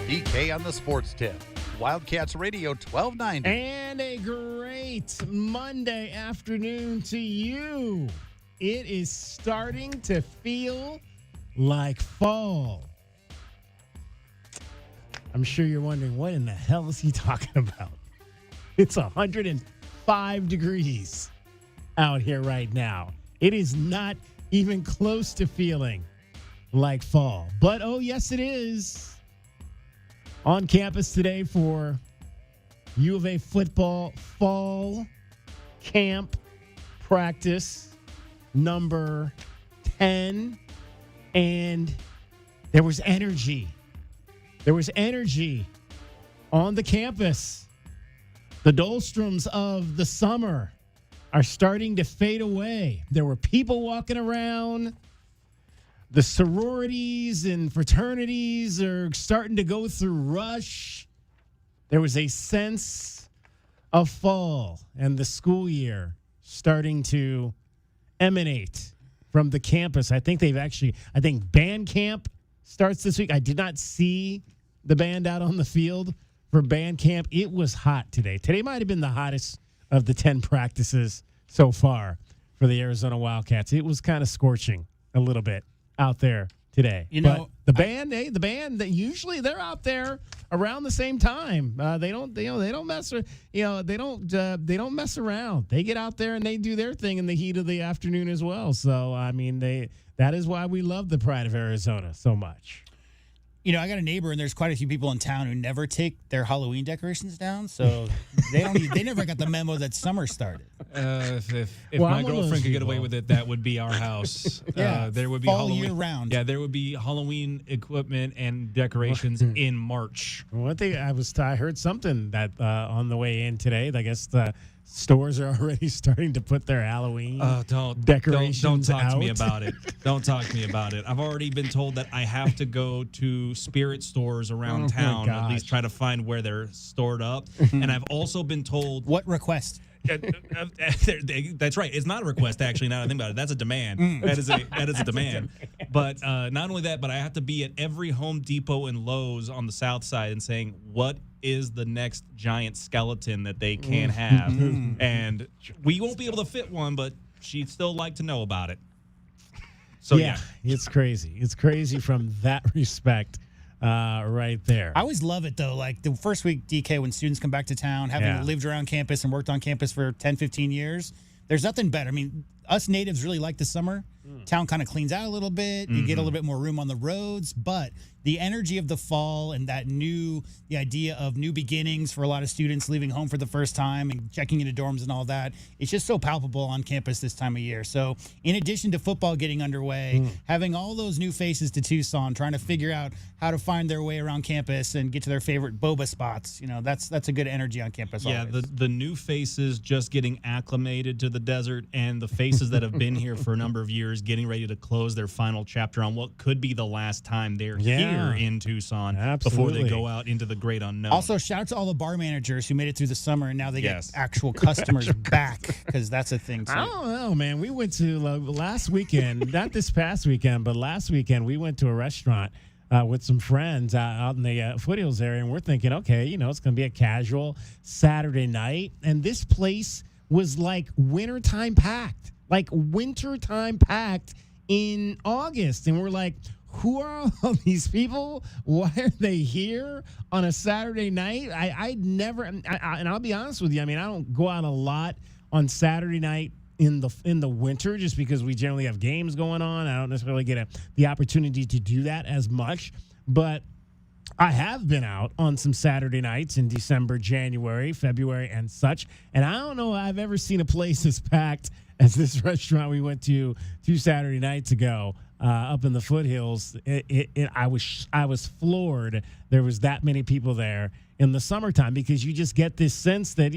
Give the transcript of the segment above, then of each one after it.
DK on the Sports Tip. Wildcats Radio 1290. And a great Monday afternoon to you. It is starting to feel like fall. I'm sure you're wondering, what in the hell is he talking about? It's 105 degrees out here right now. It is not even close to feeling like fall. But, oh, yes, it is. On campus today for U of A football fall camp practice number 10. And there was energy. There was energy on the campus. The Dolstroms of the summer are starting to fade away. There were people walking around. The sororities and fraternities are starting to go through rush. There was a sense of fall and the school year starting to emanate from the campus. I think band camp starts this week. I did not see the band out on the field for band camp. It was hot today. Today might have been the hottest of the 10 practices so far for the Arizona Wildcats. It was kind of scorching a little bit out there today. But the band, that usually they're out there around the same time. They don't mess around. They get out there and they do their thing in the heat of the afternoon as well. So I mean, that is why we love the Pride of Arizona so much. I got a neighbor, and there's quite a few people in town who never take their Halloween decorations down, so they never got the memo that summer started. If my girlfriend could get away with it, that would be our house. Yeah, there would be all Halloween, year round. Yeah, there would be Halloween equipment and decorations in March. One thing I heard something that on the way in today. I guess the stores are already starting to put their Halloween decorations Don't talk out. to me about it. Don't talk to me about it. I've already been told that I have to go to spirit stores around town, at least try to find where they're stored up. And I've also been told... What request? That's right. It's not a request, actually, now that I think about it. That's a demand. That is a demand. But not only that, but I have to be at every Home Depot and Lowe's on the south side and saying, what is the next giant skeleton that they can have? And we won't be able to fit one, but she'd still like to know about it. So yeah. It's crazy. It's crazy from that respect. Right there. I always love it, though. Like the first week, DK, when students come back to town, having lived around campus and worked on campus for 10, 15 years, there's nothing better. I mean, us natives really like the summer. Town kind of cleans out a little bit. You get a little bit more room on the roads. But the energy of the fall and the idea of new beginnings for a lot of students leaving home for the first time and checking into dorms and all that, it's just so palpable on campus this time of year. So in addition to football getting underway, having all those new faces to Tucson, trying to figure out how to find their way around campus and get to their favorite boba spots, that's a good energy on campus. Yeah, always. the new faces just getting acclimated to the desert, and the faces that have been here for a number of years getting ready to close their final chapter on what could be the last time they're here in Tucson before they go out into the great unknown. Also, shout out to all the bar managers who made it through the summer and now they get actual customers back, because that's a thing too. I don't know, man. We went to last weekend, not this past weekend, but last weekend we went to a restaurant with some friends out in the foothills area, and we're thinking, okay, it's going to be a casual Saturday night, and this place was like wintertime packed in August, and we're like, who are all these people? Why are they here on a Saturday night? I'd never, and I'll be honest with you, I mean, I don't go out a lot on Saturday night in the winter, just because we generally have games going on. I don't necessarily get the opportunity to do that as much, but I have been out on some Saturday nights in December, January, February, and such, and I don't know I've ever seen a place as packed as this restaurant we went to 2 Saturday nights ago up in the foothills. I was floored there was that many people there in the summertime, because you just get this sense that,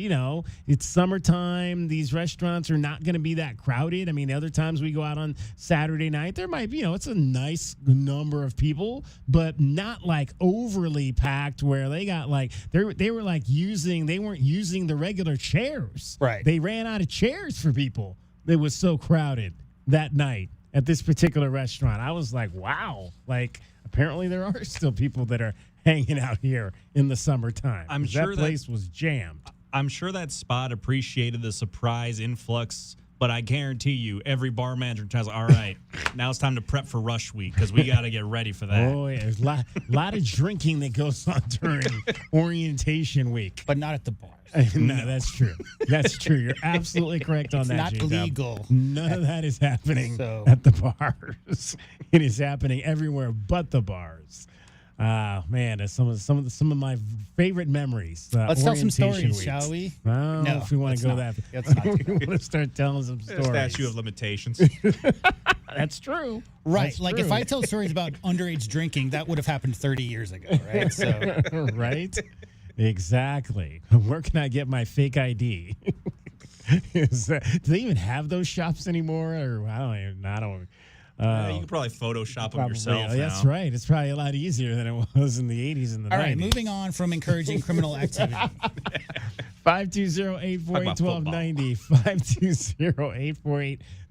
it's summertime. These restaurants are not going to be that crowded. I mean, other times we go out on Saturday night, there might be, it's a nice number of people, but not like overly packed where they got like, they weren't using the regular chairs. Right. They ran out of chairs for people. It was so crowded that night at this particular restaurant. I was like, wow, like apparently there are still people that are hanging out here in the summertime. I'm 'Cause sure that place was jammed. I'm sure that spot appreciated the surprise influx, but I guarantee you, every bar manager tries, all right, now it's time to prep for rush week because we got to get ready for that. Oh, yeah. There's a lot of drinking that goes on during orientation week. But not at the bars. No, that's true. That's true. You're absolutely correct on It's that. not J-Dub. legal. None of that is happening So- at the bars. It is happening everywhere but the bars. Man, that's some of my favorite memories. Let's tell some orientation stories, weeks. shall we? I don't know No, if we want let's to go not. that. Let's not do We want to start telling some stories. Statute of limitations. That's true. Right. That's Like true. if I tell stories about underage drinking, that would have happened 30 years ago, right? So Right? Exactly. Where can I get my fake ID? Do they even have those shops anymore? Or I don't. You could probably Photoshop them Probably, yourself. that's now. right. It's probably a lot easier than it was in the 80s and the all 90s. right, moving on from encouraging criminal activity. 520-848-1290.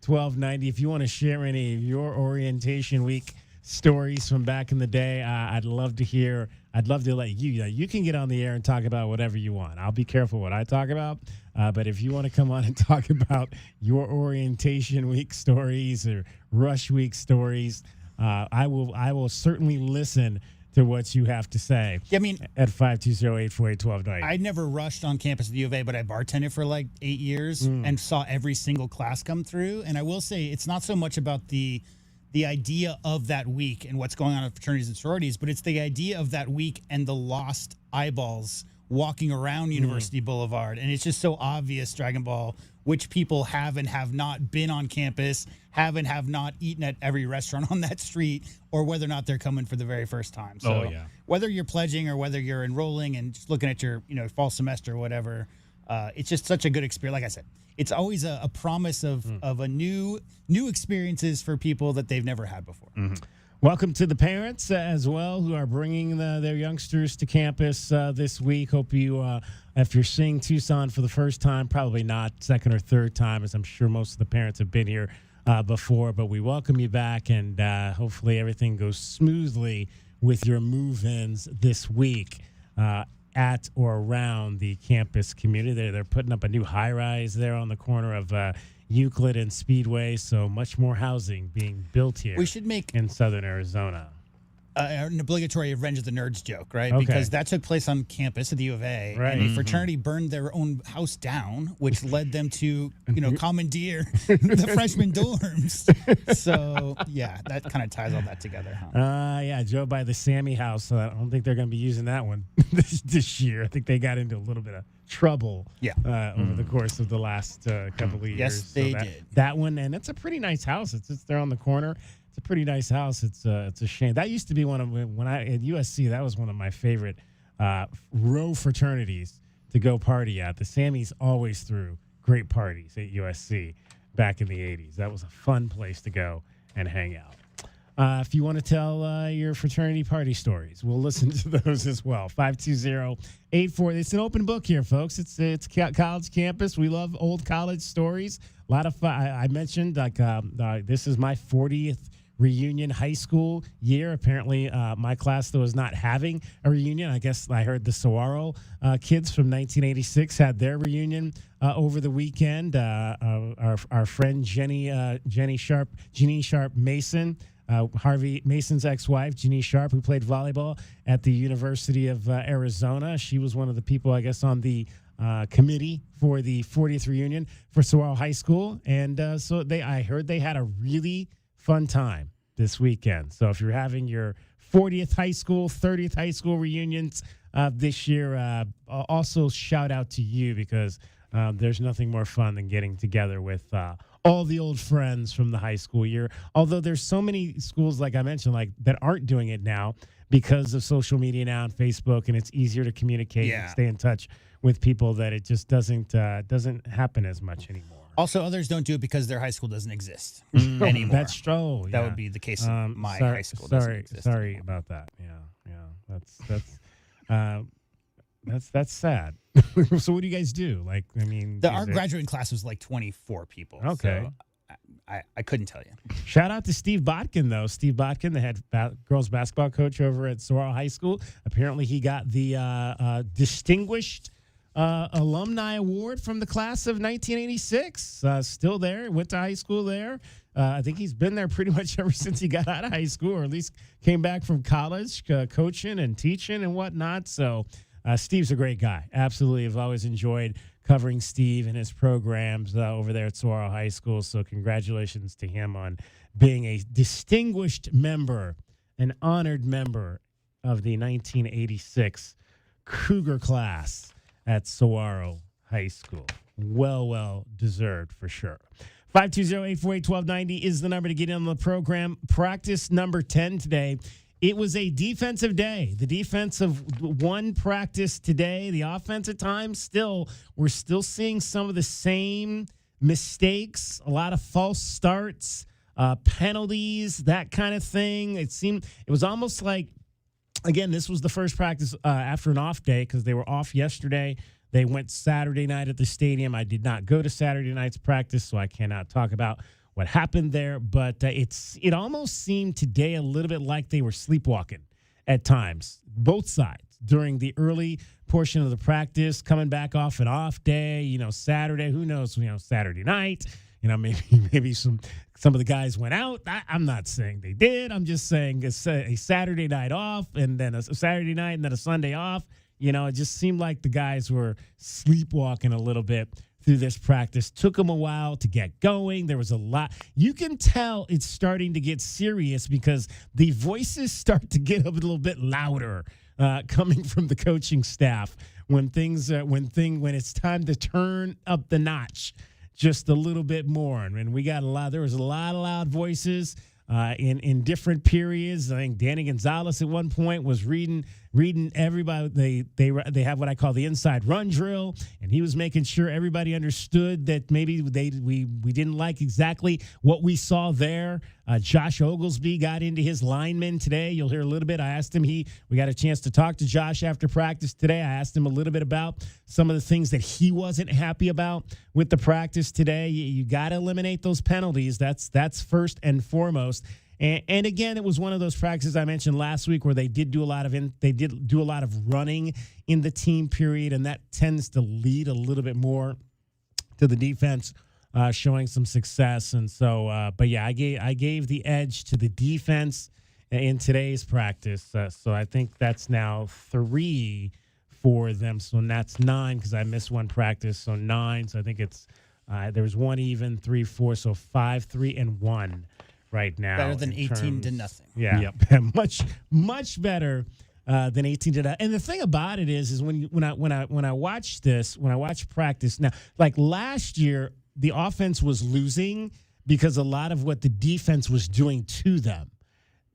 520-848-1290. If you want to share any of your orientation week stories from back in the day, I'd love to hear. I'd love to let you can get on the air and talk about whatever you want. I'll be careful what I talk about. But if you want to come on and talk about your orientation week stories or rush week stories, I will certainly listen to what you have to say. I mean, At 520-848-1290. I never rushed on campus at the U of A, but I bartended for like 8 years and saw every single class come through. And I will say it's not so much about the idea of that week and what's going on at fraternities and sororities, but it's the idea of that week and the lost eyeballs walking around University Boulevard. And it's just so obvious, Dragon Ball, which people have and have not been on campus, have and have not eaten at every restaurant on that street, or whether or not they're coming for the very first time. So Oh, yeah. whether you're pledging or whether you're enrolling and just looking at your fall semester or whatever, it's just such a good experience. Like I said, it's always a promise of a new experiences for people that they've never had before. Welcome to the parents as well who are bringing their youngsters to campus this week. Hope you, if you're seeing Tucson for the first time, probably not second or third time, as I'm sure most of the parents have been here before, but we welcome you back, and hopefully everything goes smoothly with your move-ins this week at or around the campus community. They're putting up a new high-rise there on the corner of Euclid and Speedway, so much more housing being built here. We should make in southern Arizona. an obligatory Revenge of the Nerds joke, right? Okay. Because that took place on campus at the U of A. Right. And a fraternity burned their own house down, which led them to, commandeer the freshman dorms. So, yeah, that kind of ties all that together, huh? Yeah, Joe by the Sammy house. I don't think they're going to be using that one this year. I think they got into a little bit of trouble over the course of the last couple of years. Yes, they did. That one, and it's a pretty nice house. It's just there on the corner. It's a pretty nice house. It's a shame. That used to be one of, when I at USC, that was one of my favorite row fraternities to go party at. The Sammys always threw great parties at USC back in the 80s. That was a fun place to go and hang out. If you want to tell your fraternity party stories, we'll listen to those as well. 520-84. It's an open book here, folks. It's college campus. We love old college stories. A lot of fun. I mentioned this is my 40th reunion high school year. Apparently, my class though is not having a reunion. I guess I heard the Saguaro kids from 1986 had their reunion over the weekend. Our friend Jeannie Sharp Mason. Harvey Mason's ex-wife, Jeannie Sharp, who played volleyball at the University of Arizona. She was one of the people, I guess, on the committee for the 40th reunion for Saguaro High School. And so I heard they had a really fun time this weekend. So if you're having your 40th high school, 30th high school reunions this year, also shout out to you, because there's nothing more fun than getting together with all the old friends from the high school year. Although there's so many schools, like I mentioned, that aren't doing it now because of social media now and Facebook, and it's easier to communicate and stay in touch with people, that it just doesn't happen as much anymore. Also, others don't do it because their high school doesn't exist anymore. That's true. That would be the case of my high school. Doesn't exist Sorry anymore. about that. Yeah. That's sad. So what do you guys do? Our graduating class was like 24 people. Okay. So I couldn't tell you. Shout out to Steve Botkin, though. Steve Botkin, the head girls basketball coach over at Saguaro High School. Apparently, he got the distinguished alumni award from the class of 1986. Still there. Went to high school there. I think he's been there pretty much ever since he got out of high school, or at least came back from college, coaching and teaching and whatnot. So Steve's a great guy. Absolutely. I've always enjoyed covering Steve and his programs over there at Saguaro High School. So congratulations to him on being a distinguished member, an honored member of the 1986 Cougar class at Saguaro High School. Well deserved for sure. 520-848-1290 is the number to get in on the program. Practice number 10 today. It was a defensive day. The defensive one practice today. The offense at times we're still seeing some of the same mistakes, a lot of false starts, penalties, that kind of thing. It was almost like, again, this was the first practice after an off day because they were off yesterday. They went Saturday night at the stadium. I did not go to Saturday night's practice, so I cannot talk about what happened there. But it almost seemed today a little bit like they were sleepwalking at times, both sides, during the early portion of the practice, coming back off an off day, Saturday. Who knows, Saturday night. Maybe some of the guys went out. I'm not saying they did. I'm just saying a Saturday night off and then a Saturday night and then a Sunday off. It just seemed like the guys were sleepwalking a little bit through this practice. Took them a while to get going. There was a lot. You can tell it's starting to get serious because the voices start to get a little bit louder coming from the coaching staff when it's time to turn up the notch just a little bit more. And there was a lot of loud voices in different periods. I think Danny Gonzalez at one point was reading everybody. They have what I call the inside run drill, and he was making sure everybody understood that maybe we didn't like exactly what we saw there. Josh Oglesby got into his linemen today. You'll hear a little bit. I asked him. We got a chance to talk to Josh after practice today. I asked him a little bit about some of the things that he wasn't happy about with the practice today. You got to eliminate those penalties. That's first and foremost. And again, it was one of those practices I mentioned last week where they did do a lot of running in the team period, and that tends to lead a little bit more to the defense showing some success. And so, but yeah, I gave the edge to the defense in today's practice. So I think that's now 3 for them. So that's 9 because I missed one practice. So 9. So I think it's there's 1 even, 3, 4. So 5, 3, and 1. Right now, better than 18 to nothing. Yeah, yep. much better than 18 to nothing. And the thing about it is when I watch practice now, like last year, the offense was losing because a lot of what the defense was doing to them.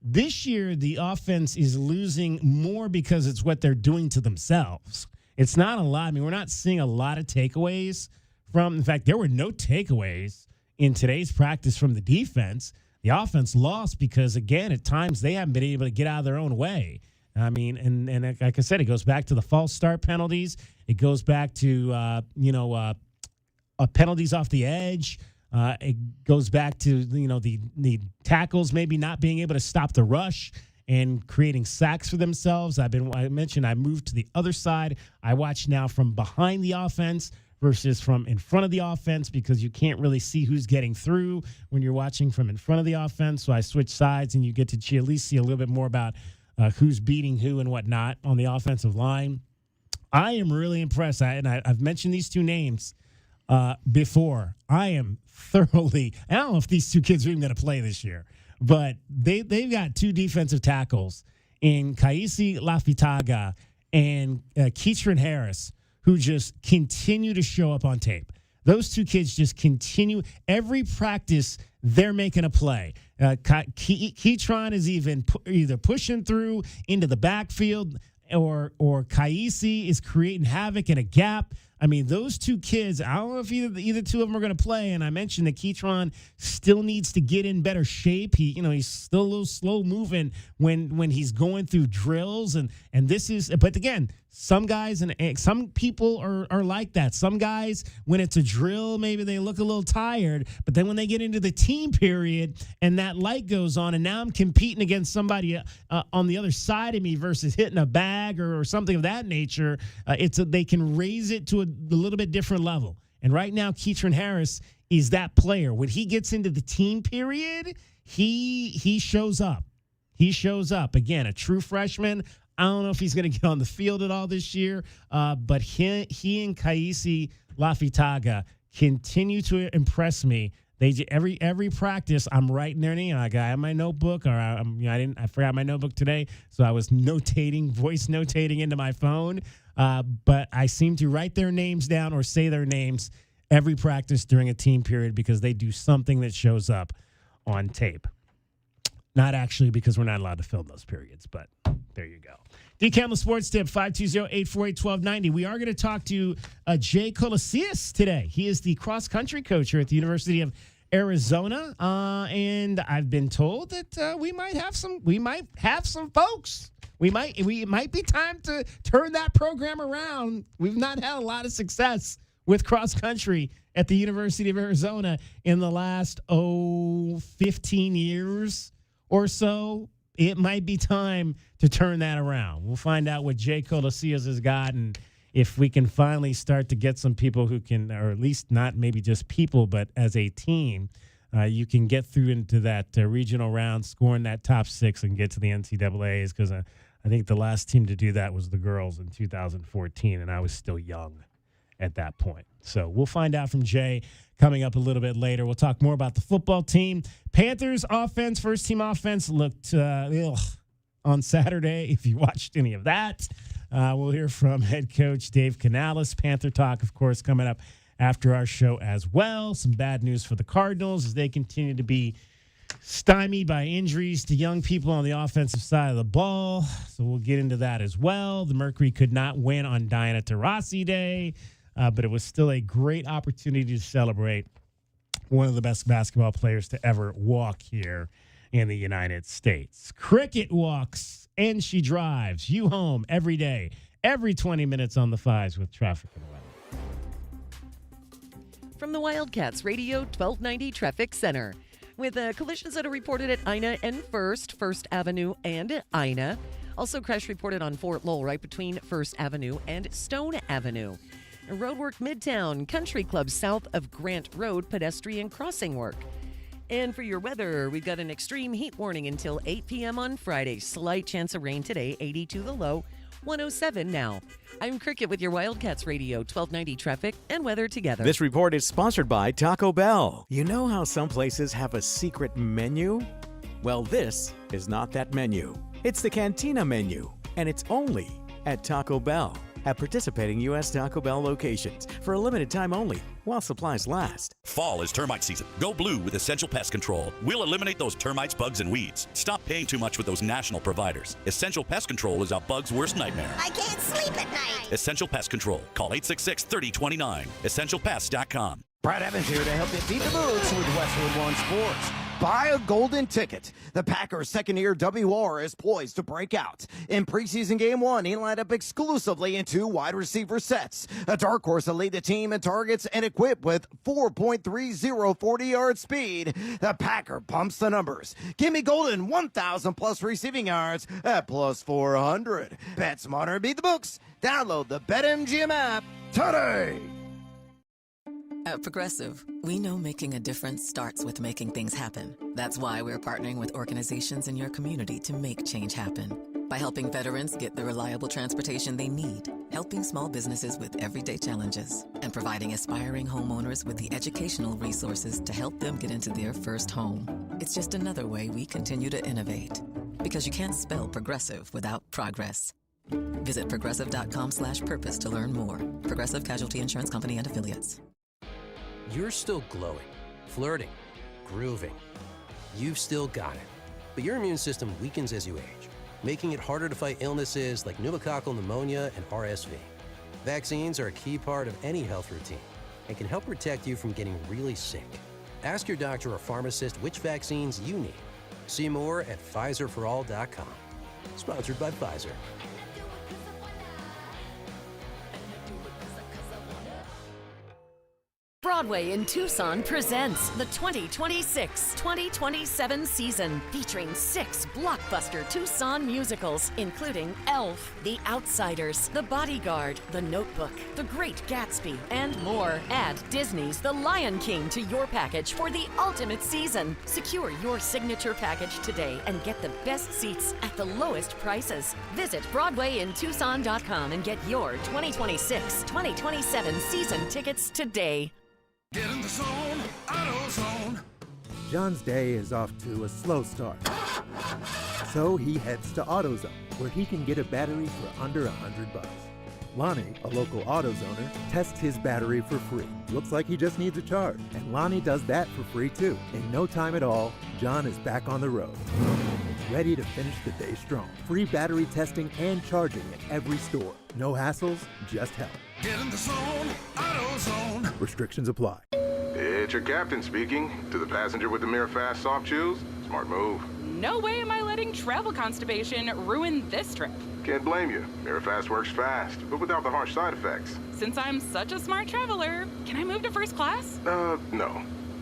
This year, the offense is losing more because it's what they're doing to themselves. It's not a lot. I mean, we're not seeing a lot of takeaways from. In fact, there were no takeaways in today's practice from the defense. The offense lost because, again, at times they haven't been able to get out of their own way. I mean, and like I said, it goes back to the false start penalties. It goes back to, penalties off the edge. It goes back to, the tackles maybe not being able to stop the rush and creating sacks for themselves. I mentioned I moved to the other side. I watch now from behind the offense versus from in front of the offense because you can't really see who's getting through when you're watching from in front of the offense. So I switch sides, and you get to at least see a little bit more about who's beating who and whatnot on the offensive line. I am really impressed. I've mentioned these 2 names before. I am thoroughly – I don't know if these 2 kids are even going to play this year, but they've got 2 defensive tackles in Kaisi Lafitaga and Keitron Harris, who just continue to show up on tape. Those 2 kids just continue. Every practice, they're making a play. Keitron is either pushing through into the backfield or Kaisi is creating havoc in a gap. I mean, those two kids, I don't know if either two of them are going to play. And I mentioned that Keytron still needs to get in better shape. He's still a little slow moving when he's going through drills. And this is, but again, some guys and some people are like that. Some guys, when it's a drill, maybe they look a little tired. But then when they get into the team period and that light goes on, and now I'm competing against somebody on the other side of me versus hitting a bag or something of that nature, they can raise it to a little bit different level. And right now, Keytron Harris is that player. When he gets into the team period, he shows up. He shows up. Again, a true freshman. I don't know if he's going to get on the field at all this year, but he and Kaisi Lafitaga continue to impress me. Every practice, I'm writing their name. I have my notebook, or I forgot my notebook today, so I was voice notating into my phone. But I seem to write their names down or say their names every practice during a team period because they do something that shows up on tape. Not actually, because we're not allowed to film those periods, but there you go. DK on the Sports Tip, 520-848-1290. We are going to talk to Jay Colacias today. He is the cross-country coach here at the University of Arizona, and I've been told that we might have some folks. It might be time to turn that program around. We've not had a lot of success with cross-country at the University of Arizona in the last 15 years or so. It might be time to turn that around. We'll find out what Jay Colacias has got and if we can finally start to get some people who can, or at least not maybe just people, but as a team, you can get through into that regional round, scoring that top 6 and get to the NCAAs, because I think the last team to do that was the girls in 2014, and I was still young at that point. So we'll find out from Jay coming up a little bit later. We'll talk more about the football team. Panthers offense, first team offense looked on Saturday, if you watched any of that. We'll hear from head coach Dave Canales. Panther talk, of course, coming up after our show as well. Some bad news for the Cardinals as they continue to be stymied by injuries to young people on the offensive side of the ball. So we'll get into that as well. The Mercury could not win on Diana Taurasi Day, but it was still a great opportunity to celebrate one of the best basketball players to ever walk here in the United States. Cricket walks and she drives you home every day, every 20 minutes on the fives with traffic and weather. From the Wildcats Radio 1290 Traffic Center. With collisions that are reported at Ina and First Avenue and Ina. Also crash reported on Fort Lowell right between First Avenue and Stone Avenue. Roadwork Midtown, Country Club south of Grant Road, pedestrian crossing work. And for your weather, we've got an extreme heat warning until 8 p.m. on Friday. Slight chance of rain today, 82 the low, 107 now. I'm Cricket with your Wildcats Radio 1290 traffic and weather together. This report is sponsored by Taco Bell. You know how some places have a secret menu? Well, this is not that menu. It's the Cantina menu, and it's only at Taco Bell. At participating U.S. Taco Bell locations for a limited time only while supplies last. Fall is termite season. Go blue with Essential Pest Control. We'll eliminate those termites, bugs, and weeds. Stop paying too much with those national providers. Essential Pest Control is a bug's worst nightmare. I can't sleep at night. Essential Pest Control. Call 866-3029. EssentialPest.com. Brad Evans here to help you beat the boots with Westwood One Sports. Buy a golden ticket. The Packers' second-year WR is poised to break out. In preseason game 1, he lined up exclusively in 2 wide receiver sets. A dark horse to lead the team in targets and equipped with 4.30 40-yard speed. The Packer pumps the numbers. Give me golden 1,000-plus receiving yards at plus 400. Bet smarter, beat the books. Download the BetMGM app today. At Progressive, we know making a difference starts with making things happen. That's why we're partnering with organizations in your community to make change happen. By helping veterans get the reliable transportation they need, helping small businesses with everyday challenges, and providing aspiring homeowners with the educational resources to help them get into their first home. It's just another way we continue to innovate. Because you can't spell progressive without progress. Visit progressive.com/purpose to learn more. Progressive Casualty Insurance Company and Affiliates. You're still glowing, flirting, grooving. You've still got it. But your immune system weakens as you age, making it harder to fight illnesses like pneumococcal pneumonia and RSV. Vaccines are a key part of any health routine and can help protect you from getting really sick. Ask your doctor or pharmacist which vaccines you need. See more at PfizerForAll.com. Sponsored by Pfizer. Broadway in Tucson presents the 2026-2027 season, featuring 6 blockbuster Tucson musicals, including Elf, The Outsiders, The Bodyguard, The Notebook, The Great Gatsby, and more. Add Disney's The Lion King to your package for the ultimate season. Secure your signature package today and get the best seats at the lowest prices. Visit BroadwayInTucson.com and get your 2026-2027 season tickets today. Get in the zone, AutoZone. John's day is off to a slow start. So he heads to AutoZone, where he can get a battery for under $100. Lonnie, a local AutoZoner, tests his battery for free. Looks like he just needs a charge, and Lonnie does that for free too. In no time at all, John is back on the road, ready to finish the day strong. Free battery testing and charging at every store. No hassles, just help. Get in the zone, AutoZone. Restrictions apply. It's your captain speaking. To the passenger with the Mirror Fast soft chews, smart move. No way am I letting travel constipation ruin this trip. Can't blame you. Mirror Fast works fast, but without the harsh side effects. Since I'm such a smart traveler, can I move to first class? No.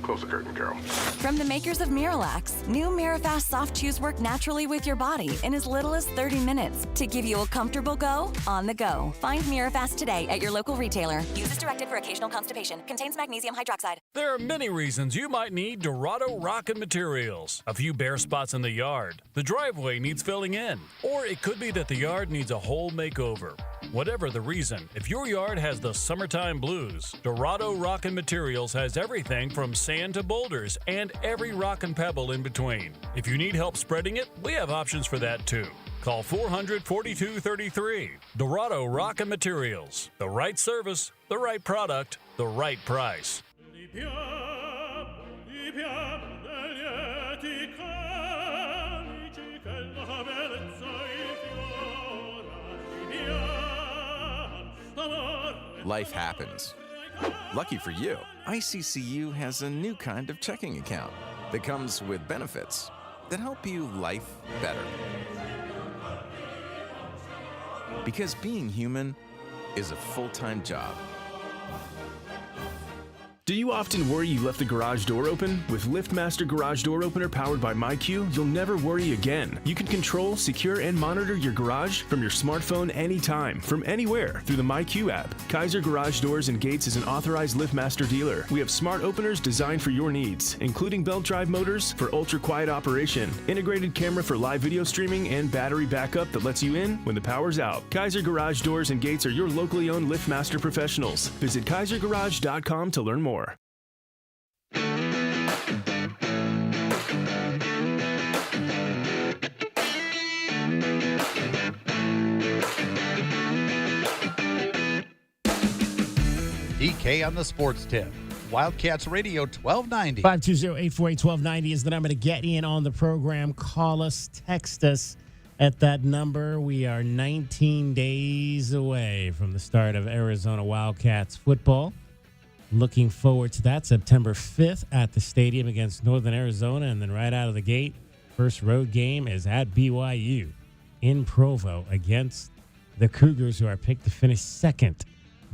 Close the curtain, Carol. From the makers of Miralax, new Mirafast soft chews work naturally with your body in as little as 30 minutes to give you a comfortable go on the go. Find Mirafast today at your local retailer. Use as directed for occasional constipation. Contains magnesium hydroxide. There are many reasons you might need Dorado Rockin' Materials. A few bare spots in the yard. The driveway needs filling in. Or it could be that the yard needs a whole makeover. Whatever the reason, if your yard has the summertime blues, Dorado Rockin' Materials has everything from sand to boulders and every rock and pebble in between. If you need help spreading it, we have options for that too. Call 400-4233. Dorado Rockin' Materials. The right service, the right product, the right price. Life happens. Lucky for you, ICCU has a new kind of checking account that comes with benefits that help you life better. Because being human is a full-time job. Do you often worry you left the garage door open? With LiftMaster Garage Door Opener powered by MyQ, you'll never worry again. You can control, secure, and monitor your garage from your smartphone anytime, from anywhere, through the MyQ app. Kaiser Garage Doors and Gates is an authorized LiftMaster dealer. We have smart openers designed for your needs, including belt drive motors for ultra-quiet operation, integrated camera for live video streaming, and battery backup that lets you in when the power's out. Kaiser Garage Doors and Gates are your locally owned LiftMaster professionals. Visit KaiserGarage.com to learn more. DK on the sports tip. Wildcats Radio 1290. 520-848-1290 is the number to get in on the program. Call us, text us at that number. We are 19 days away from the start of Arizona Wildcats football. Looking forward to that. September 5th at the stadium against Northern Arizona. And then right out of the gate, first road game is at BYU in Provo against the Cougars, who are picked to finish second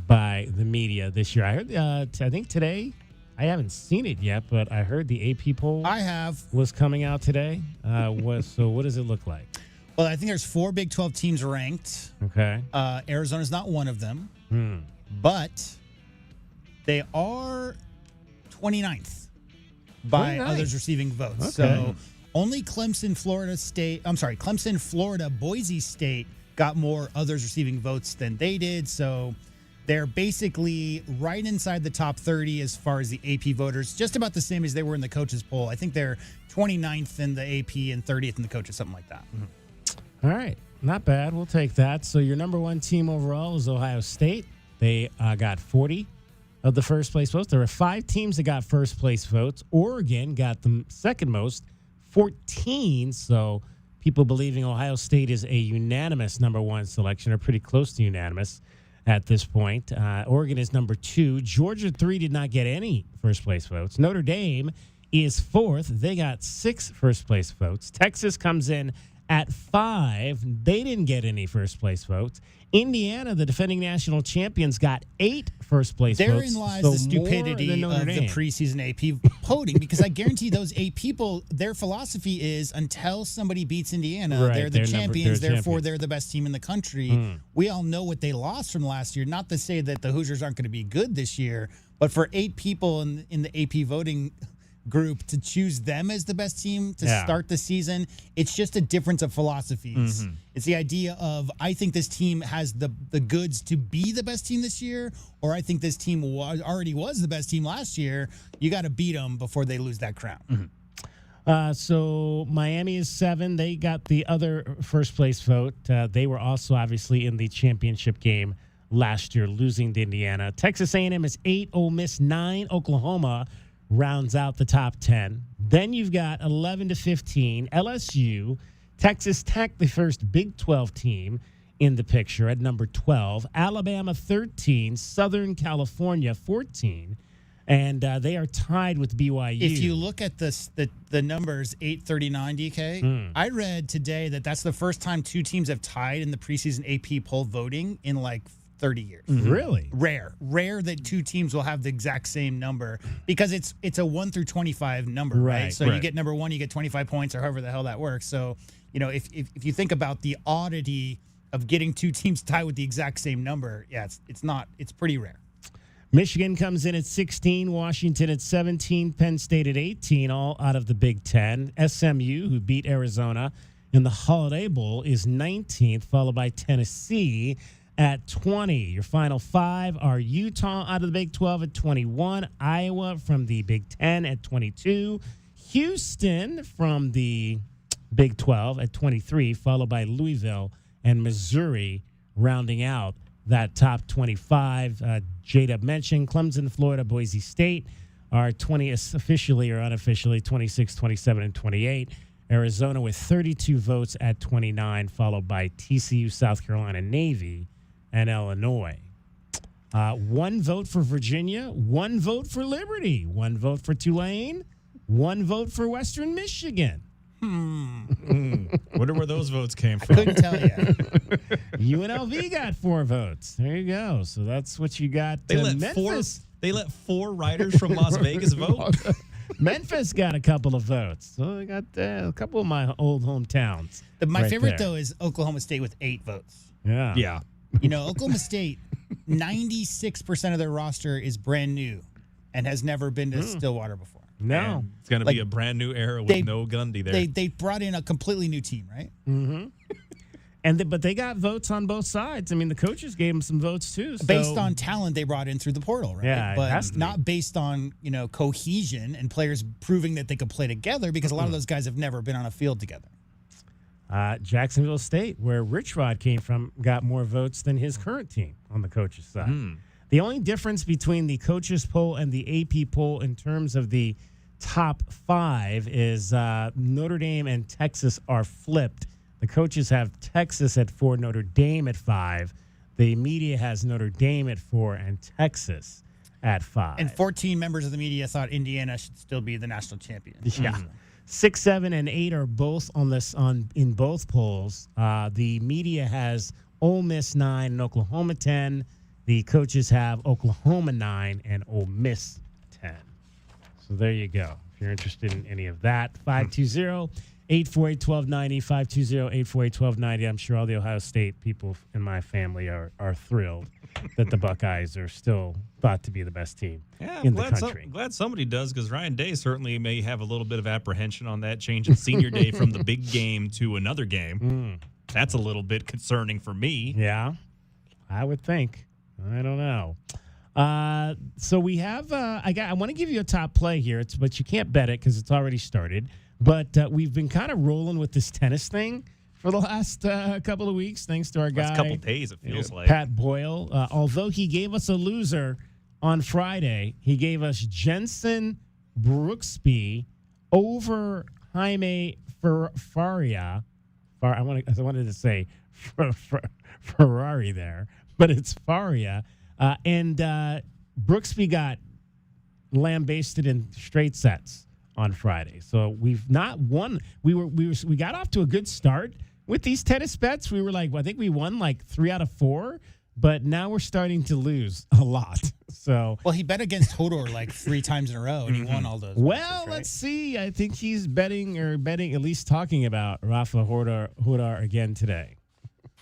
by the media this year. I heard, I think today, I haven't seen it yet, but I heard the AP poll I have was coming out today. So what does it look like? Well, I think there's 4 Big 12 teams ranked. Okay. Arizona's not one of them, but they are 29th by 29th. others receiving votes. Okay. So only Clemson, Florida, Boise State got more others receiving votes than they did. So they're basically right inside the top 30 as far as the AP voters, just about the same as they were in the coaches poll. I think they're 29th in the AP and 30th in the coaches, something like that. All right. Not bad. We'll take that. So your number one team overall is Ohio State. They got 40 of the first place votes. There were 5 teams that got first place votes. Oregon got the second most, 14. So people believing Ohio State is a unanimous number one selection, or pretty close to unanimous. at this point. Oregon is number 2. Georgia 3 did not get any first-place votes. Notre Dame is 4th. They got 6 first-place votes. Texas comes in at 5. They didn't get any first-place votes. Indiana, the defending national champions, got 8 first-place votes. Therein lies the stupidity of the preseason AP voting, because I guarantee those 8 people, their philosophy is until somebody beats Indiana, they're the champions, therefore they're the best team in the country. We all know what they lost from last year. Not to say that the Hoosiers aren't going to be good this year, but for 8 people in the AP voting group to choose them as the best team to start the season, it's just a difference of philosophies. It's the idea of, I think this team has the goods to be the best team this year, or I think this team already was the best team last year. You got to beat them before they lose that crown. So Miami is 7. They got the other first place vote. They were also obviously in the championship game last year, losing to Indiana. Texas A&M is 8. Ole Miss 9. Oklahoma rounds out the top 10. Then you've got 11 to 15, LSU, Texas Tech, the first Big 12 team in the picture at number 12, Alabama 13, Southern California 14, and they are tied with BYU. If you look at the numbers, 839, DK, I read today that that's the first time 2 teams have tied in the preseason AP poll voting in like 30 years. Really? Rare that 2 teams will have the exact same number, because it's a 1 through 25 number, right? So you get number 1, you get 25 points, or however the hell that works. So, if you think about the oddity of getting 2 teams tied with the exact same number, it's pretty rare. Michigan comes in at 16, Washington at 17, Penn State at 18, all out of the Big Ten. SMU, who beat Arizona in the Holiday Bowl, is 19th, followed by Tennessee at 20. Your final 5 are Utah out of the Big 12 at 21, Iowa from the Big 10 at 22, Houston from the Big 12 at 23, followed by Louisville and Missouri rounding out that top 25. J-Dub mentioned Clemson, Florida, Boise State are 20 officially or unofficially, 26, 27, and 28. Arizona with 32 votes at 29, followed by TCU, South Carolina, Navy, and Illinois. 1 vote for Virginia, 1 vote for Liberty, 1 vote for Tulane, 1 vote for Western Michigan. Wonder where those votes came from. Couldn't tell you. UNLV got 4 votes. There you go. So that's what you got. They let Memphis. They let 4 writers from Las Vegas vote. Memphis got a couple of votes. So I got a couple of my old hometowns. My favorite, though, is Oklahoma State with 8 votes. Yeah. Oklahoma State, 96% of their roster is brand new and has never been to Stillwater before. No. And it's going to be a brand new era with no Gundy there. They brought in a completely new team, right? Mm-hmm. But they got votes on both sides. I mean, the coaches gave them some votes, too. So. Based on talent they brought in through the portal, right? Yeah, but not based on, cohesion and players proving that they could play together, because a lot of those guys have never been on a field together. Jacksonville State, where Rich Rod came from, got more votes than his current team on the coaches' side. The only difference between the coaches poll and the AP poll in terms of the top 5 is Notre Dame and Texas are flipped. The coaches have Texas at 4, Notre Dame at 5. The media has Notre Dame at 4 and Texas at 5. And 14 members of the media thought Indiana should still be the national champion. Yeah. 6, 7, and 8 are both in both polls. The media has Ole Miss 9 and Oklahoma 10. The coaches have Oklahoma 9 and Ole Miss 10. So there you go. If you're interested in any of that, 520-848-1290, 520-848-1290. I'm sure all the Ohio State people in my family are thrilled that the Buckeyes are still thought to be the best team in the country. Glad somebody does, because Ryan Day certainly may have a little bit of apprehension on that change in senior day from the big game to another game. That's a little bit concerning for me. Yeah, I would think. I don't know. So we have. I want to give you a top play here, but you can't bet it because it's already started. But we've been kind of rolling with this tennis thing for the last couple of weeks, thanks to our guy. Last couple of days, it feels like. Pat Boyle. Although he gave us a loser on Friday, he gave us Jensen Brooksby over Jaime Faria. I wanted to say Ferrari there, but it's Faria. And Brooksby got lambasted in straight sets on Friday. So we've not won. We got off to a good start with these tennis bets. We were like, I think we won like 3 out of 4, but now we're starting to lose a lot. So he bet against Hodor like 3 times in a row, and he won all those. Well, matches, right? let's see. I think he's betting at least talking about Rafa Hodor again today.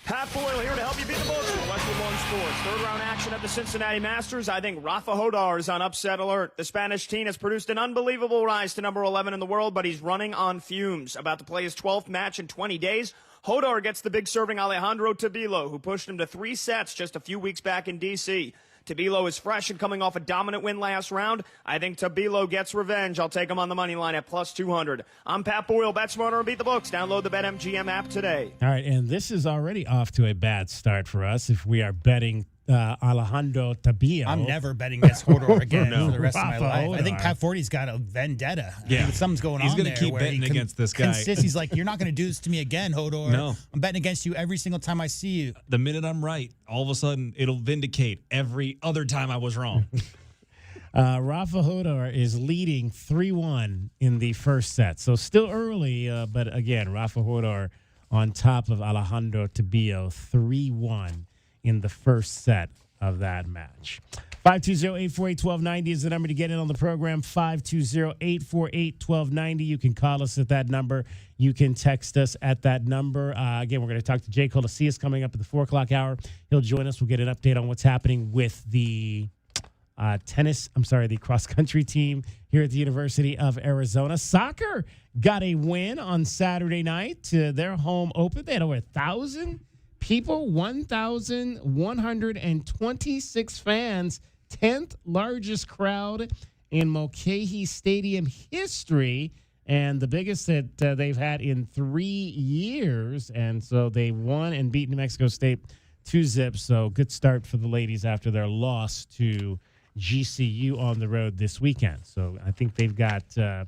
Pat Boyle here to help you beat the books for Westwood One Sports. Third round action at the Cincinnati Masters. I think Rafa Hodor is on upset alert. The Spanish teen has produced an unbelievable rise to number 11 in the world, but he's running on fumes. About to play his 12th match in 20 days. Hodor gets the big serving Alejandro Tabilo, who pushed him to 3 sets just a few weeks back in D.C. Tabilo is fresh and coming off a dominant win last round. I think Tabilo gets revenge. I'll take him on the money line at plus 200. I'm Pat Boyle. Bet smarter and beat the books. Download the BetMGM app today. All right, and this is already off to a bad start for us if we are betting Alejandro Tabilo. I'm never betting against Hodor again No. for the rest of my Rafa life. Hodor. I think Pat Forty's got a vendetta. Yeah. I think something's going He's on gonna there. keep where betting he against this guy. He's like, you're not going to do this to me again, Hodor. No. I'm betting against you every single time I see you. The minute I'm right, all of a sudden it'll vindicate every other time I was wrong. Rafa Hodor is leading 3-1 in the first set. So still early, but again, Rafa Hodor on top of Alejandro Tabilo, 3-1 in the first set of that match. 520-848-1290 is the number to get in on the program. 520-848-1290. You can call us at that number. You can text us at that number. Again, we're going to talk to Jay Colosias coming up at the 4 o'clock hour. He'll join us. We'll get an update on what's happening with the the cross-country team here at the University of Arizona. Soccer got a win on Saturday night to their home open. They had over 1,000 people, 1,126 fans, 10th largest crowd in Mulcahy Stadium history, and the biggest that they've had in 3 years. And so they won and beat New Mexico State 2-0. So good start for the ladies after their loss to GCU on the road this weekend. So I think they've got a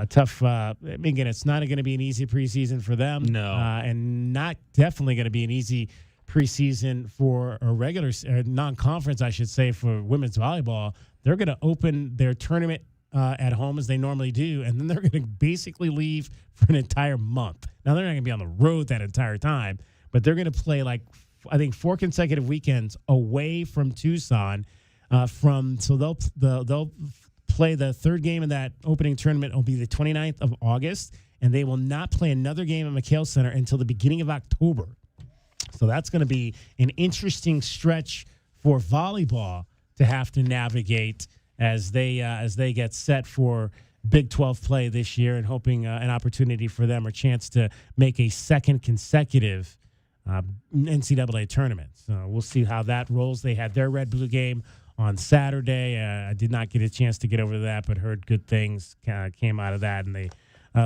tough. Again, it's not going to be an easy preseason for them. No, and not definitely going to be an easy preseason for a regular non-conference, I should say, for women's volleyball. They're going to open their tournament at home as they normally do, and then they're going to basically leave for an entire month. Now they're not going to be on the road that entire time, but they're going to play I think 4 consecutive weekends away from Tucson. So they'll play the third game in that opening tournament. Will be the 29th of August, and they will not play another game at McHale Center until the beginning of October. So that's going to be an interesting stretch for volleyball to have to navigate as they get set for Big 12 play this year, and hoping an opportunity for them or chance to make a second consecutive NCAA tournament. So we'll see how that rolls. They had their red-blue game on Saturday. I did not get a chance to get over to that, but heard good things came out of that, and the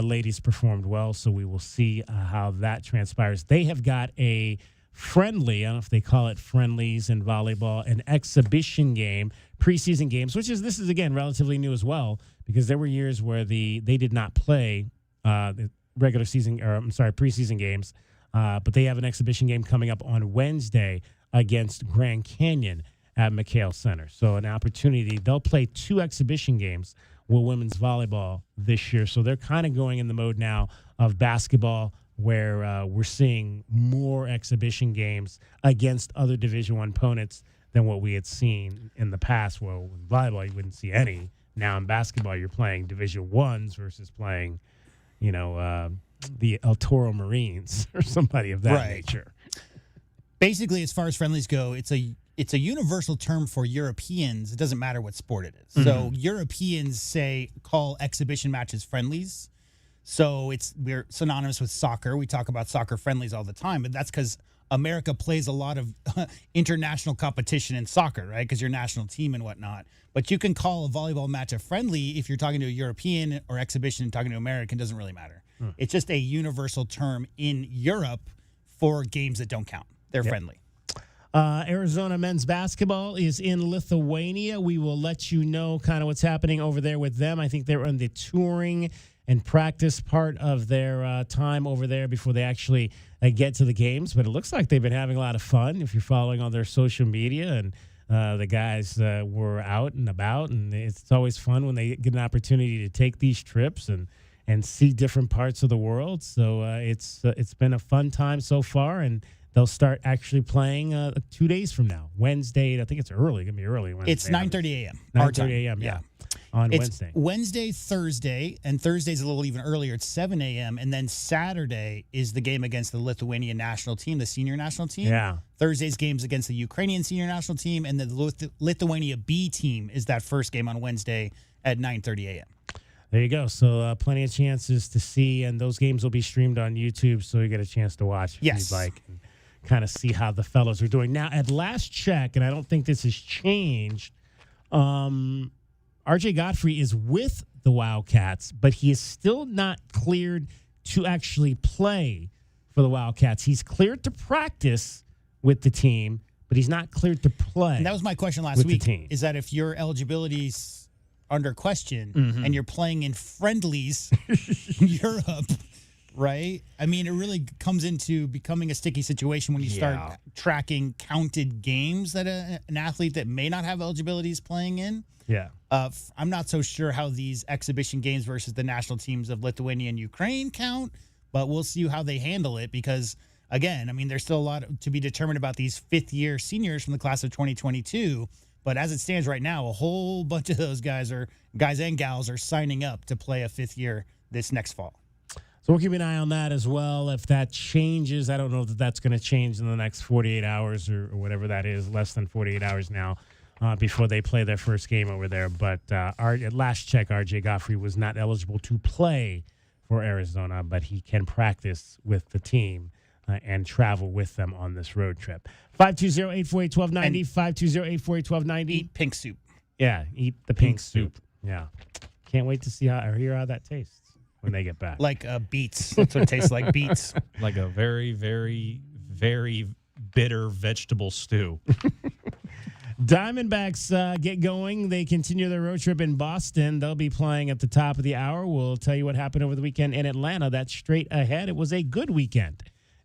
ladies performed well. So we will see how that transpires. They have got a friendly, I don't know if they call it friendlies in volleyball, an exhibition game, preseason games, this is again relatively new as well, because there were years where they did not play the regular season, preseason games, but they have an exhibition game coming up on Wednesday against Grand Canyon at McHale Center. So an opportunity. They'll play 2 exhibition games with women's volleyball this year. So they're kind of going in the mode now of basketball, where we're seeing more exhibition games against other Division I opponents than what we had seen in the past. Well, in volleyball, you wouldn't see any. Now in basketball, you're playing Division I's versus playing, the El Toro Marines or somebody of that nature. Basically, as far as friendlies go, it's a universal term for Europeans. It doesn't matter what sport it is. Mm-hmm. So Europeans call exhibition matches friendlies. So we're synonymous with soccer. We talk about soccer friendlies all the time, but that's because America plays a lot of international competition in soccer, right? Because you're a national team and whatnot. But you can call a volleyball match a friendly if you're talking to a European, or exhibition talking to an American. Doesn't really matter. It's just a universal term in Europe for games that don't count. They're friendly. Arizona men's basketball is in Lithuania. We will let you know kind of what's happening over there with them. I think they're on the touring and practice part of their time over there before they actually get to the games. But it looks like they've been having a lot of fun if you're following on their social media. And the guys were out and about, and it's always fun when they get an opportunity to take these trips and see different parts of the world. So it's been a fun time so far, and they'll start actually playing 2 days from now, Wednesday. I think it's early. It's going to be early Wednesday. It's 9:30 a.m. 9:30 a.m., yeah. On It's Wednesday. Thursday, and Thursday's a little even earlier. It's 7 a.m., and then Saturday is the game against the Lithuanian national team, the senior national team. Yeah. Thursday's game's against the Ukrainian senior national team, and the Lithuania B team is that first game on Wednesday at 9:30 a.m. There you go. So plenty of chances to see, and those games will be streamed on YouTube, so you get a chance to watch if Yes. you'd like and kind of see how the fellows are doing. Now, at last check, and I don't think this has changed, RJ Godfrey is with the Wildcats, but he is still not cleared to actually play for the Wildcats. He's cleared to practice with the team, but he's not cleared to play. And that was my question last with the week, team. is that if your eligibility's under question Mhm. and you're playing in friendlies in Europe, right? I mean, it really comes into becoming a sticky situation when you start tracking counted games that an athlete that may not have eligibility is playing in. Yeah. I'm not so sure how these exhibition games versus the national teams of Lithuania and Ukraine count, but we'll see how they handle it because, again, I mean, there's still a lot to be determined about these fifth-year seniors from the class of 2022. But as it stands right now, a whole bunch of those guys and gals are signing up to play a fifth year this next fall. So we'll keep an eye on that as well. If that changes, I don't know that that's going to change in the next 48 hours or whatever that is, less than 48 hours now before they play their first game over there. But at last check, RJ Godfrey was not eligible to play for Arizona, but he can practice with the team and travel with them on this road trip. 520-848-1290, 520-848-1290. Eat pink soup. Yeah, eat the pink soup. Yeah. Can't wait to see or hear how that tastes when they get back. Like beets. That's what it tastes like, beets. Like a very, very, very bitter vegetable stew. Diamondbacks get going. They continue their road trip in Boston. They'll be playing at the top of the hour. We'll tell you what happened over the weekend in Atlanta. That's straight ahead. It was a good weekend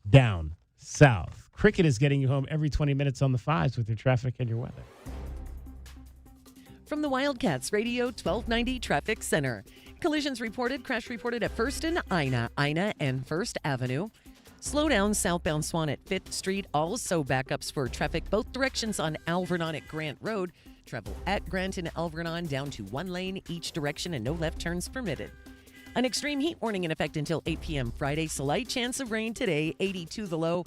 down south. Cricket is getting you home every 20 minutes on the fives with your traffic and your weather. From the Wildcats Radio 1290 Traffic Center. Collisions reported, crash reported at 1st and Ina and 1st Avenue. Slow down southbound Swan at 5th Street. Also backups for traffic both directions on Alvernon at Grant Road. Travel at Grant and Alvernon down to one lane each direction and no left turns permitted. An extreme heat warning in effect until 8 p.m. Friday. Slight chance of rain today. 82 the low.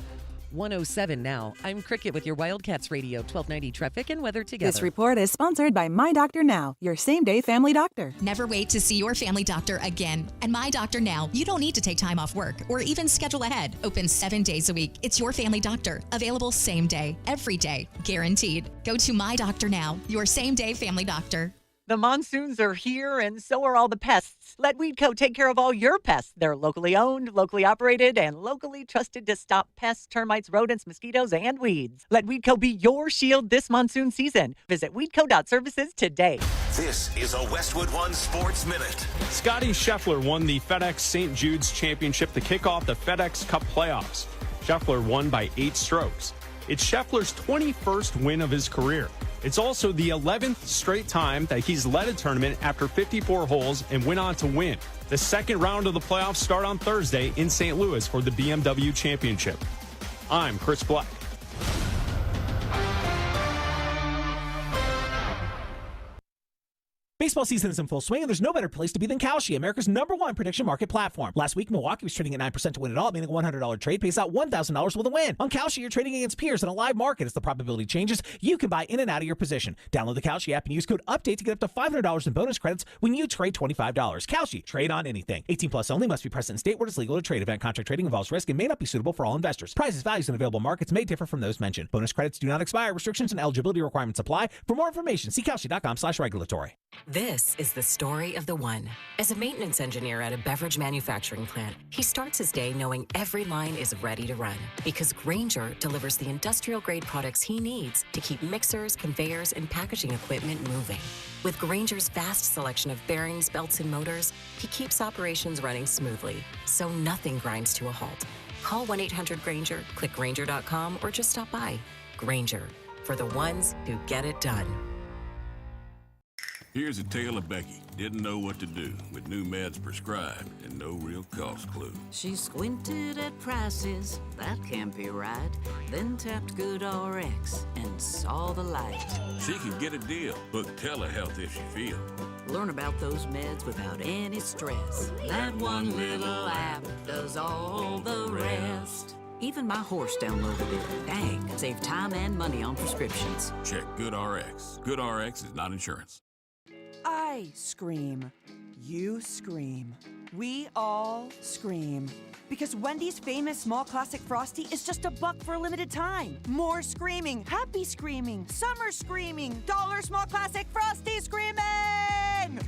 107 now. I'm Cricket with your Wildcats Radio 1290 traffic and weather together. This report is sponsored by My Doctor Now, your same-day family doctor. Never wait to see your family doctor again. And My Doctor Now, you don't need to take time off work or even schedule ahead. Open 7 days a week. It's your family doctor. Available same day, every day, guaranteed. Go to My Doctor Now, your same-day family doctor. The monsoons are here, and so are all the pests. Let Weedco take care of all your pests. They're locally owned, locally operated, and locally trusted to stop pests, termites, rodents, mosquitoes, and weeds. Let Weedco be your shield this monsoon season. Visit weedco.services today. This is a Westwood One Sports Minute. Scotty Scheffler won the FedEx St. Jude's Championship to kick off the FedEx Cup playoffs. Scheffler won by 8 strokes. It's Scheffler's 21st win of his career. It's also the 11th straight time that he's led a tournament after 54 holes and went on to win. The second round of the playoffs start on Thursday in St. Louis for the BMW Championship. I'm Chris Black. Baseball season is in full swing, and there's no better place to be than Kalshi, America's #1 prediction market platform. Last week, Milwaukee was trading at 9% to win it all, meaning a $100 trade pays out $1,000 with a win. On Kalshi, you're trading against peers in a live market. As the probability changes, you can buy in and out of your position. Download the Kalshi app and use code UPDATE to get up to $500 in bonus credits when you trade $25. Kalshi, trade on anything. 18 plus only, must be present in state where it's legal to trade. Event contract trading involves risk and may not be suitable for all investors. Prices, values, and available markets may differ from those mentioned. Bonus credits do not expire. Restrictions and eligibility requirements apply. For more information, see Kalshi.com/regulatory. This is the story of the one. As a maintenance engineer at a beverage manufacturing plant, he starts his day knowing every line is ready to run because Grainger delivers the industrial-grade products he needs to keep mixers, conveyors, and packaging equipment moving. With Grainger's vast selection of bearings, belts, and motors, he keeps operations running smoothly, so nothing grinds to a halt. Call 1-800-GRAINGER, click Grainger.com, or just stop by. Grainger, for the ones who get it done. Here's a tale of Becky. Didn't know what to do with new meds prescribed and no real cost clue. She squinted at prices, that can't be right. Then tapped GoodRx and saw the light. She can get a deal. Book telehealth if she feels. Learn about those meds without any stress. That one little app does all the rest. Even my horse downloaded it. Dang, save time and money on prescriptions. Check GoodRx. GoodRx is not insurance. I scream. You scream. We all scream. Because Wendy's famous small classic Frosty is just $1 for a limited time. More screaming, happy screaming, summer screaming, dollar small classic Frosty screaming!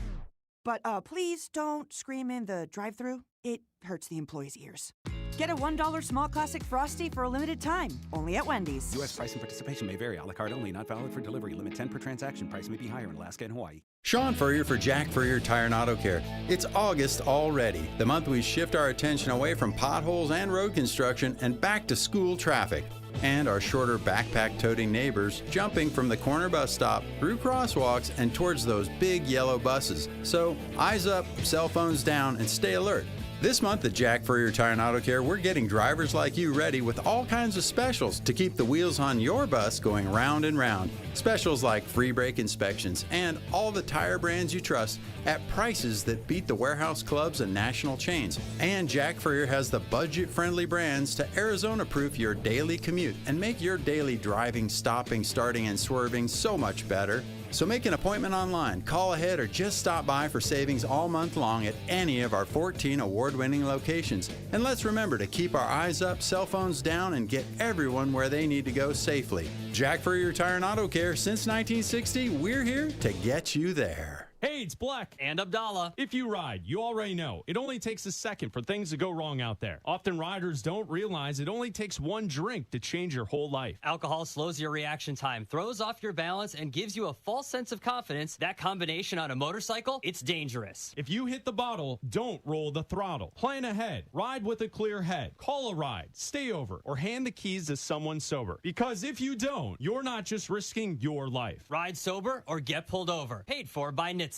But please don't scream in the drive-thru. It hurts the employees' ears. Get a $1 small classic Frosty for a limited time, only at Wendy's. U.S. price and participation may vary. A la carte only, not valid for delivery. Limit 10 per transaction. Price may be higher in Alaska and Hawaii. Sean Furrier for Jack Furrier Tire and Auto Care. It's August already, the month we shift our attention away from potholes and road construction and back to school traffic. And our shorter backpack-toting neighbors jumping from the corner bus stop through crosswalks and towards those big yellow buses. So eyes up, cell phones down, and stay alert. This month at Jack Furrier Tire and Auto Care, we're getting drivers like you ready with all kinds of specials to keep the wheels on your bus going round and round. Specials like free brake inspections and all the tire brands you trust at prices that beat the warehouse clubs and national chains. And Jack Furrier has the budget-friendly brands to Arizona-proof your daily commute and make your daily driving, stopping, starting, and swerving so much better. So make an appointment online, call ahead, or just stop by for savings all month long at any of our 14 award-winning locations. And let's remember to keep our eyes up, cell phones down, and get everyone where they need to go safely. Jack Furrier Tire and Auto Care, since 1960, we're here to get you there. Hey, it's Black. And Abdallah. If you ride, you already know. It only takes a second for things to go wrong out there. Often riders don't realize it only takes one drink to change your whole life. Alcohol slows your reaction time, throws off your balance, and gives you a false sense of confidence. That combination on a motorcycle, it's dangerous. If you hit the bottle, don't roll the throttle. Plan ahead. Ride with a clear head. Call a ride. Stay over. Or hand the keys to someone sober. Because if you don't, you're not just risking your life. Ride sober or get pulled over. Paid for by NHTSA.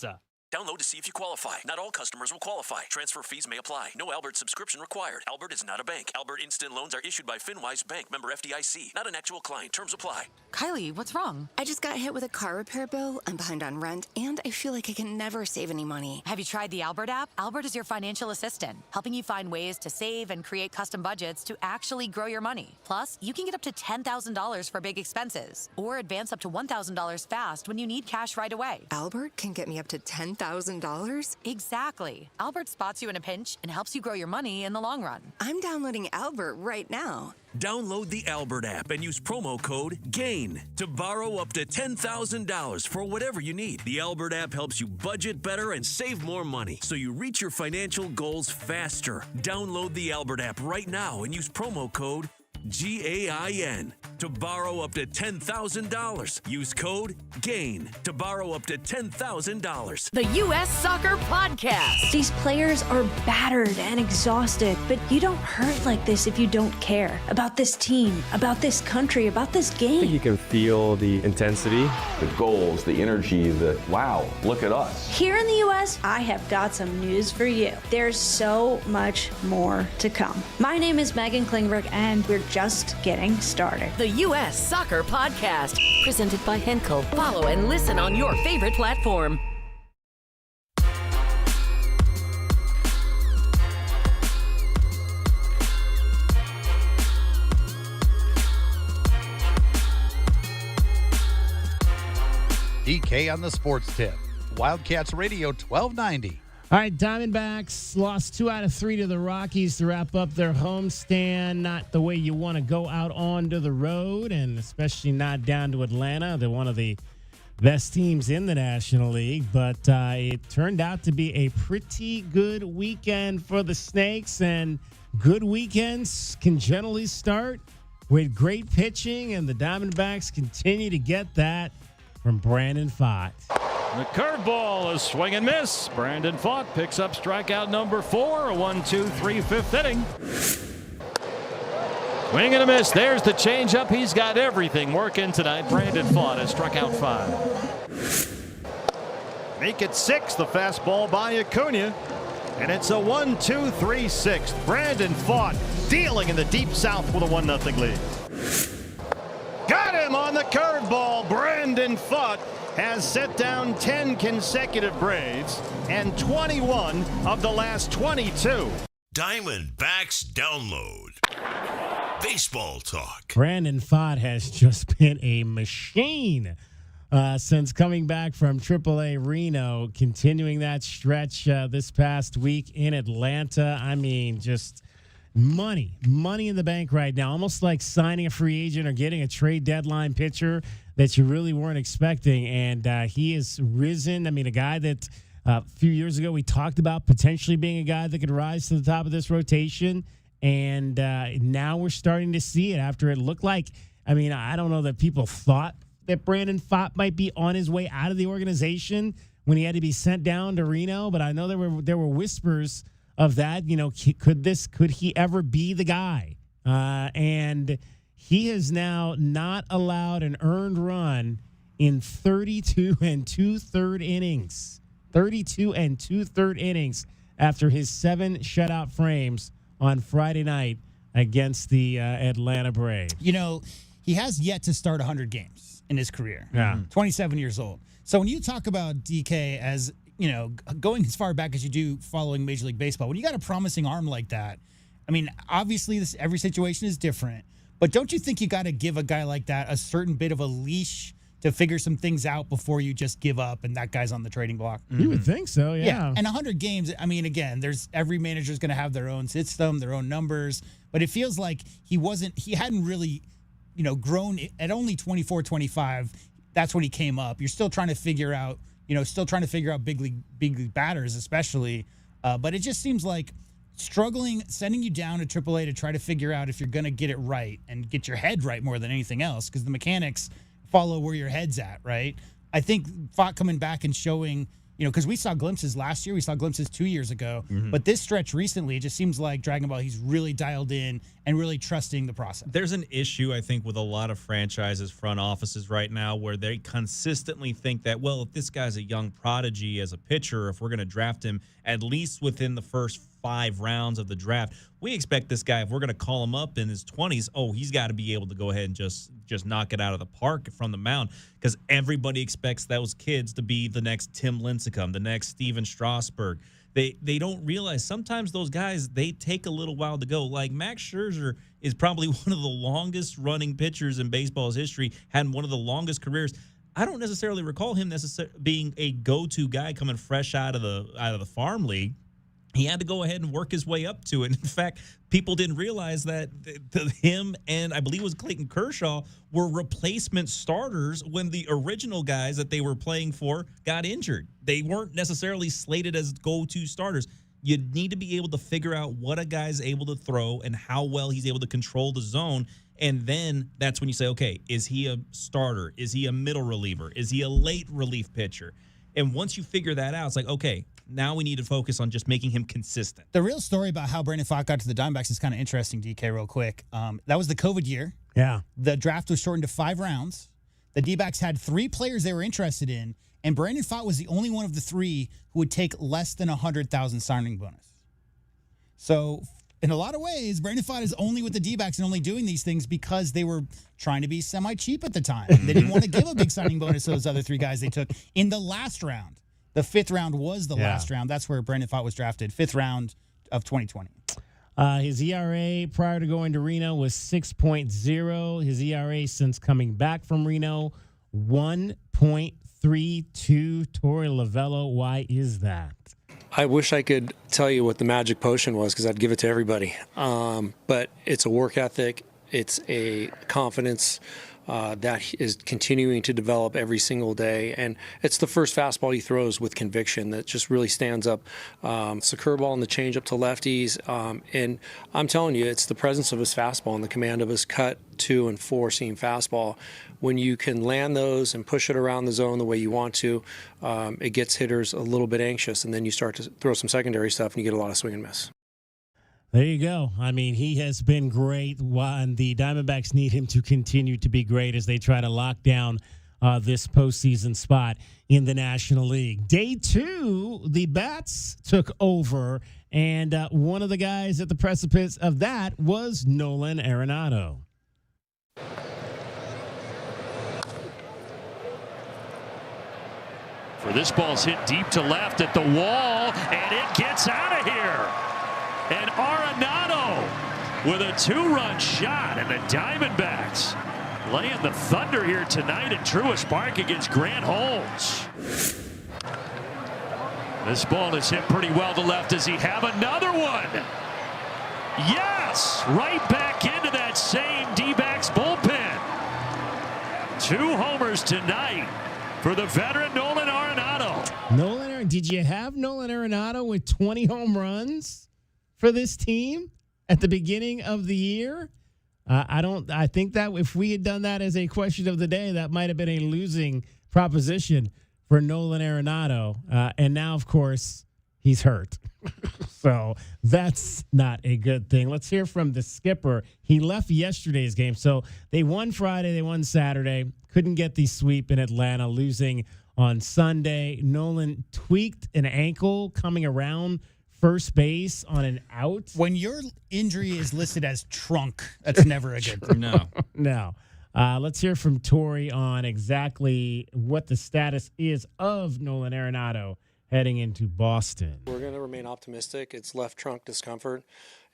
Download to see if you qualify. Not all customers will qualify. Transfer fees may apply. No Albert subscription required. Albert is not a bank. Albert Instant Loans are issued by FinWise Bank, member FDIC. Not an actual client. Terms apply. Kylie, what's wrong? I just got hit with a car repair bill. I'm behind on rent, and I feel like I can never save any money. Have you tried the Albert app? Albert is your financial assistant, helping you find ways to save and create custom budgets to actually grow your money. Plus, you can get up to $10,000 for big expenses, or advance up to $1,000 fast when you need cash right away. Albert can get me up to $10,000? Exactly. Albert spots you in a pinch and helps you grow your money in the long run. I'm downloading Albert right now. Download the Albert app and use promo code GAIN to borrow up to $10,000 for whatever you need. The Albert app helps you budget better and save more money so you reach your financial goals faster. Download the Albert app right now and use promo code GAIN to borrow up to $10,000. Use code GAIN to borrow up to $10,000. The U.S. Soccer Podcast. These players are battered and exhausted, but you don't hurt like this if you don't care about this team, about this country, about this game. I think you can feel the intensity, the goals, the energy, the wow, look at us. Here in the U.S., I have got some news for you. There's so much more to come. My name is Megan Klingberg, and we're just getting started. The U.S. Soccer Podcast, presented by Henkel. Follow and listen on your favorite platform. DK on the sports tip. Wildcats Radio 1290. All right, Diamondbacks lost 2 out of 3 to the Rockies to wrap up their homestand. Not the way you want to go out onto the road, and especially not down to Atlanta. They're one of the best teams in the National League, but it turned out to be a pretty good weekend for the Snakes, and good weekends can generally start with great pitching, and the Diamondbacks continue to get that from Brandon Pfaadt. The curveball is swing and miss. Brandon Pfaadt picks up strikeout number 4, a 1-2-3 fifth inning. Swing and a miss. There's the changeup. He's got everything working tonight. Brandon Pfaadt has struck out 5. Make it 6. The fastball by Acuna. And it's a 1-2-3 6th. Brandon Pfaadt dealing in the deep south with a 1-0 lead. Got him on the curveball. Brandon Pfaadt has set down 10 consecutive Braves and 21 of the last 22. Diamondbacks Download. Baseball talk. Brandon Pfaadt has just been a machine since coming back from AAA Reno, continuing that stretch this past week in Atlanta. I mean, just money in the bank right now, almost like signing a free agent or getting a trade deadline pitcher that you really weren't expecting. And he has risen. I mean, a guy that a few years ago we talked about potentially being a guy that could rise to the top of this rotation. And now we're starting to see it after it looked like, I mean, I don't know that people thought that Brandon Pfaadt might be on his way out of the organization when he had to be sent down to Reno. But I know there were whispers of that. You know, could he ever be the guy? And he has now not allowed an earned run in 32 2/3 innings. 32 2/3 innings after his 7 shutout frames on Friday night against the Atlanta Braves. You know, he has yet to start 100 games in his career. Yeah. 27 years old. So when you talk about DK as, you know, going as far back as you do following Major League Baseball, when you got a promising arm like that, I mean, obviously every situation is different, but don't you think you got to give a guy like that a certain bit of a leash to figure some things out before you just give up and that guy's on the trading block? You would think so, yeah. And 100 games, I mean, again, every manager's going to have their own system, their own numbers, but it feels like he hadn't really, you know, grown at only 24, 25. That's when he came up. You're still trying to figure out, big league batters, especially. But it just seems like sending you down to AAA to try to figure out if you're going to get it right and get your head right more than anything else, because the mechanics follow where your head's at, right? I think Pfaadt coming back and showing, you know, because we saw glimpses last year, we saw glimpses 2 years ago, but this stretch recently, it just seems like Dragon Ball, he's really dialed in and really trusting the process. There's an issue, I think, with a lot of franchises, front offices right now, where they consistently think that, well, if this guy's a young prodigy as a pitcher, if we're going to draft him at least within the first 5 rounds of the draft, we expect this guy, if we're going to call him up in his 20s, he's got to be able to go ahead and just knock it out of the park from the mound, because everybody expects those kids to be the next Tim Lincecum, the next Steven Strasburg. They don't realize sometimes those guys, they take a little while to go. Like Max Scherzer is probably one of the longest running pitchers in baseball's history, had one of the longest careers. I don't necessarily recall him being a go-to guy coming fresh out of the farm league. He had to go ahead and work his way up to it. In fact, people didn't realize that him and I believe it was Clayton Kershaw were replacement starters when the original guys that they were playing for got injured. They weren't necessarily slated as go-to starters. You need to be able to figure out what a guy's able to throw and how well he's able to control the zone. And then that's when you say, okay, is he a starter? Is he a middle reliever? Is he a late relief pitcher? And once you figure that out, it's like, okay, now we need to focus on just making him consistent. The real story about how Brandon Pfaadt got to the Diamondbacks is kind of interesting, DK, real quick. That was the COVID year. Yeah. The draft was shortened to 5 rounds. The D-backs had 3 players they were interested in, and Brandon Pfaadt was the only one of the 3 who would take less than $100,000 signing bonus. So in a lot of ways, Brandon Pfaadt is only with the D-backs and only doing these things because they were trying to be semi-cheap at the time. They didn't want to give a big signing bonus to those other 3 guys they took in the last round. The 5th round was the last round. That's where Brandon Pfaadt was drafted, 5th round of 2020. His ERA prior to going to Reno was 6.0. His ERA since coming back from Reno, 1.32. Torey Lovullo, why is that? I wish I could tell you what the magic potion was, because I'd give it to everybody. But it's a work ethic. It's a confidence. that is continuing to develop every single day. And it's the first fastball he throws with conviction that just really stands up. It's the curveball and the changeup to lefties. And I'm telling you, it's the presence of his fastball and the command of his cut 2 and 4 seam fastball. When you can land those and push it around the zone the way you want to, it gets hitters a little bit anxious. And then you start to throw some secondary stuff and you get a lot of swing and miss. There you go. I mean, he has been great, and the Diamondbacks need him to continue to be great as they try to lock down this postseason spot in the National League. Day 2, the Bats took over, and one of the guys at the precipice of that was Nolan Arenado. For this ball's hit deep to left at the wall, and it gets out of here. And Arenado with a 2-run shot, and the Diamondbacks laying the thunder here tonight at Truist Park against Grant Holmes. This ball is hit pretty well to left. Does he have another one? Yes! Right back into that same D-backs bullpen. 2 homers tonight for the veteran Nolan Arenado. Did you have Nolan Arenado with 20 home runs for this team at the beginning of the year? I think that if we had done that as a question of the day, that might have been a losing proposition for Nolan Arenado. And now, of course, he's hurt. So that's not a good thing. Let's hear from the skipper. He left yesterday's game. So they won Friday, they won Saturday. Couldn't get the sweep in Atlanta, losing on Sunday. Nolan tweaked an ankle coming around first base on an out. When your injury is listed as trunk, that's never a good thing. No. Let's hear from Tori on exactly what the status is of Nolan Arenado heading into Boston. We're going to remain optimistic. It's left trunk discomfort,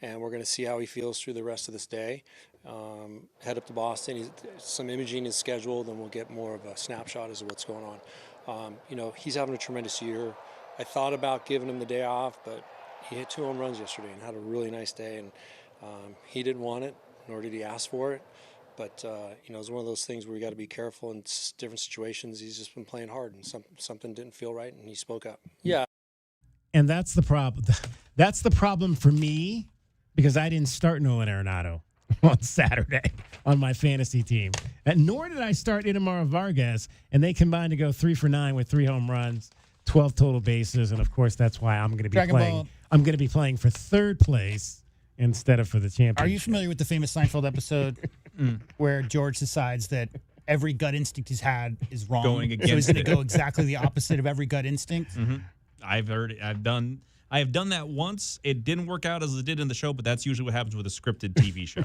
and we're going to see how he feels through the rest of this day. Head up to Boston. Some imaging is scheduled, and we'll get more of a snapshot as to what's going on. He's having a tremendous year. I thought about giving him the day off, but he hit 2 home runs yesterday and had a really nice day. And he didn't want it, nor did he ask for it. But, it's one of those things where you got to be careful in different situations. He's just been playing hard, and something didn't feel right, and he spoke up. Yeah. And that's the problem. That's the problem for me, because I didn't start Nolan Arenado on Saturday on my fantasy team. And nor did I start Itamar Vargas, and they combined to go 3 for 9 with 3 home runs, 12 total bases, and of course that's why I'm going to be playing. I'm going to be playing for third place instead of for the championship. Are you familiar with the famous Seinfeld episode where George decides that every gut instinct he's had is wrong? Going against so he's going to go exactly the opposite of every gut instinct? Mm-hmm. I have done that once. It didn't work out as it did in the show, but that's usually what happens with a scripted TV show.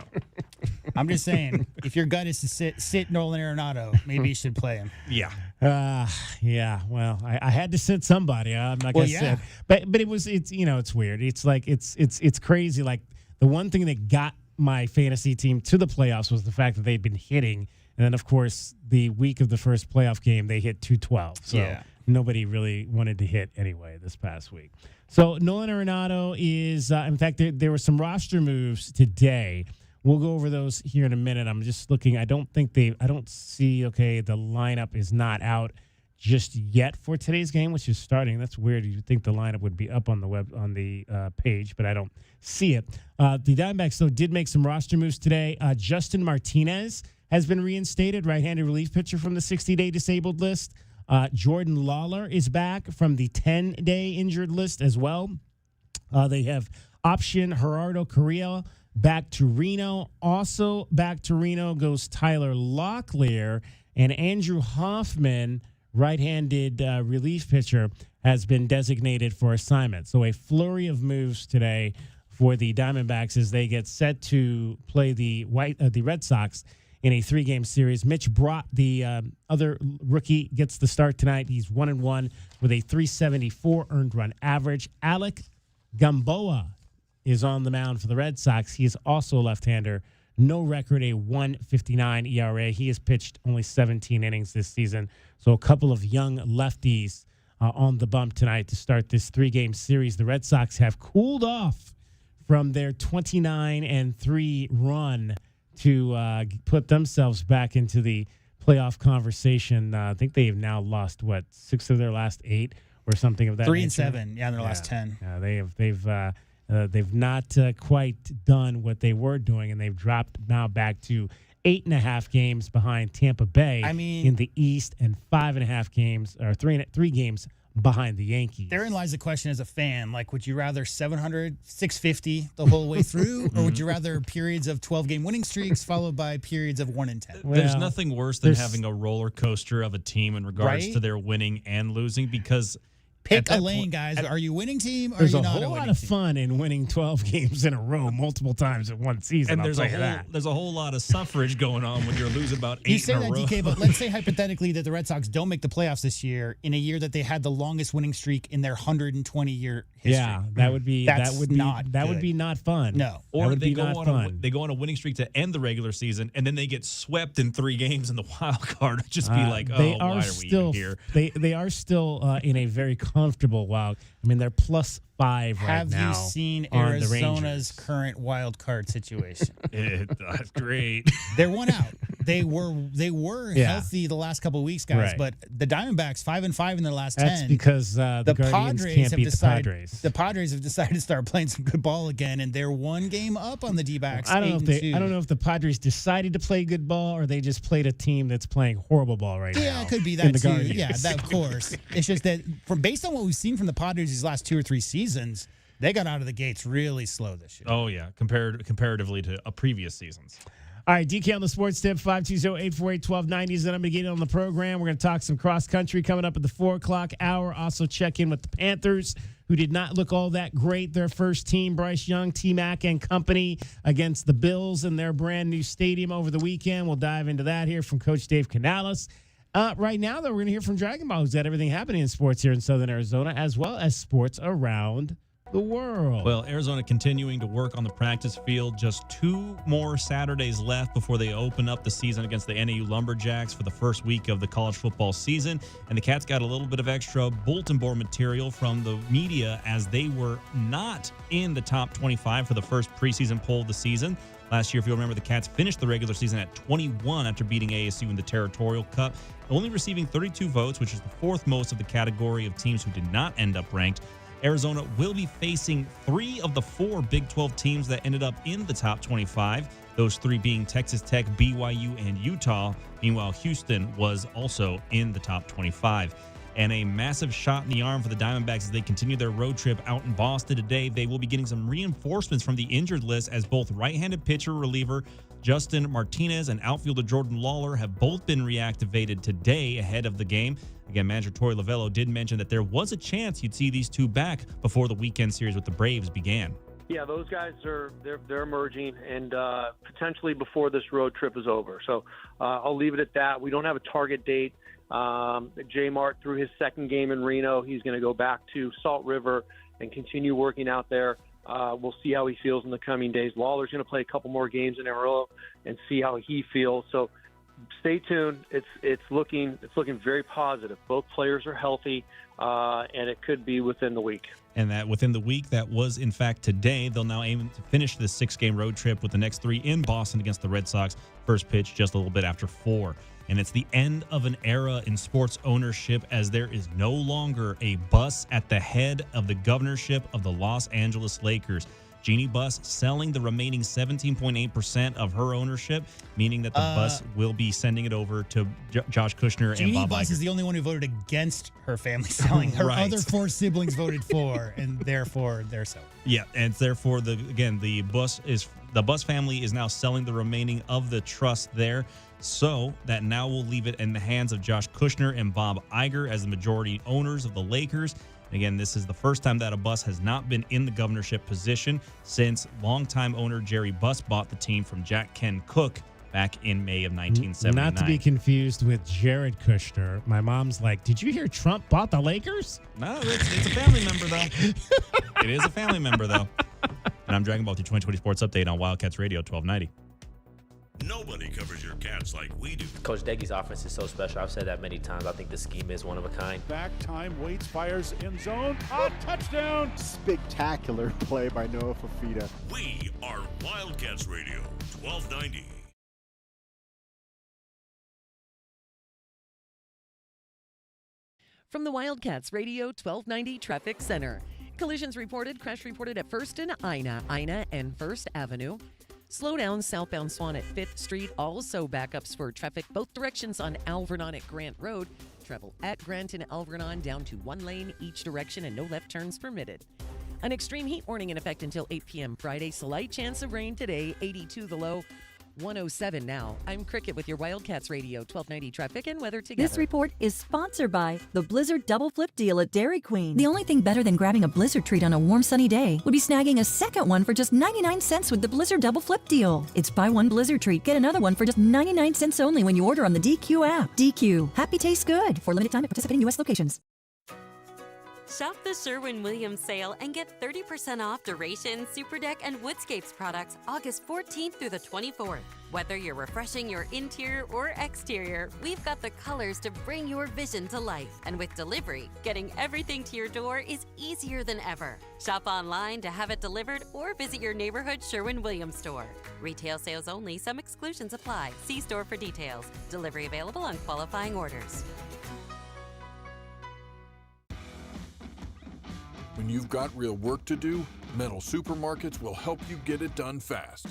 I'm just saying, if your gut is to sit Nolan Arenado, maybe you should play him. Yeah. Yeah. Well, I had to sit somebody. I'm not gonna sit. But it's weird. It's like it's crazy. Like the one thing that got my fantasy team to the playoffs was the fact that they'd been hitting, and then of course the week of the first playoff game they hit 212. So nobody really wanted to hit anyway this past week. So Nolan Arenado is, in fact, there were some roster moves today. We'll go over those here in a minute. I'm just looking. I don't see, the lineup is not out just yet for today's game, which is starting. That's weird. You'd think the lineup would be up on the page, but I don't see it. The Diamondbacks, though, did make some roster moves today. Justin Martinez has been reinstated, right-handed relief pitcher from the 60-day disabled list. Jordan Lawler is back from the 10-day injured list as well. They have option Gerardo Correa back to Reno. Also back to Reno goes Tyler Locklear, and Andrew Hoffman, right-handed relief pitcher, has been designated for assignment. So a flurry of moves today for the Diamondbacks as they get set to play the Red Sox in a 3-game series. Mitch Brott, the other rookie, gets the start tonight. He's 1-1 with a 374 earned run average. Alec Gamboa is on the mound for the Red Sox. He is also a left-hander. No record, a 1.59 ERA. He has pitched only 17 innings this season. So a couple of young lefties on the bump tonight to start this 3-game series. The Red Sox have cooled off from their 29-3 run to put themselves back into the playoff conversation. I think they've now lost 6 of their last 8 or something of that. 3 and nature. 7, in their last 10. Yeah, they've not quite done what they were doing, and they've dropped now back to 8.5 games behind Tampa Bay in the East, and 5.5 games or 3 games behind the Yankees. Therein lies the question as a fan, like, would you rather 700, 650 the whole way through, or would you rather periods of 12-game winning streaks followed by periods of 1 and 10? There's nothing worse than having a roller coaster of a team in regards to their winning and losing, because pick a lane, guys. Are you a winning team or are there's you a not whole a winning lot of team? fun in winning 12 games in a row multiple times in one season. And I'll there's tell a you whole that. there's a whole lot of suffrage going on when you're losing about 8 You say in a that, row. DK, but let's say hypothetically that the Red Sox don't make the playoffs this year in a year that they had the longest winning streak in their 120-year history. Yeah, that would be That's that would be not that good. would be not fun. No. That Or would they be go not on fun. they go on a winning streak to end the regular season, and then they get swept in 3 games in the wild card. It'd just be like, oh, they why are we still even here? They are still in a very comfortable wild. I mean, they're +5 right Have now. you seen on the Arizona's Rangers. current wild card situation? That's great. They're 1 out. They were Yeah. healthy the last couple of weeks, guys, Right. but the Diamondbacks 5-5 in their last That's 10. because the Guardians can't beat the Padres. The Padres have decided to start playing some good ball again, and they're 1 game up on the D-backs. I don't know 8-2. I don't know if the Padres decided to play good ball or they just played a team that's playing horrible ball right now. Yeah, it could be in that the too. Guardians. Yeah, that, of course. It's just that based on what we've seen from the Padres these last 2 or 3 seasons, they got out of the gates really slow this year. Oh, yeah, comparatively to previous seasons. All right, DK on the Sports Tip, 520-848-1290 is that I'm going to get on the program. We're going to talk some cross-country coming up at the 4 o'clock hour. Also check in with the Panthers, who did not look all that great. Their first team, Bryce Young, T-Mac, and company against the Bills in their brand-new stadium over the weekend. We'll dive into that here from Coach Dave Canales. Right now, though, we're going to hear from Dragon Ball, who's got everything happening in sports here in Southern Arizona, as well as sports around the world. Well, Arizona continuing to work on the practice field. Just 2 more Saturdays left before they open up the season against the NAU Lumberjacks for the first week of the college football season. And the Cats got a little bit of extra bulletin board material from the media as they were not in the top 25 for the first preseason poll of the season. Last year, if you remember, the Cats finished the regular season at 21 after beating ASU in the Territorial Cup, only receiving 32 votes, which is the 4th most of the category of teams who did not end up ranked. Arizona will be facing 3 of the 4 Big 12 teams that ended up in the top 25, those 3 being Texas Tech, BYU, and Utah. Meanwhile, Houston was also in the top 25. And a massive shot in the arm for the Diamondbacks as they continue their road trip out in Boston today. They will be getting some reinforcements from the injured list as both right-handed pitcher reliever Justin Martinez and outfielder Jordan Lawler have both been reactivated today ahead of the game. Again, manager Torey Lovello did mention that there was a chance you'd see these 2 back before the weekend series with the Braves began. Yeah, those guys they're emerging, and potentially before this road trip is over. So I'll leave it at that. We don't have a target date. J Mart through his 2nd game in Reno, he's going to go back to Salt River and continue working out there. We'll see how he feels in the coming days. Lawler's going to play a couple more games in Amarillo and see how he feels. So stay tuned. It's looking very positive. Both players are healthy, and it could be within the week. And that within the week, that was in fact today. They'll now aim to finish this 6-game road trip with the next 3 in Boston against the Red Sox. First pitch just a little bit after 4. And it's the end of an era in sports ownership as there is no longer a Buss at the head of the governorship of the Los Angeles Lakers. Jeannie Buss selling the remaining 17.8% of her ownership, meaning that the Buss will be sending it over to Josh Kushner Jeannie and Bob Buss Iger. is the only one who voted against her family selling. Her Right. other 4 siblings voted for, and therefore they're selling. Yeah, and therefore the Buss family is now selling the remaining of the trust there. So that now will leave it in the hands of Josh Kushner and Bob Iger as the majority owners of the Lakers. Again, this is the first time that a Buss has not been in the governorship position since longtime owner Jerry Buss bought the team from Jack Ken Cook back in May of 1979. Not to be confused with Jared Kushner. My mom's like, did you hear Trump bought the Lakers? No, it's a family member, though. It is a family member, though. And I'm Dragon Ball 2020 Sports Update on Wildcats Radio 1290. Nobody covers your Cats like we do. Coach Deggy's offense is so special. I've said that many times. I think the scheme is one of a kind. Back time, Waits fires in zone. Touchdown! Spectacular play by Noah Fafita. We are Wildcats Radio 1290. from the Wildcats Radio 1290 Traffic Center. Collisions reported, crash reported at 1st and Ina and 1st Avenue. Slowdown southbound Swan at 5th Street. Also backups for traffic both directions on Alvernon at Grant Road. Travel at Grant and Alvernon down to 1 lane each direction and no left turns permitted. An extreme heat warning in effect until 8 p.m. Friday. Slight chance of rain today. 82 the low. 107 now. I'm Cricket with your Wildcats Radio 1290 traffic and weather together. This report is sponsored by the Blizzard Double Flip Deal at Dairy Queen. The only thing better than grabbing a Blizzard treat on a warm sunny day would be snagging a second one for just 99 cents with the Blizzard Double Flip Deal. It's buy one Blizzard treat, get another one for just 99 cents only when you order on the DQ app. DQ. Happy tastes good. For limited time at participating U.S. locations. Shop the Sherwin-Williams sale and get 30% off Duration, Superdeck, and Woodscapes products August 14th through the 24th. Whether you're refreshing your interior or exterior, we've got the colors to bring your vision to life. And with delivery, getting everything to your door is easier than ever. Shop online to have it delivered or visit your neighborhood Sherwin-Williams store. Retail sales only. Some exclusions apply. See store for details. Delivery available on qualifying orders. When you've got real work to do, Metal Supermarkets will help you get it done fast.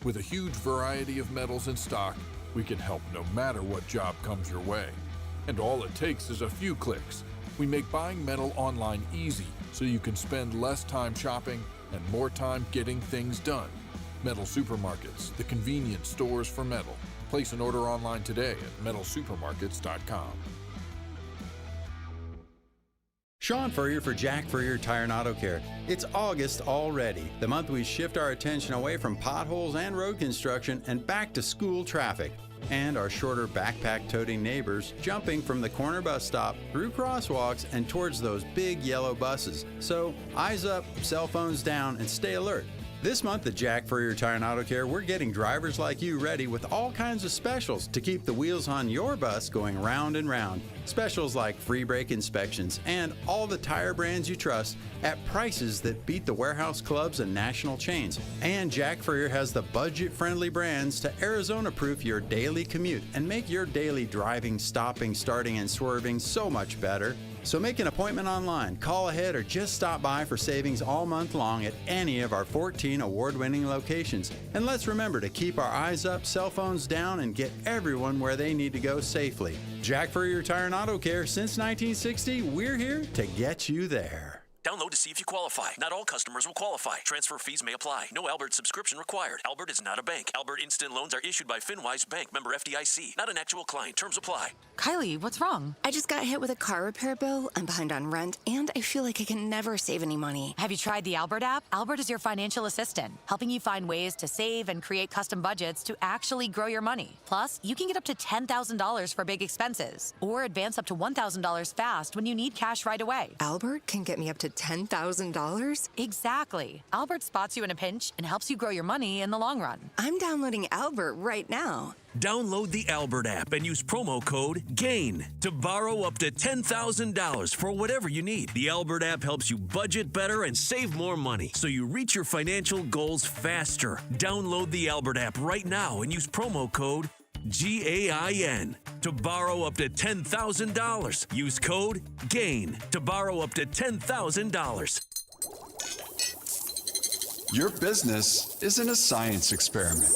With a huge variety of metals in stock, we can help no matter what job comes your way. And all it takes is a few clicks. We make buying metal online easy so you can spend less time shopping and more time getting things done. Metal Supermarkets, the convenience stores for metal. Place an order online today at metalsupermarkets.com. Sean Furrier for Jack Furrier Tire and Auto Care. It's August already, the month we shift our attention away from potholes and road construction and back to school traffic. And our shorter backpack-toting neighbors jumping from the corner bus stop through crosswalks and towards those big yellow buses. So eyes up, cell phones down, and stay alert. This month at Jack Furrier Tire and Auto Care, we're getting drivers like you ready with all kinds of specials to keep the wheels on your bus going round and round. Specials like free brake inspections and all the tire brands you trust at prices that beat the warehouse clubs and national chains. And Jack Furrier has the budget-friendly brands to Arizona-proof your daily commute and make your daily driving, stopping, starting, and swerving so much better. So make an appointment online, call ahead, or just stop by for savings all month long at any of our 14 award-winning locations. And let's remember to keep our eyes up, cell phones down, and get everyone where they need to go safely. Jack Furrier Tire and Auto Care, since 1960, we're here to get you there. Download to see if you qualify. Not all customers will qualify. Transfer fees may apply. No Albert subscription required. Albert is not a bank. Albert Instant Loans are issued by FinWise Bank, member FDIC. Not an actual client. Terms apply. Kylie, what's wrong? I just got hit with a car repair bill. I'm behind on rent, and I feel like I can never save any money. Have you tried the Albert app? Albert is your financial assistant, helping you find ways to save and create custom budgets to actually grow your money. Plus, you can get up to $10,000 for big expenses, or advance up to $1,000 fast when you need cash right away. Albert can get me up to $10,000? Exactly. Albert spots you in a pinch and helps you grow your money in the long run. I'm downloading Albert right now. Download the Albert app and use promo code GAIN to borrow up to $10,000 for whatever you need. The Albert app helps you budget better and save more money so you reach your financial goals faster. Download the Albert app right now and use promo code GAIN to borrow up to $10,000. Use code GAIN to borrow up to $10,000. Your business isn't a science experiment.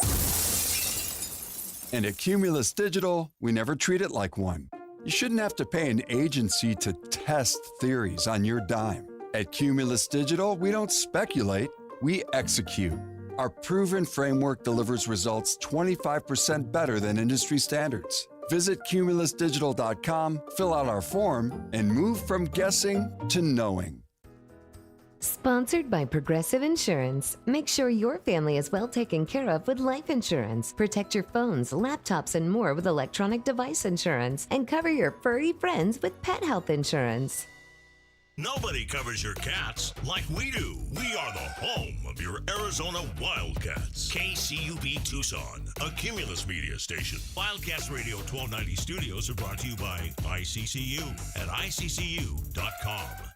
And at Cumulus Digital, we never treat it like one. You shouldn't have to pay an agency to test theories on your dime. At Cumulus Digital, we don't speculate, we execute. Our proven framework delivers results 25% better than industry standards. Visit cumulusdigital.com, fill out our form, and move from guessing to knowing. Sponsored by Progressive Insurance. Make sure your family is well taken care of with life insurance. Protect your phones, laptops, and more with electronic device insurance. And cover your furry friends with pet health insurance. Nobody covers your cats like we do. We are the home of your Arizona Wildcats. KCUB Tucson, a Cumulus media station. Wildcats Radio 1290 studios are brought to you by ICCU at ICCU.com.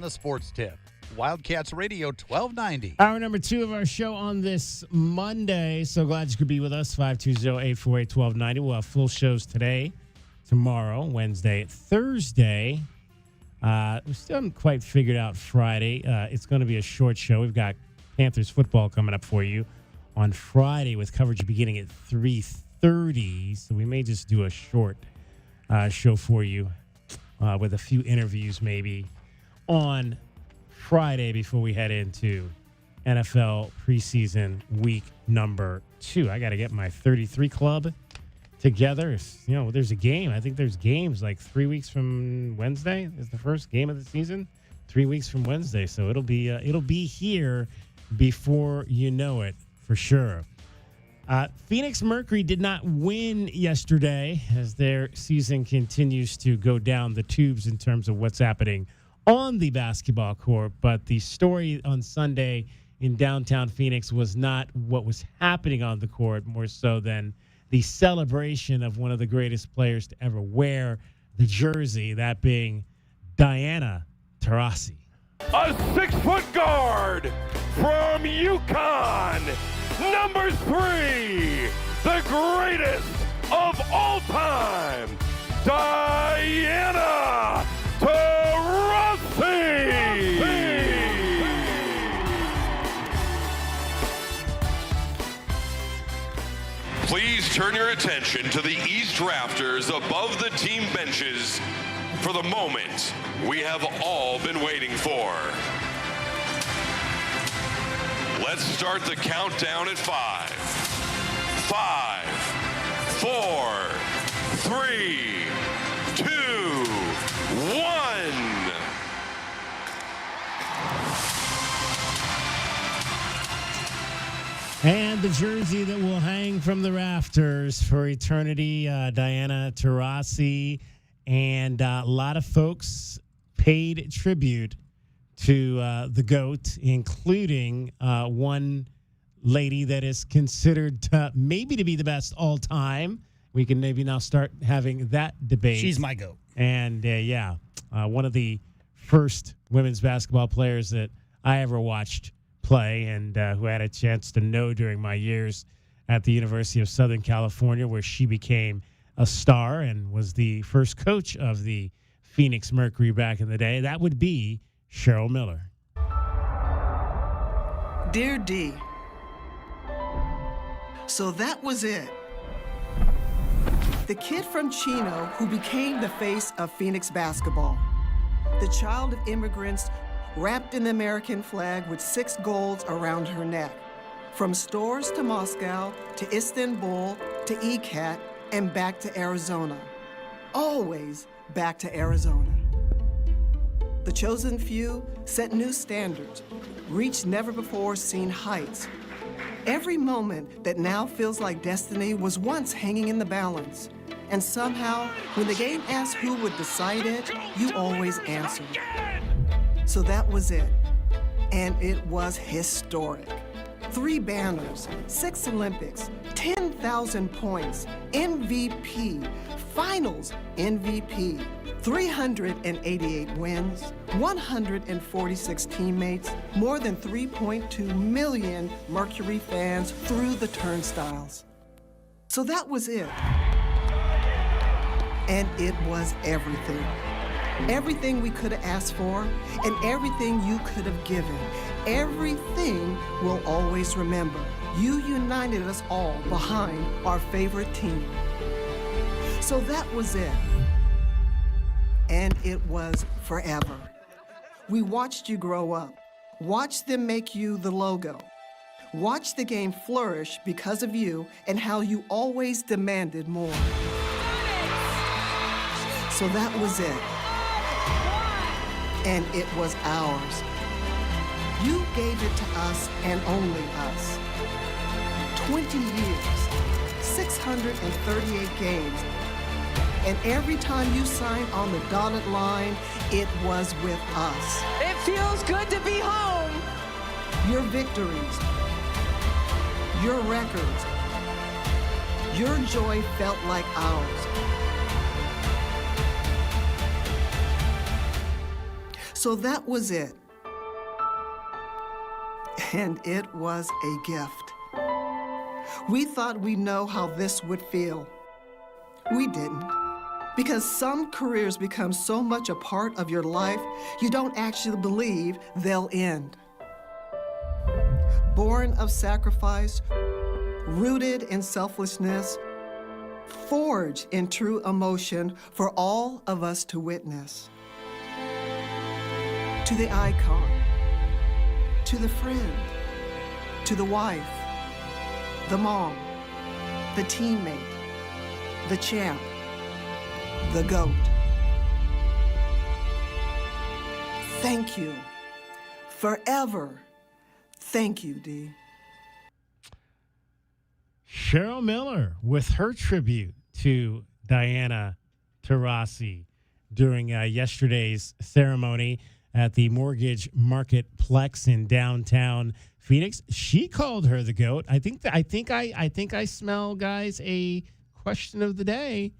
the Sports Tip. Wildcats Radio 1290. Hour number 2 of our show on this Monday. So glad you could be with us. 520-848-1290. We'll have full shows today, tomorrow, Wednesday, Thursday. We still haven't quite figured out Friday. It's going to be a short show. We've got Panthers football coming up for you on Friday with coverage beginning at 3:30. So we may just do a short show for you with a few interviews maybe on Friday before we head into NFL preseason week number 2. I got to get my 33 club together. If, there's a game. I think there's games like 3 weeks from Wednesday is the first game of the season. 3 weeks from Wednesday. So it'll be here before you know it for sure. Phoenix Mercury did not win yesterday as their season continues to go down the tubes in terms of what's happening on the basketball court. But the story on Sunday in downtown Phoenix was not what was happening on the court, more so than the celebration of one of the greatest players to ever wear the jersey, that being Diana Taurasi. A 6-foot guard from UConn, number 3, the greatest of all time, Diana Taurasi. Please turn your attention to the east rafters above the team benches for the moment we have all been waiting for. Let's start the countdown at 5. 5, 4, 3, 2, 1. And the jersey that will hang from the rafters for eternity, Diana Taurasi. And a lot of folks paid tribute to the GOAT, including one lady that is considered maybe to be the best all time. We can maybe now start having that debate. She's my GOAT. And, one of the first women's basketball players that I ever watched play and who I had a chance to know during my years at the University of Southern California, where she became a star and was the first coach of the Phoenix Mercury back in the day. That would be Cheryl Miller. Dear D, so that was it. The kid from Chino who became the face of Phoenix basketball. The child of immigrants wrapped in the American flag with 6 golds around her neck. From stores to Moscow, to Istanbul, to ECAT, and back to Arizona. Always back to Arizona. The chosen few set new standards, reached never-before-seen heights. Every moment that now feels like destiny was once hanging in the balance. And somehow, when the game asked who would decide it, you always answered. So that was it. And it was historic. 3 banners, 6 Olympics, 10,000 points, MVP, Finals MVP, 388 wins, 146 teammates, more than 3.2 million Mercury fans through the turnstiles. So that was it. And it was everything. Everything we could have asked for, and everything you could have given. Everything we'll always remember. You united us all behind our favorite team. So that was it. And it was forever. We watched you grow up, watched them make you the logo, watched the game flourish because of you and how you always demanded more. So that was it. And it was ours. You gave it to us and only us. 20 years, 638 games, and every time you signed on the dotted line, it was with us. It feels good to be home. Your victories, your records, your joy felt like ours. So that was it. And it was a gift. We thought we'd know how this would feel. We didn't. Because some careers become so much a part of your life, you don't actually believe they'll end. Born of sacrifice, rooted in selflessness, forged in true emotion for all of us to witness. To the icon, to the friend, to the wife, the mom, the teammate, the champ, the GOAT. Thank you. Forever. Thank you, Dee. Cheryl Miller with her tribute to Diana Taurasi during yesterday's ceremony at the Mortgage Marketplex in downtown Phoenix. She called her the GOAT. I think I smell, guys, a question of the day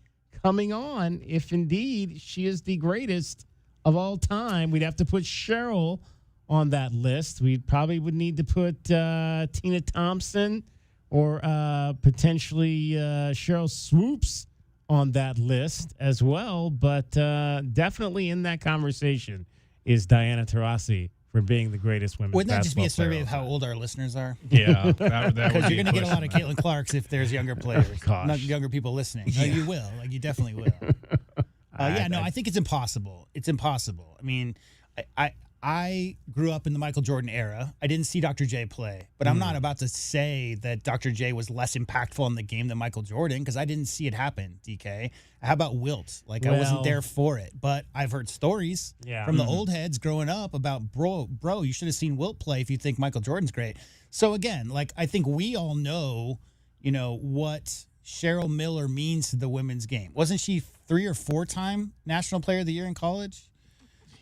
coming on. If indeed she is the greatest of all time, we'd have to put Cheryl on that list. We probably would need to put Tina Thompson or potentially Cheryl Swoops on that list as well. But definitely in that conversation is Diana Taurasi for being the greatest women's Wouldn't that just be a basketball survey player of how old our listeners are? Yeah, that Because would you're going to get a lot of question. Caitlin Clarks if there's younger players, Gosh. not younger people listening. No, you will. Like, you definitely will. I think it's impossible. It's impossible. I mean, I grew up in the Michael Jordan era. I didn't see Dr. J play, but I'm not about to say that Dr. J was less impactful in the game than Michael Jordan because I didn't see it happen, DK. How about Wilt? Like, I wasn't there for it, but I've heard stories from the old heads growing up about, bro, you should have seen Wilt play if you think Michael Jordan's great. So again, like, I think we all know, what Cheryl Miller means to the women's game. Wasn't she 3 or 4 time National Player of the Year in college?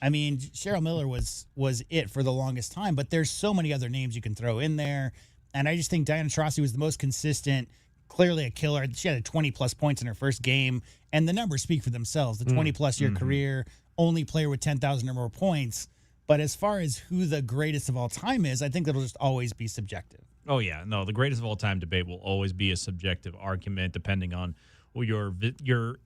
I mean, Cheryl Miller was it for the longest time, but there's so many other names you can throw in there. And I just think Diana Taurasi was the most consistent, clearly a killer. She had 20-plus points in her first game, and the numbers speak for themselves. The 20-plus year career, only player with 10,000 or more points. But as far as who the greatest of all time is, I think that'll just always be subjective. Oh, yeah. No, the greatest of all time debate will always be a subjective argument depending on your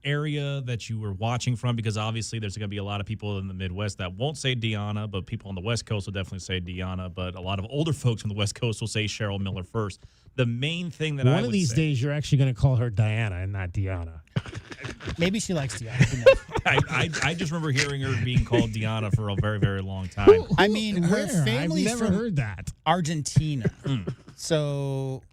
area that you were watching from, because obviously there's going to be a lot of people in the Midwest that won't say Deanna, but people on the West Coast will definitely say Deanna. But a lot of older folks from the West Coast will say Cheryl Miller first. The main thing that One of these days, you're actually going to call her Diana and not Deanna. Maybe she likes Deanna. Who knows? I just remember hearing her being called Deanna for a very, very long time. I mean, her Where? family's I've never from heard that. Argentina. So,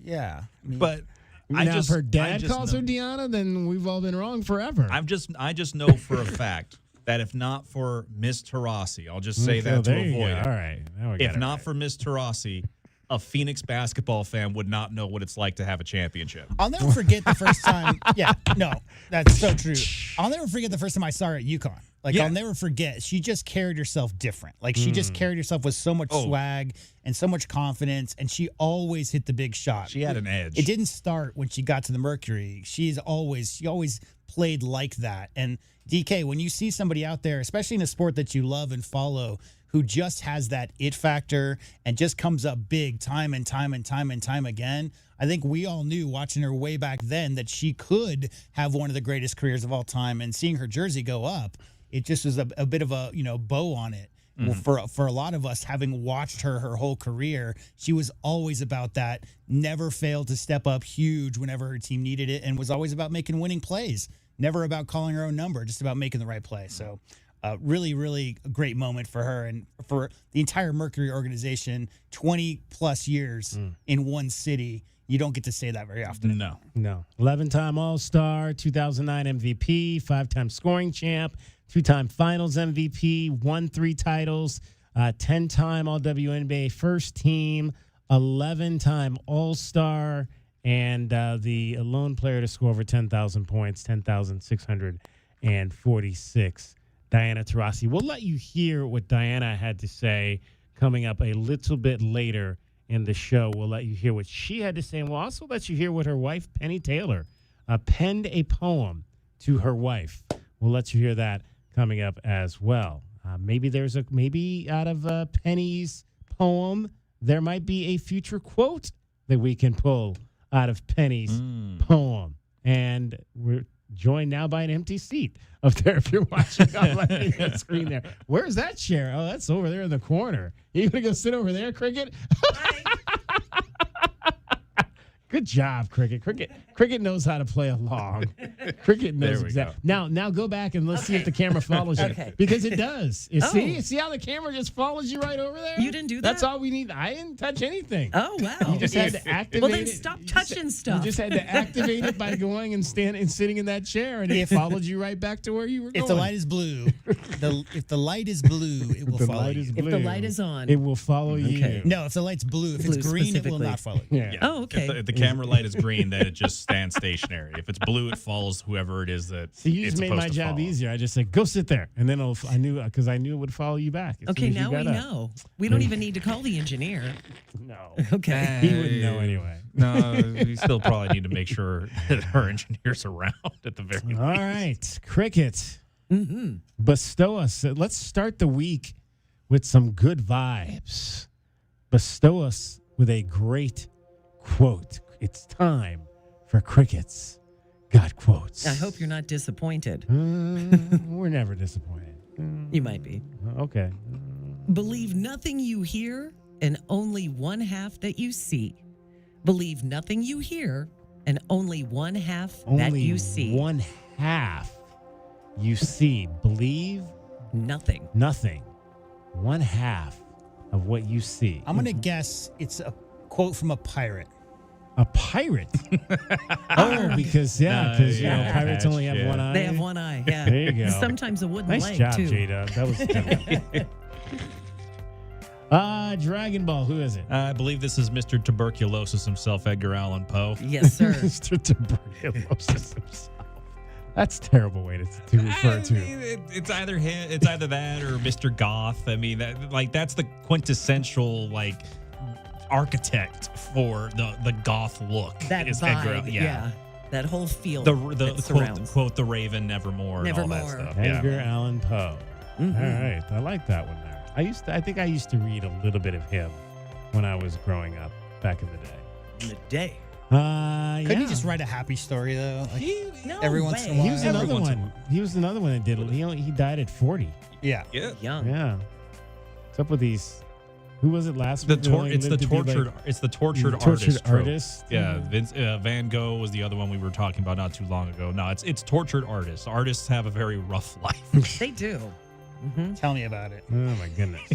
yeah. I mean, But Now, if her dad just calls know- her Deanna, then we've all been wrong forever. I just know for a fact that if not for Miss Taurasi, I'll just say that to there you avoid go. it. All right. Now we got If it not right. for Miss Taurasi, a Phoenix basketball fan would not know what it's like to have a championship. I'll never forget the first time. Yeah, no, that's so true. I'll never forget the first time I saw her at UConn. Like, Yeah. I'll never forget. She just carried herself different. Like, she just carried herself with so much swag and so much confidence, and she always hit the big shot. She had an edge. It didn't start when she got to the Mercury. She always played like that. And DK, when you see somebody out there, especially in a sport that you love and follow, who just has that it factor and just comes up big time and time and time and time again, I think we all knew watching her way back then that she could have one of the greatest careers of all time. And seeing her jersey go up, it just was a bit of a bow on it. Well, for a lot of us, having watched her whole career, she was always about that. Never failed to step up huge whenever her team needed it, and was always about making winning plays. Never about calling her own number, just about making the right play. So, really, really a great moment for her and for the entire Mercury organization. 20-plus years in one city. You don't get to say that very often. No. 11-time All-Star, 2009 MVP, 5-time scoring champ, 2-time Finals MVP, won 3 titles, 10-time All-WNBA first team, 11-time All-Star, and the lone player to score over 10,000 points, 10,646. Diana Taurasi. We'll let you hear what Diana had to say coming up a little bit later in the show. We'll let you hear what she had to say, and we'll also let you hear what her wife, Penny Taylor, penned a poem to her wife. We'll let you hear that coming up as well. Maybe out of Penny's poem, there might be a future quote that we can pull out of Penny's poem. And we're joined now by an empty seat up there if you're watching on the screen there. Where's that chair? Oh, that's over there in the corner. You going to go sit over there, Cricket? Good job, Cricket. Cricket knows how to play along. Cricket knows exactly. Now go back and let's see if the camera follows you. Okay. Because it does. See how the camera just follows you right over there? You didn't do that? That's all we need. I didn't touch anything. Oh, wow. You just had to activate it. Well, then stop touching stuff. You just had to activate it by going and sitting in that chair, and it followed you right back to where you were going. If the light is blue, it will follow you. If the light is on, it will follow you. No, if the light's blue, if it's green, it will not follow you. Yeah. Oh, okay. If the camera light is green, then it just stands stationary. If it's blue, it follows whoever it is that. So you just made my job easier. I just said, go sit there, and then I knew it would follow you back. Okay, now we know. We don't even need to call the engineer. No. Okay. He wouldn't know anyway. No, we still probably need to make sure that our engineer's around at the very least. All right, Cricket. Bestow us. Let's start the week with some good vibes. Bestow us with a great quote. It's time for Cricket's Got Quotes. I hope you're not disappointed. We're never disappointed. You might be. Okay. Believe nothing you hear and only one half that you see. Believe nothing you hear and only one half that you see. One half you see. Believe nothing. Nothing. One half of what you see. I'm going to guess it's a quote from a pirate. A pirate? Because pirates only have one eye. They have one eye, yeah. There you go. Sometimes a wooden nice leg, job, too. Jada. That was Dragon Ball. Who is it? I believe this is Mr. Tuberculosis himself, Edgar Allan Poe. Yes, sir. Mr. Tuberculosis himself. That's a terrible way to refer to. It's either him, it's either that or Mr. Goth. I mean, that's the quintessential architect for the goth look. That is vibe, Edgar, yeah. That whole feel. The quote the Raven nevermore and all that stuff. Edgar Allan Poe. All right, I like that one there. I think I used to read a little bit of him when I was growing up back in the day. In the day. Couldn't he just write a happy story though? Every once in a while. He was another one. He was another one that did it. He died at 40. Yeah. Young. Yeah. What's up with these? Who was it last week? It's the tortured artist. Yeah, Van Gogh was the other one we were talking about not too long ago. No, it's tortured artists. Artists have a very rough life. They do. Tell me about it. Oh my goodness.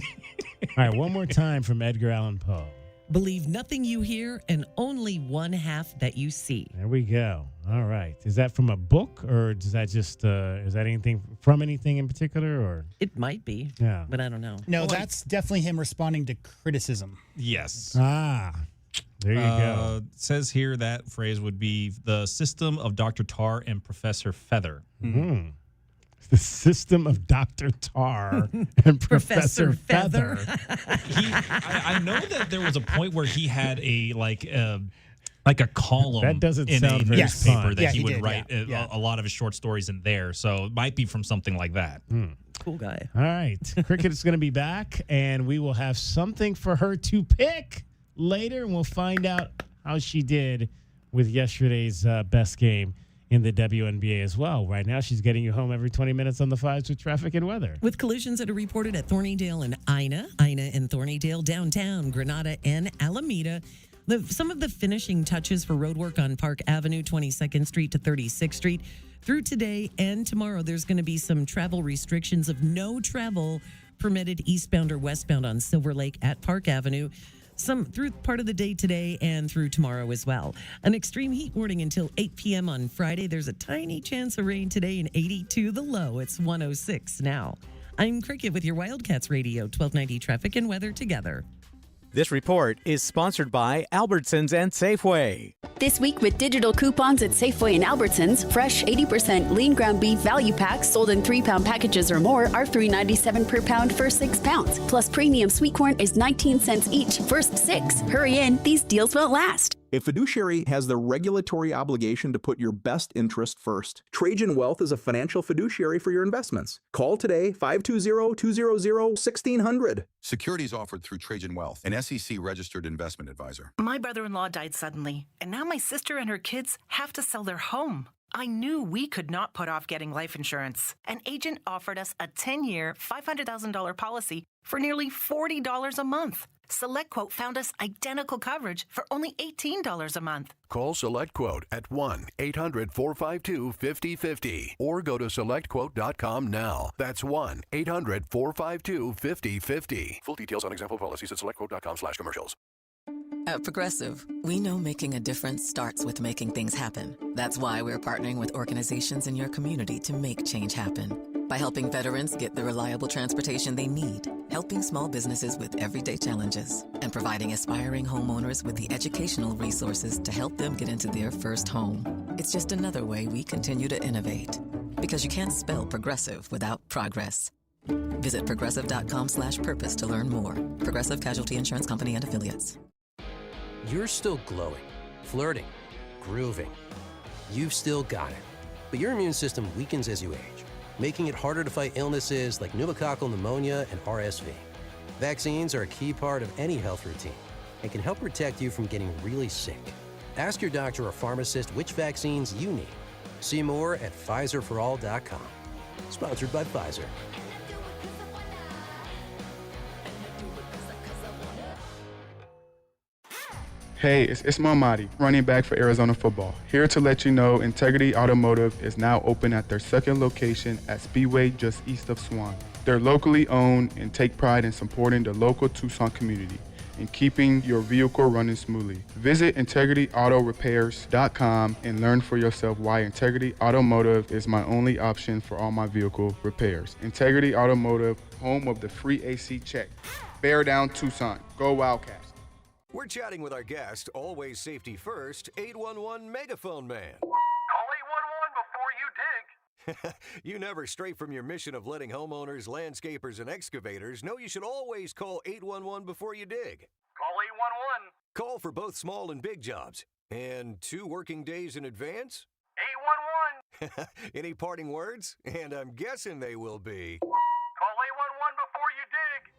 All right, one more time from Edgar Allan Poe. Believe nothing you hear and only one half that you see. There we go. All right. Is that from a book or is that just is that anything from anything in particular or? It might be. Yeah. But I don't know. No, that's definitely him responding to criticism. Yes. There you go. It says here that phrase would be the system of Dr. Tar and Professor Feather. Mm-hmm. The system of Dr. Tar and Professor Feather. I know that there was a point where he had a column that doesn't in sound a very newspaper fun. that he would write a lot of his short stories in there. So it might be from something like that. Cool guy. All right. Cricket is going to be back, and we will have something for her to pick later, and we'll find out how she did with yesterday's best game in the WNBA as well. Right now, she's getting you home every 20 minutes on the fives with traffic and weather. With collisions that are reported at Thornydale and Ina and Thornydale, downtown, Granada, and Alameda. Some of the finishing touches for roadwork on Park Avenue, 22nd Street to 36th Street. Through today and tomorrow, there's going to be some travel restrictions of no travel permitted eastbound or westbound on Silver Lake at Park Avenue. Some through part of the day today and through tomorrow as well. An extreme heat warning until 8 p.m. on Friday. There's a tiny chance of rain today and 82 the low. It's 106 now. I'm Cricket with your Wildcats Radio, 1290 traffic and weather together. This report is sponsored by Albertsons and Safeway. This week with digital coupons at Safeway and Albertsons, fresh 80% lean ground beef value packs sold in 3-pound packages or more are $3.97 per pound for 6 pounds. Plus premium sweet corn is 19 cents each, first 6. Hurry in, these deals won't last. A fiduciary has the regulatory obligation to put your best interest first. Trajan Wealth is a financial fiduciary for your investments. Call today, 520-200-1600. Securities offered through Trajan Wealth, an SEC-registered investment advisor. My brother-in-law died suddenly, and now my sister and her kids have to sell their home. I knew we could not put off getting life insurance. An agent offered us a 10-year, $500,000 policy for nearly $40 a month. SelectQuote found us identical coverage for only $18 a month. Call SelectQuote at 1-800-452-5050 or go to SelectQuote.com now. That's 1-800-452-5050. Full details on example policies at SelectQuote.com/commercials. At Progressive, we know making a difference starts with making things happen. That's why we're partnering with organizations in your community to make change happen. By helping veterans get the reliable transportation they need, helping small businesses with everyday challenges, and providing aspiring homeowners with the educational resources to help them get into their first home. It's just another way we continue to innovate. Because you can't spell progressive without progress. Visit progressive.com/purpose to learn more. Progressive Casualty Insurance Company and Affiliates. You're still glowing, flirting, grooving. You've still got it. But your immune system weakens as you age, making it harder to fight illnesses like pneumococcal pneumonia and RSV. Vaccines are a key part of any health routine and can help protect you from getting really sick. Ask your doctor or pharmacist which vaccines you need. See more at PfizerForAll.com. Sponsored by Pfizer. Hey, it's Ismail Mahdi, running back for Arizona football. Here to let you know Integrity Automotive is now open at their second location at Speedway just east of Swan. They're locally owned and take pride in supporting the local Tucson community and keeping your vehicle running smoothly. Visit IntegrityAutoRepairs.com and learn for yourself why Integrity Automotive is my only option for all my vehicle repairs. Integrity Automotive, home of the free AC check. Bear down Tucson. Go Wildcats. We're chatting with our guest, always safety first, 811 Megaphone Man. Call 811 before you dig. You never stray from your mission of letting homeowners, landscapers, and excavators know you should always call 811 before you dig. Call 811. Call for both small and big jobs. And 2 working days in advance? 811. Any parting words? And I'm guessing they will be. Call 811 before you dig.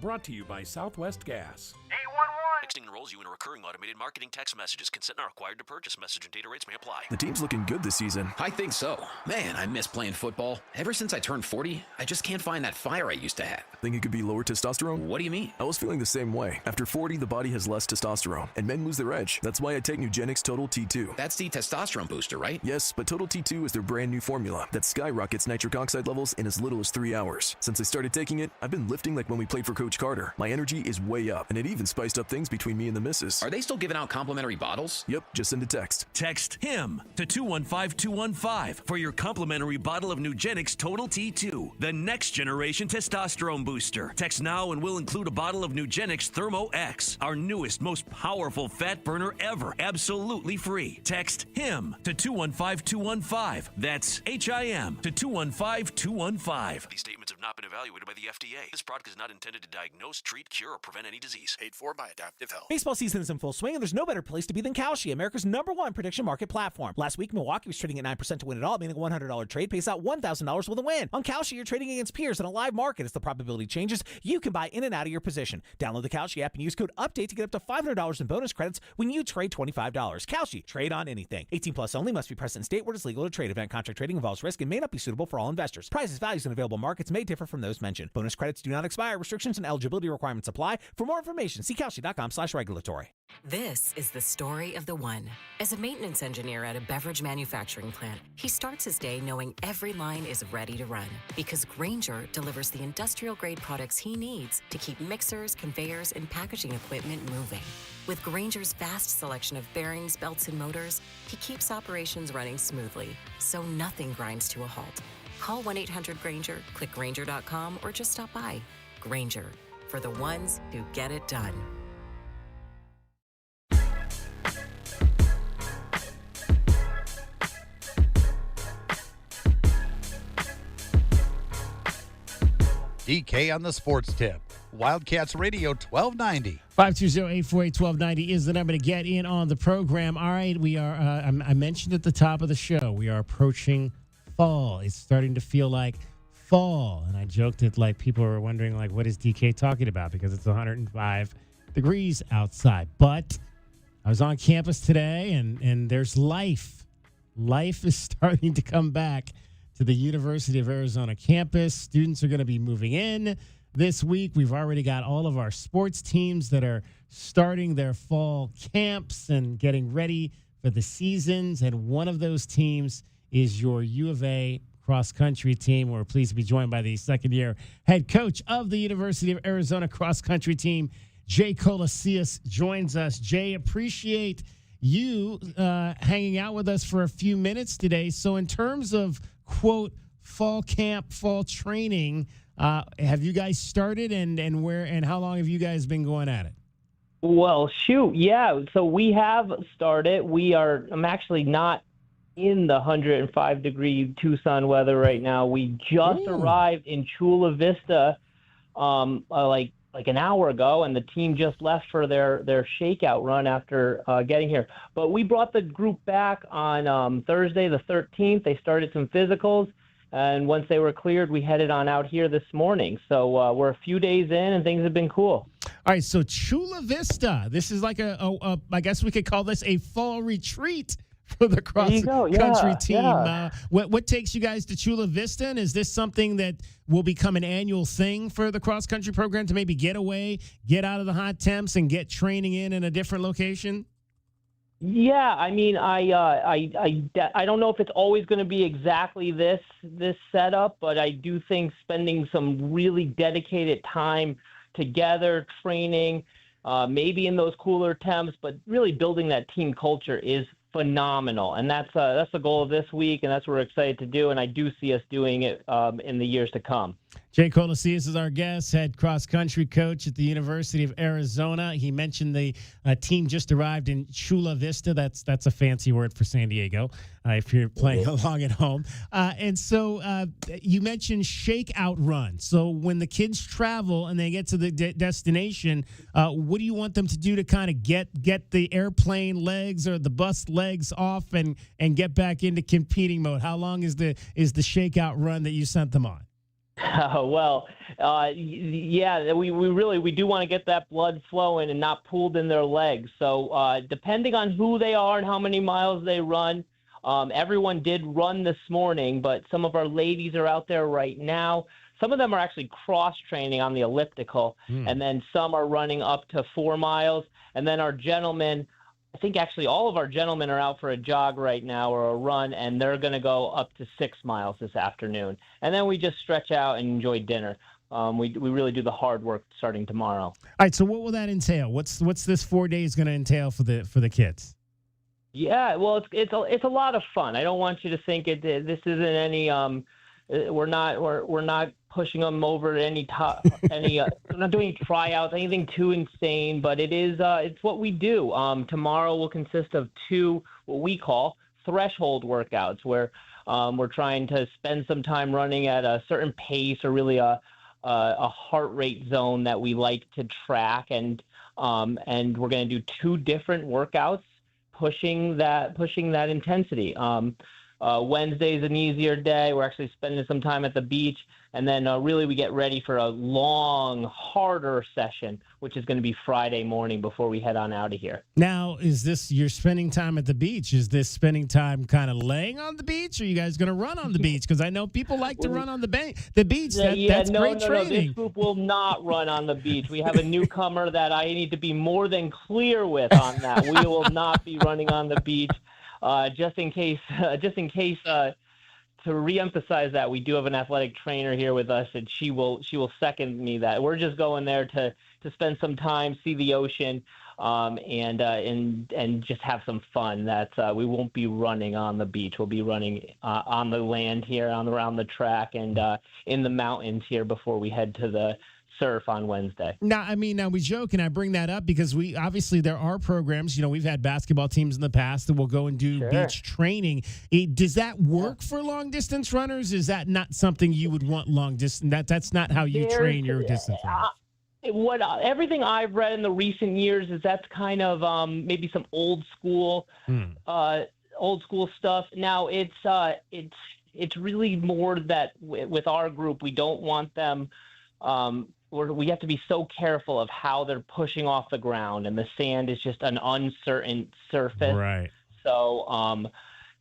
Brought to you by Southwest Gas. 811. Texting enrolls you in a recurring automated marketing text messages. Consent not required to purchase. Message and data rates may apply. The team's looking good this season. I think so. Man, I miss playing football. Ever since I turned 40, I just can't find that fire I used to have. Think it could be lower testosterone? What do you mean? I was feeling the same way. After 40, the body has less testosterone, and men lose their edge. That's why I take Nugenix Total T2. That's the testosterone booster, right? Yes, but Total T2 is their brand new formula that skyrockets nitric oxide levels in as little as 3 hours. Since I started taking it, I've been lifting like when we played for Coach Carter. My energy is way up, and it even spiced up things between me and the missus. Are they still giving out complimentary bottles? Yep, just send a text. Text HIM to 215-215 for your complimentary bottle of Nugenix Total T2, the next generation testosterone booster. Text now and we'll include a bottle of Nugenix Thermo X, our newest, most powerful fat burner ever, absolutely free. Text HIM to 215-215. That's HIM to 215-215. These statements have not been evaluated by the FDA. This product is not intended to diagnose, treat, cure, or prevent any disease. Paid for by Adaptive Health. Baseball season is in full swing, and there's no better place to be than Kalshi, America's #1 prediction market platform. Last week, Milwaukee was trading at 9% to win it all, meaning a $100 trade pays out $1,000 with a win. On Kalshi, you're trading against peers in a live market. As the probability changes, you can buy in and out of your position. Download the Kalshi app and use code UPDATE to get up to $500 in bonus credits when you trade $25. Kalshi, trade on anything. 18 plus only, must be present in state where it is legal to trade. Event contract trading involves risk and may not be suitable for all investors. Prices, values, and available markets may differ from those mentioned. Bonus credits do not expire. Restrictions and eligibility requirements apply. For more information, see Kalshi.com/regulatory. This is the story of the one. As a maintenance engineer at a beverage manufacturing plant, he starts his day knowing every line is ready to run because Grainger delivers the industrial-grade products he needs to keep mixers, conveyors, and packaging equipment moving. With Grainger's vast selection of bearings, belts, and motors, he keeps operations running smoothly, so nothing grinds to a halt. Call 1-800-GRAINGER, click Grainger.com, or just stop by. Grainger, for the ones who get it done. DK on the sports tip. Wildcats Radio 1290. 520-848-1290 is the number to get in on the program. All right, we are, I mentioned at the top of the show, we are approaching fall. It's starting to feel like fall. And I joked that, like, people were wondering, like, what is DK talking about? Because it's 105 degrees outside. But I was on campus today, and there's life. Life is starting to come back to the University of Arizona campus. Students are going to be moving in this week. We've already got all of our sports teams that are starting their fall camps and getting ready for the seasons. And one of those teams is your U of A cross-country team. We're pleased to be joined by the second-year head coach of the University of Arizona cross-country team, Jay Colacius, joins us. Jay, appreciate you hanging out with us for a few minutes today. So in terms of, quote, fall camp, fall training, have you guys started, and where and how long have you guys been going at it? Well, shoot, yeah. So we have started. I'm actually not in the 105-degree Tucson weather right now. We just arrived in Chula Vista like an hour ago, and the team just left for their shakeout run after getting here. But we brought the group back on Thursday the 13th. They started some physicals, and once they were cleared, we headed on out here this morning. So we're a few days in, and things have been cool. All right, so Chula Vista. This is like I guess we could call this a fall retreat for the cross-country team. Yeah. What takes you guys to Chula Vista? And is this something that will become an annual thing for the cross-country program to maybe get away, get out of the hot temps, and get training in a different location? Yeah, I mean, I don't know if it's always going to be exactly this setup, but I do think spending some really dedicated time together, training, maybe in those cooler temps, but really building that team culture is phenomenal. And that's the goal of this week, and that's what we're excited to do, and I do see us doing it in the years to come. Jay Colacius is our guest, head cross-country coach at the University of Arizona. He mentioned the team just arrived in Chula Vista. That's a fancy word for San Diego, if you're playing along at home. And so you mentioned shakeout run. So when the kids travel and they get to the destination, what do you want them to do to kind of get the airplane legs or the bus legs off and get back into competing mode? How long is the shakeout run that you sent them on? Yeah, we do want to get that blood flowing and not pooled in their legs. So depending on who they are and how many miles they run, everyone did run this morning, but some of our ladies are out there right now. Some of them are actually cross-training on the elliptical, and then some are running up to 4 miles. And then our gentlemen, I think actually all of our gentlemen are out for a jog right now or a run, and they're going to go up to 6 miles this afternoon. And then we just stretch out and enjoy dinner. We really do the hard work starting tomorrow. All right, so what will that entail? What's this 4 days going to entail for the kids? Yeah, well, it's a lot of fun. I don't want you to think this isn't any we're not pushing them over to any we're not doing tryouts, anything too insane, but it's what we do. Tomorrow will consist of 2 what we call threshold workouts, where we're trying to spend some time running at a certain pace or really a heart rate zone that we like to track, and we're going to do 2 different workouts pushing that intensity. Wednesday's an easier day. We're actually spending some time at the beach, and then really we get ready for a long, harder session, which is going to be Friday morning before we head on out of here. Now, is this you're spending time at the beach? Is this spending time kind of laying on the beach, or are you guys going to run on the beach? Because I know people like to run on the beach. That's great training. This group will not run on the beach. We have a newcomer that I need to be more than clear with on that. We will not be running on the beach. Just in case, to reemphasize that, we do have an athletic trainer here with us, and she will second me that we're just going there to spend some time, see the ocean, and just have some fun. We won't be running on the beach. We'll be running on the land here, around the track, and in the mountains here before we head to the surf on Wednesday. Now we joke, and I bring that up because there are programs. We've had basketball teams in the past that will go and do beach training. Does that work for long distance runners? Is that not something you would want long distance? That's not how you train your distance runners. Everything I've read in the recent years is that's kind of maybe some old school stuff. Now it's really more that with our group we don't want them. We have to be so careful of how they're pushing off the ground, and the sand is just an uncertain surface. Right. So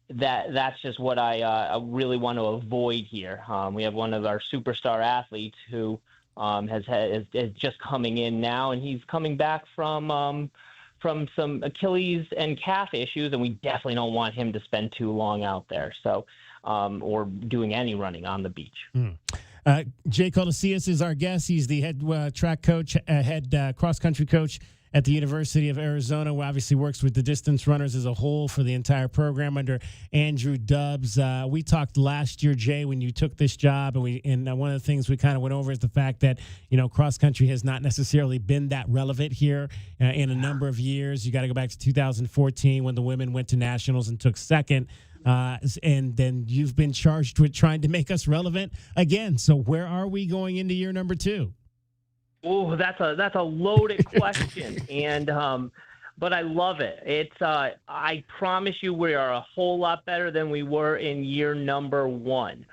that's just what I really want to avoid here. We have one of our superstar athletes who is just coming in now, and he's coming back from some Achilles and calf issues, and we definitely don't want him to spend too long out there. So, or doing any running on the beach. Jay Colacias is our guest. He's the head track coach, head cross-country coach at the University of Arizona, who obviously works with the distance runners as a whole for the entire program under Andrew Dubbs. We talked last year, Jay, when you took this job, and one of the things we kind of went over is the fact that, cross-country has not necessarily been that relevant here in a number of years. You got to go back to 2014 when the women went to nationals and took second. And then you've been charged with trying to make us relevant again. So where are we going into year number 2? Oh, that's a loaded question, but I love it. It's I promise you we are a whole lot better than we were in year number 1.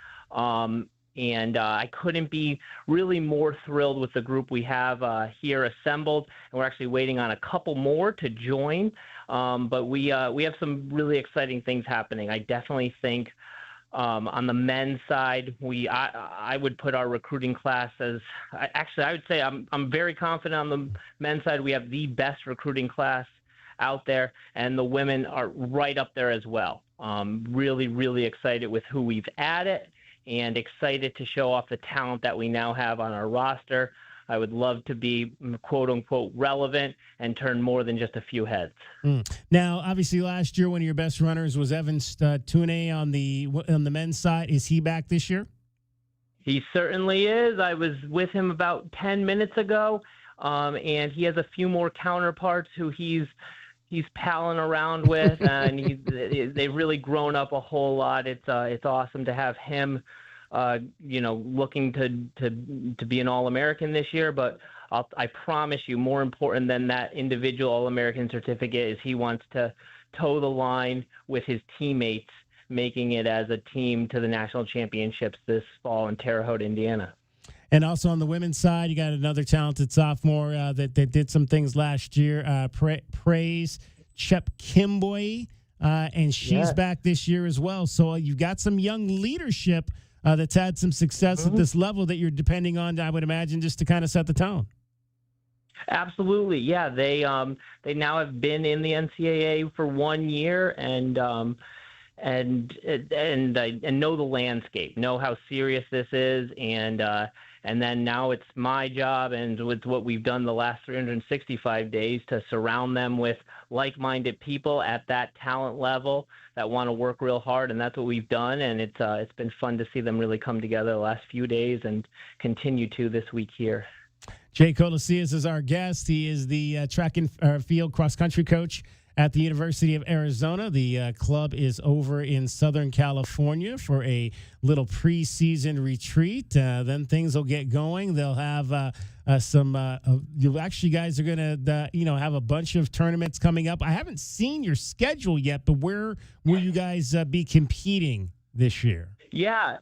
And I couldn't be really more thrilled with the group we have here assembled, and we're actually waiting on a couple more to join. But we have some really exciting things happening. I definitely think on the men's side, I would put our recruiting class as I would say I'm very confident on the men's side. We have the best recruiting class out there, and the women are right up there as well. Really, really excited with who we've added, and excited to show off the talent that we now have on our roster. I would love to be quote unquote relevant and turn more than just a few heads. Now, obviously, last year one of your best runners was Evan Tune on the men's side. Is he back this year? He certainly is. I was with him about 10 minutes ago, and he has a few more counterparts who he's palling around with, and they've really grown up a whole lot. It's awesome to have him. Looking to be an All-American this year, but I promise you, more important than that individual All-American certificate is he wants to toe the line with his teammates, making it as a team to the national championships this fall in Terre Haute, Indiana. And also on the women's side, you got another talented sophomore that did some things last year. Praise Chep Kimboy, and she's back this year as well. So you've got some young leadership that's had some success at this level that you're depending on, I would imagine, just to kind of set the tone. Absolutely, yeah. They now have been in the NCAA for 1 year, and know the landscape, know how serious this is, and then now it's my job, and with what we've done the last 365 days, to surround them with like-minded people at that talent level that want to work real hard, and that's what we've done. And it's been fun to see them really come together the last few days and continue to this week here. Jay Colacias is our guest. He is the track and field cross-country coach at the University of Arizona. The club is over in Southern California for a little preseason retreat. Then things will get going. They'll have you actually guys are going to, have a bunch of tournaments coming up. I haven't seen your schedule yet, but where will you guys be competing this year? Yeah,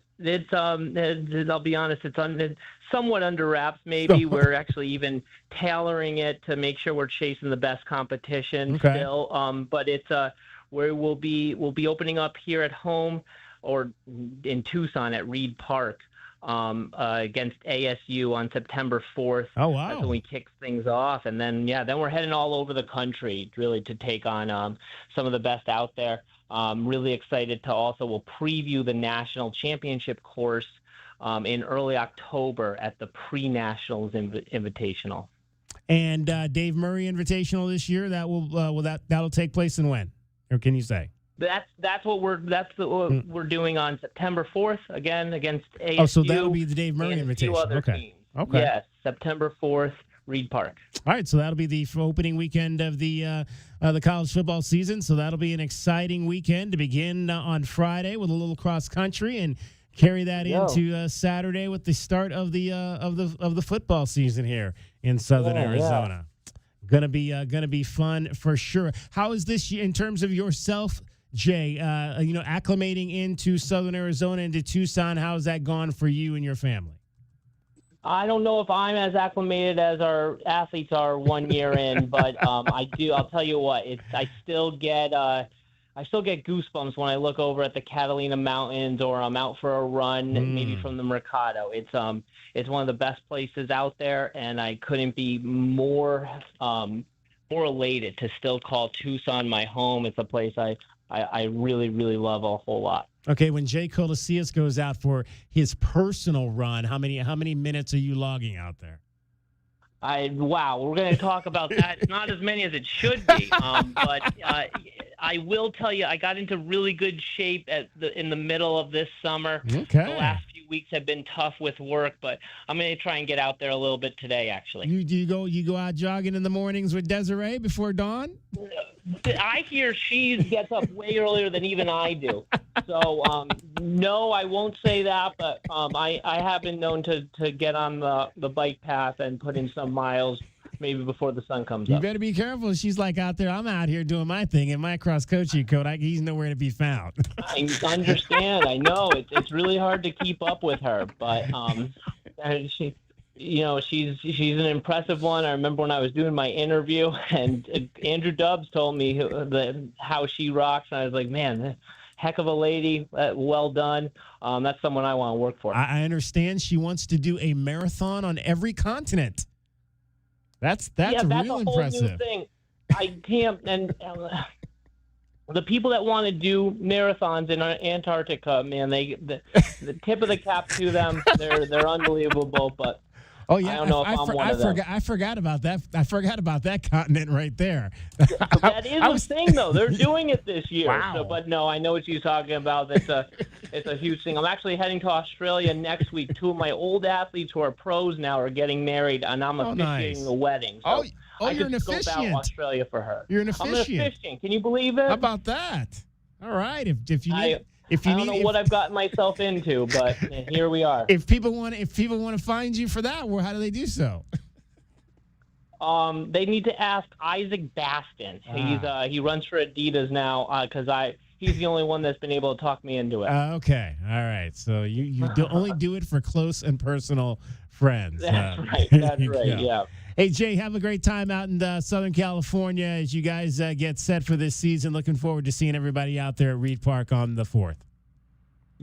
I'll be honest, it's somewhat under wraps. Maybe we're actually even tailoring it to make sure we're chasing the best competition still. But it's we'll be opening up here at home or in Tucson at Reed Park against ASU on September 4th. Oh, wow. That's when we kick things off. And then we're heading all over the country really to take on some of the best out there. Really excited to we'll preview the national championship course in early October at the Pre-Nationals Invitational. And Dave Murray Invitational this year, that'll take place in when? Or can you say? That's what we're doing on September 4th again against ASU. Oh, so that'll be the Dave Murray Invitational. Okay. Yes, September 4th, Reed Park. All right, so that'll be the opening weekend of the college football season. So that'll be an exciting weekend to begin on Friday with a little cross country and carry that into Saturday with the start of the football season here in Southern Yeah, Arizona. Gonna be fun for sure. How is this in terms of yourself, Jay? Acclimating into Southern Arizona, into Tucson. How's that gone for you and your family? I don't know if I'm as acclimated as our athletes are 1 year in, but I do. I'll tell you what. I still get goosebumps when I look over at the Catalina Mountains, or I'm out for a run, maybe from the Mercado. It's one of the best places out there, and I couldn't be more elated to still call Tucson my home. It's a place I really, really love a whole lot. Okay, when Jay Colacias goes out for his personal run, how many minutes are you logging out there? Wow, we're going to talk about that. It's not as many as it should be, but I will tell you, I got into really good shape in the middle of this summer. Okay. The last few weeks have been tough with work, but I'm going to try and get out there a little bit today, actually. You go out jogging in the mornings with Desiree before dawn? I hear she gets up way earlier than even I do. So, no, I won't say that, but I have been known to get on the bike path and put in some miles maybe before the sun comes up. You better be careful. She's like out there, I'm out here doing my thing in my cross-country coat. He's nowhere to be found. I understand. I know. It's really hard to keep up with her, but she... she's an impressive one. I remember when I was doing my interview, and Andrew Dubbs told me how she rocks, and I was like, man, heck of a lady. Well done. That's someone I want to work for. I understand she wants to do a marathon on every continent. That's a real whole impressive. new thing. I can't. And the people that want to do marathons in Antarctica, man, the tip of the cap to them. They're unbelievable, but. Oh yeah, I don't know if I'm one of them. I forgot about that. I forgot about that continent right there. That is a thing, though. They're doing it this year. Wow. So, but no, I know what you're talking about. It's a huge thing. I'm actually heading to Australia next week. Two of my old athletes who are pros now are getting married, and I'm officiating the wedding. So I you're could an scope officiant. out Australia for her. You're an I'm an officiant. officiant. Can you believe it? How about that? All right. If you need. I don't know what I've gotten myself into, but here we are. If people want to find you for that, well, how do they do so? They need to ask Isaac Baston. He runs for Adidas now because he's the only one that's been able to talk me into it. Okay, all right. So you only do it for close and personal friends. That's right. That's right. Yeah. Hey, Jay, have a great time out in Southern California as you guys get set for this season. Looking forward to seeing everybody out there at Reed Park on the 4th.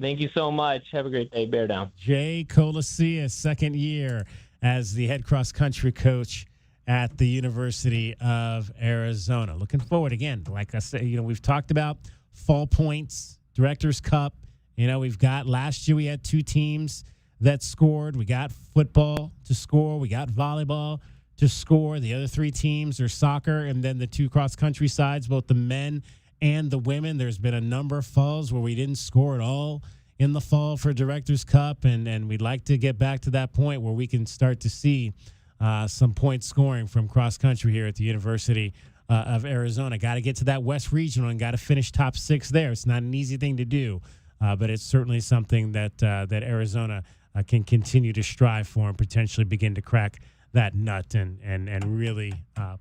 Thank you so much. Have a great day. Bear down. Jay Colacias, second year as the head cross-country coach at the University of Arizona. Looking forward, again, like I said, we've talked about fall points, Directors' Cup. We've got last year we had 2 teams that scored. We got football to score. We got volleyball to score. The other 3 teams are soccer, and then the 2 cross-country sides, both the men and the women. There's been a number of falls where we didn't score at all in the fall for Directors' Cup, and we'd like to get back to that point where we can start to see some point scoring from cross-country here at the University of Arizona. Got to get to that West Regional and got to finish top 6 there. It's not an easy thing to do, but it's certainly something that Arizona can continue to strive for and potentially begin to crack that nut and really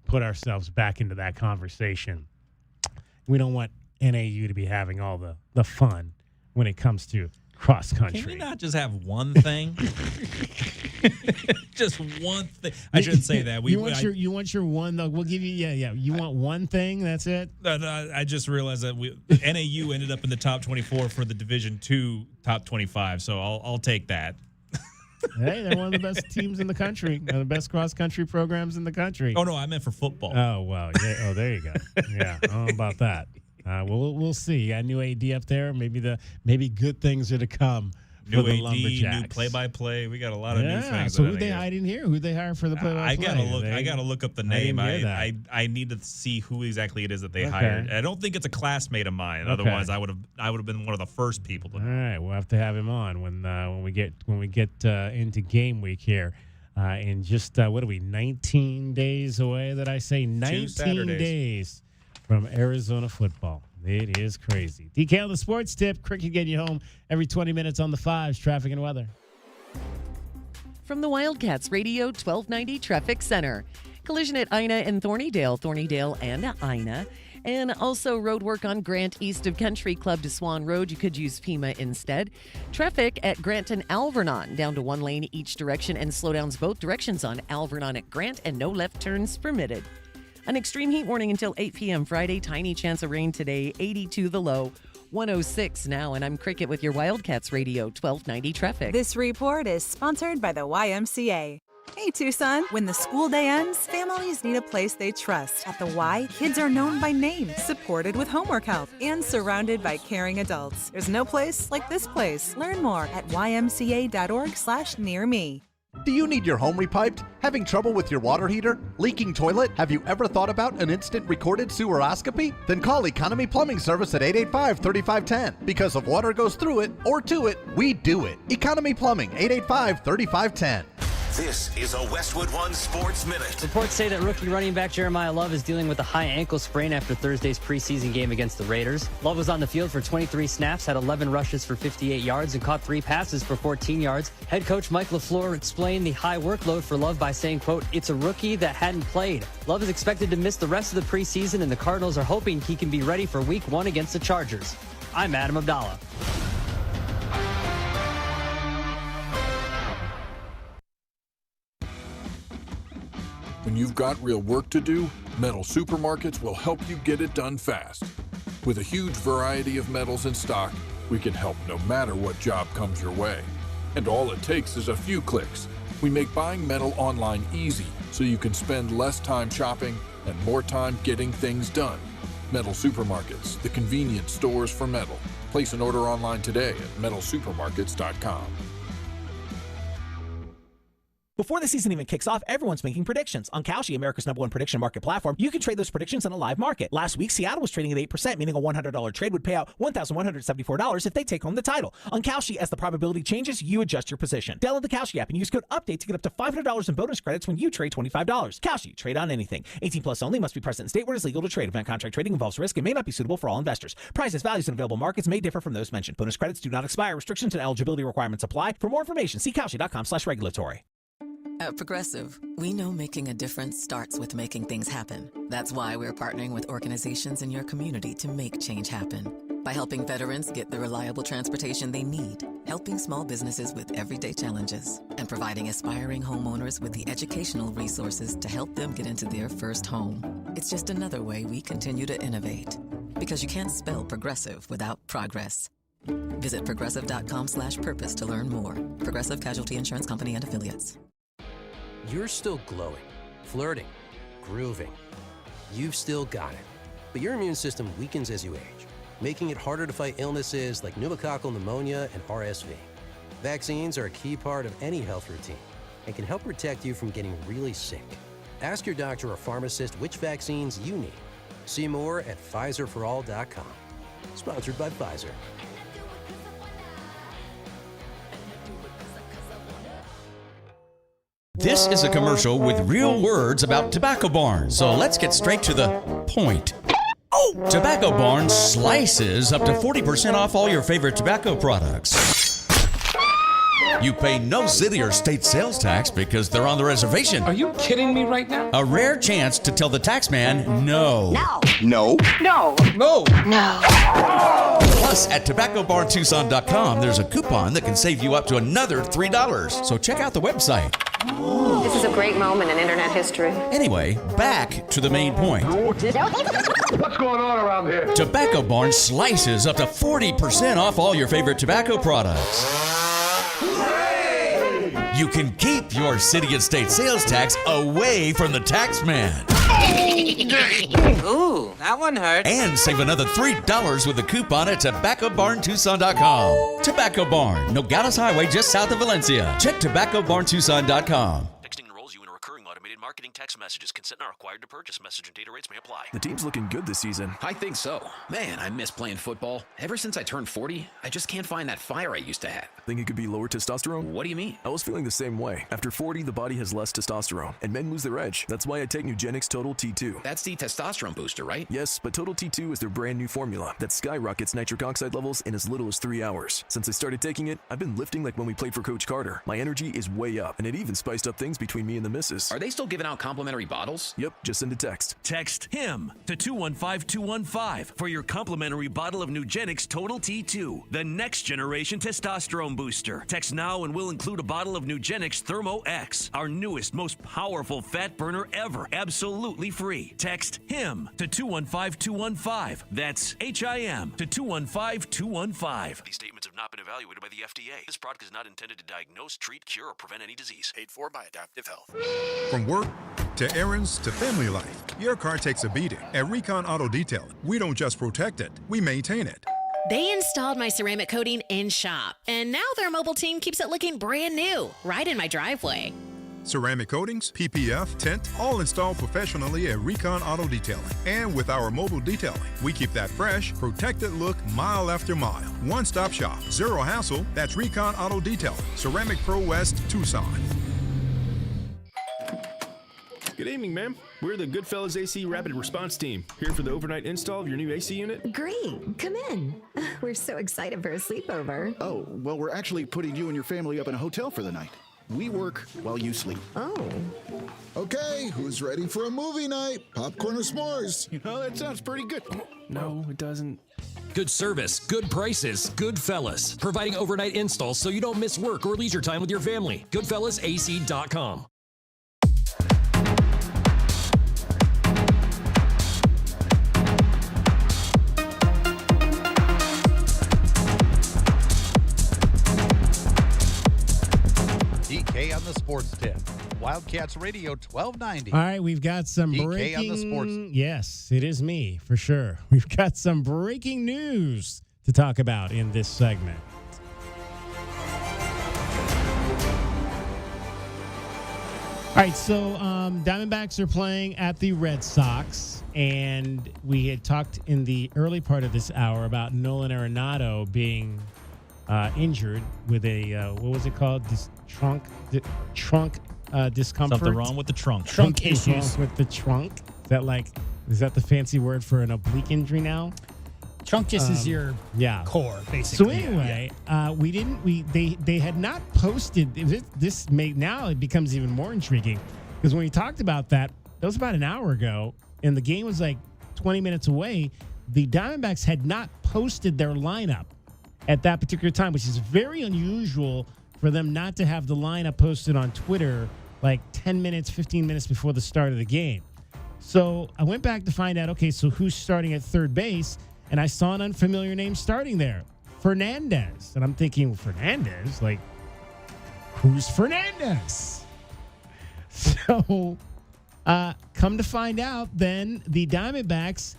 put ourselves back into that conversation. We don't want NAU to be having all the fun when it comes to cross country. Can we not just have one thing? Just one thing. I shouldn't say that. You want your one though. We'll give you You want one thing. That's it. I just realized that NAU ended up in the top 24 for the Division II top 25. So I'll take that. Hey, they're one of the best teams in the country. One of the best cross-country programs in the country. Oh, no, I meant for football. Oh, well. Yeah, oh, there you go. Yeah, I don't know about that. We'll see. You got a new AD up there. Maybe good things are to come New for the AD, Lumberjacks. New play-by-play. We got a lot of new things. So who'd they hide in here? Who'd they hire for the play-by-play? I gotta look up the name. I need to see who exactly it is that they hired. I don't think it's a classmate of mine. Okay. Otherwise, I would have been one of the first people to know. All right, we'll have to have him on when we get into game week here. In just 19 days away? That I say 19 days from Arizona football. It is crazy. DK on the Sports Tip. Cricket getting you home every 20 minutes on the 5s, traffic and weather. from the Wildcats Radio 1290 Traffic Center. Collision at Ina and Thornydale and Ina. And also road work on Grant east of Country Club to Swan Road. You could use FEMA instead. Traffic at Grant and Alvernon, down to 1 lane each direction, and slowdowns both directions on Alvernon at Grant, and no left turns permitted. An extreme heat warning until 8 p.m. Friday. Tiny chance of rain today. 82 the low. 106 now, and I'm Cricket with your Wildcats Radio 1290 traffic. This report is sponsored by the YMCA. Hey, Tucson. When the school day ends, families need a place they trust. At the Y, kids are known by name, supported with homework help, and surrounded by caring adults. There's no place like this place. Learn more at ymca.org/nearme. Do you need your home repiped? Having trouble with your water heater? Leaking toilet? Have you ever thought about an instant recorded seweroscopy? Then call Economy Plumbing Service at 885-3510. Because if water goes through it or to it, we do it. Economy Plumbing, 885-3510. This is a Westwood One Sports Minute. Reports say that rookie running back Jeremiah Love is dealing with a high ankle sprain after Thursday's preseason game against the Raiders. Love was on the field for 23 snaps, had 11 rushes for 58 yards, and caught 3 passes for 14 yards. Head coach Mike LaFleur explained the high workload for Love by saying, quote, "It's a rookie that hadn't played. Love is expected to miss the rest of the preseason, and the Cardinals are hoping he can be ready for Week 1 against the Chargers." I'm Adam Abdallah. When you've got real work to do, Metal Supermarkets will help you get it done fast. With a huge variety of metals in stock, we can help no matter what job comes your way. And all it takes is a few clicks. We make buying metal online easy so you can spend less time shopping and more time getting things done. Metal Supermarkets, the convenience stores for metal. Place an order online today at metalsupermarkets.com. Before the season even kicks off, everyone's making predictions. On Kalshi, America's #1 prediction market platform, you can trade those predictions in a live market. Last week, Seattle was trading at 8%, meaning a $100 trade would pay out $1,174 if they take home the title. On Kalshi, as the probability changes, you adjust your position. Download the Kalshi app and use code UPDATE to get up to $500 in bonus credits when you trade $25. Kalshi, trade on anything. 18 plus only, must be present in state where it is legal to trade. Event contract trading involves risk and may not be suitable for all investors. Prices, values, and available markets may differ from those mentioned. Bonus credits do not expire. Restrictions and eligibility requirements apply. For more information, see Kalshi.com/regulatory. At Progressive, we know making a difference starts with making things happen. That's why we're partnering with organizations in your community to make change happen. By helping veterans get the reliable transportation they need, helping small businesses with everyday challenges, and providing aspiring homeowners with the educational resources to help them get into their first home. It's just another way we continue to innovate. Because you can't spell progressive without progress. Visit progressive.com/purpose to learn more. Progressive Casualty Insurance Company and Affiliates. You're still glowing, flirting, grooving. You've still got it. But your immune system weakens as you age, making it harder to fight illnesses like pneumococcal pneumonia and RSV. Vaccines are a key part of any health routine and can help protect you from getting really sick. Ask your doctor or pharmacist which vaccines you need. See more at PfizerForAll.com. Sponsored by Pfizer. This is a commercial with real words about Tobacco Barn, so let's get straight to the point. Tobacco Barn slices up to 40% off all your favorite tobacco products. You pay no city or state sales tax because they're on the reservation. Are you kidding me right now? A rare chance to tell the tax man no. No. No. No. No. No. Plus, at TobaccoBarnTucson.com, there's a coupon that can save you up to another $3. So check out the website. This is a great moment in internet history. Anyway, back to the main point. What's going on around here? Tobacco Barn slices up to 40% off all your favorite tobacco products. You can keep your city and state sales tax away from the tax man. Ooh, that one hurt. And save another $3 with the coupon at TobaccoBarnTucson.com. Tobacco Barn, Nogales Highway, just south of Valencia. Check TobaccoBarnTucson.com. Texting enrolls you in a recurring automated marketing text messages. Consent not required to purchase. Message and data rates may apply. The team's looking good this season. I think so. Man, I miss playing football. Ever since I turned 40, I just can't find that fire I used to have. Think it could be lower testosterone? What do you mean? I was feeling the same way. After 40, the body has less testosterone, and men lose their edge. That's why I take Nugenix Total T2. That's the testosterone booster, right? Yes, but Total T2 is their brand new formula that skyrockets nitric oxide levels in as little as 3 hours. Since I started taking it, I've been lifting like when we played for Coach Carter. My energy is way up, and it even spiced up things between me and the missus. Are they still giving out complimentary bottles? Yep, just send a text. Text HIM to 215215 for your complimentary bottle of Nugenix Total T2, the next generation testosterone booster. Text now and we'll include a bottle of Nugenix Thermo X, our newest, most powerful fat burner ever, absolutely free. Text HIM to 215215. That's HIM to 215215. These statements have not been evaluated by the FDA. This product is not intended to diagnose, treat, cure, or prevent any disease. Paid for by Adaptive Health. From work to errands to family life, your car takes a beating. At Recon Auto Detailing, we don't just protect it, we maintain it. They installed my ceramic coating in shop, and now their mobile team keeps it looking brand new, right in my driveway. Ceramic coatings, PPF, tint, all installed professionally at Recon Auto Detailing. And with our mobile detailing, we keep that fresh, protected look mile after mile. One-stop shop, zero hassle. That's Recon Auto Detailing, Ceramic Pro West, Tucson. Good evening, ma'am. We're the Goodfellas AC Rapid Response Team, here for the overnight install of your new AC unit. Great. Come in. We're so excited for a sleepover. Oh, well, we're actually putting you and your family up in a hotel for the night. We work while you sleep. Oh. Okay, who's ready for a movie night? Popcorn or s'mores? You know, that sounds pretty good. No, it doesn't. Good service, good prices, Goodfellas. Providing overnight installs so you don't miss work or leisure time with your family. GoodfellasAC.com. DK on the sports tip. Wildcats Radio 1290. All right, we've got some DK breaking. on the sports. Yes, it is me for sure. We've got some breaking news to talk about in this segment. All right, so Diamondbacks are playing at the Red Sox, and we had talked in the early part of this hour about Nolan Arenado being injured with a what was it called? Trunk discomfort. Something wrong with the trunk. Trunk issues with the trunk. Is that the fancy word for an oblique injury now? Trunk just is your core, basically. So anyway, they had not posted this. Now it becomes even more intriguing because when we talked about that was about an hour ago, and the game was like 20 minutes away. The Diamondbacks had not posted their lineup at that particular time, which is very unusual for them not to have the lineup posted on Twitter like 10 minutes, 15 minutes before the start of the game. So I went back to find out, okay, so who's starting at third base? And I saw an unfamiliar name starting there, Fernandez. And I'm thinking, Fernandez? Like, who's Fernandez? So come to find out, then the Diamondbacks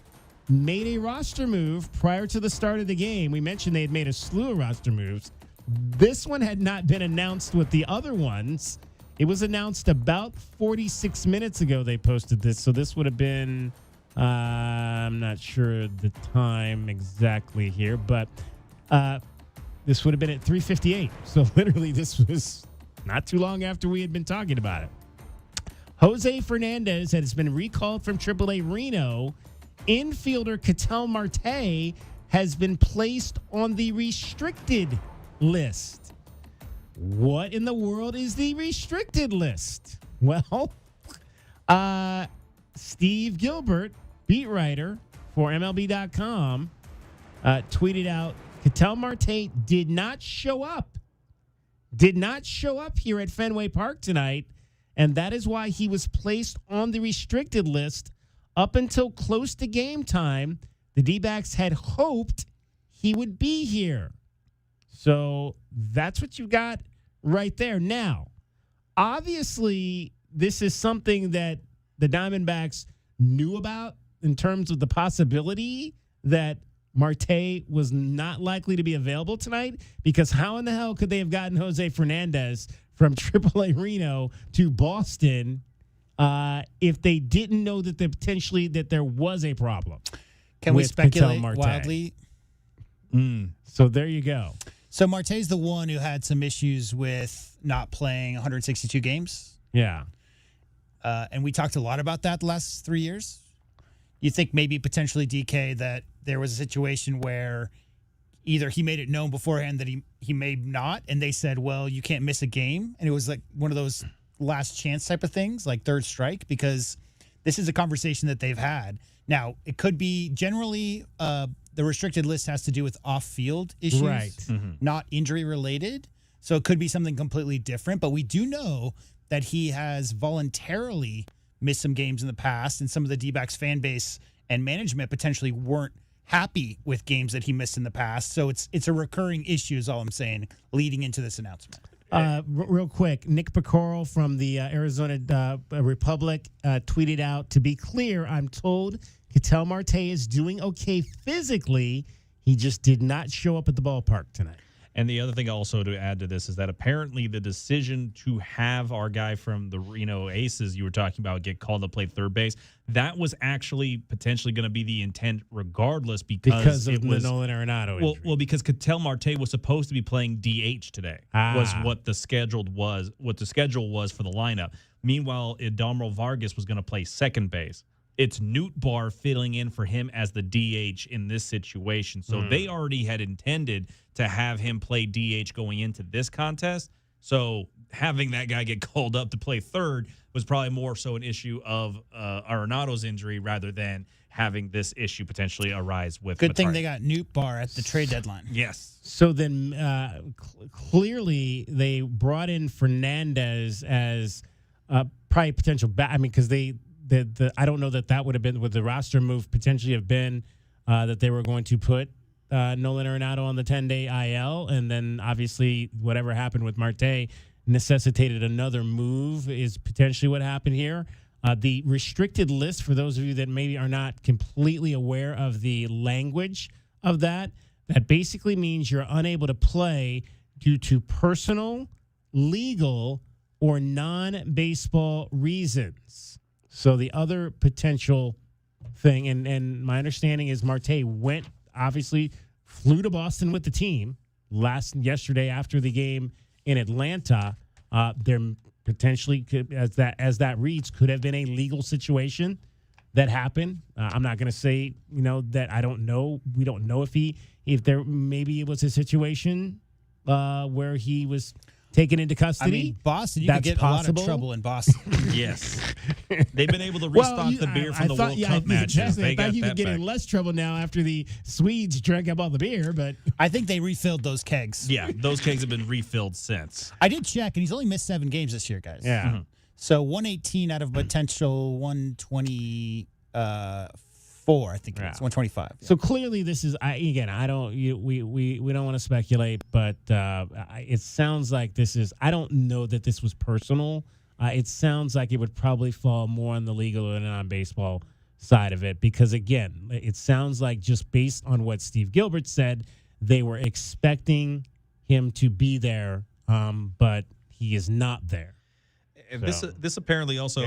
made a roster move prior to the start of the game. We mentioned they had made a slew of roster moves. This one had not been announced with the other ones. It was announced about 46 minutes ago they posted this. So this would have been, I'm not sure the time exactly here, but this would have been at 3:58. So literally this was not too long after we had been talking about it. Jose Fernandez has been recalled from AAA Reno. Infielder Ketel Marte has been placed on the restricted list. What in the world is the restricted list? Well, Steve Gilbert, beat writer for MLB.com, tweeted out, Ketel Marte did not show up here at Fenway Park tonight, and that is why he was placed on the restricted list. Up until close to game time, the D-backs had hoped he would be here. So that's what you got right there. Now, obviously, this is something that the Diamondbacks knew about in terms of the possibility that Marte was not likely to be available tonight, because how in the hell could they have gotten Jose Fernandez from AAA Reno to Boston if they didn't know that there was a problem. Can we with speculate Ketel Marte. wildly? So there you go. So Marte's the one who had some issues with not playing 162 games. Yeah. And we talked a lot about that the last 3 years. You think maybe potentially, DK, that there was a situation where either he made it known beforehand that he may not, and they said, well, you can't miss a game. And it was like one of those last chance type of things, like third strike, because this is a conversation that they've had. Now, it could be generally the restricted list has to do with off-field issues, Right. not injury-related. So it could be something completely different. But we do know that he has voluntarily missed some games in the past, and some of the D-backs fan base and management potentially weren't happy with games that he missed in the past. So it's a recurring issue is all I'm saying leading into this announcement. Real quick, Nick Picoro from the Arizona Republic tweeted out, to be clear, I'm told Ketel Marte is doing okay physically. He just did not show up at the ballpark tonight. And the other thing also to add to this is that apparently the decision to have our guy from the Reno Aces you were talking about get called to play third base, that was actually potentially going to be the intent regardless because of it was the Nolan Arenado injury. Well, because Ketel Marte was supposed to be playing DH today. Was what the schedule was for the lineup. Meanwhile, Adalmero Vargas was going to play second base. It's Newt Barr filling in for him as the DH in this situation. So they already had intended to have him play DH going into this contest. So having that guy get called up to play third was probably more so an issue of Arenado's injury rather than having this issue potentially arise with Good thing Matarte. they got Newt Barr at the trade deadline. Yes. So then clearly they brought in Fernandez as probably potential back. I mean, because I don't know that would have been, would the roster move potentially have been that they were going to put Nolan Arenado on the 10-day IL, and then obviously whatever happened with Marte necessitated another move is potentially what happened here. The restricted list, for those of you that maybe are not completely aware of the language of that basically means you're unable to play due to personal, legal, or non-baseball reasons. So the other potential thing, and my understanding is Marte flew to Boston with the team yesterday after the game in Atlanta. There potentially could, as that reads, could have been a legal situation that happened. I'm not going to say that I don't know. We don't know if there maybe it was a situation where he was taken into custody. I mean, Boston, you could get possible. a lot of trouble in Boston. Yes. They've been able to restock the beer from the World Cup matches. I thought you could get in less trouble now after the Swedes drank up all the beer, but I think they refilled those kegs. Yeah, those kegs have been refilled since. I did check, and he's only missed 7 games this year, guys. Yeah. Mm-hmm. So 118 out of potential 124, I think it is. 125. So clearly this is, we don't want to speculate, but it sounds like this is, I don't know that this was personal. It sounds like it would probably fall more on the legal and non-baseball side of it because, again, it sounds like just based on what Steve Gilbert said, they were expecting him to be there, but he is not there. And this apparently also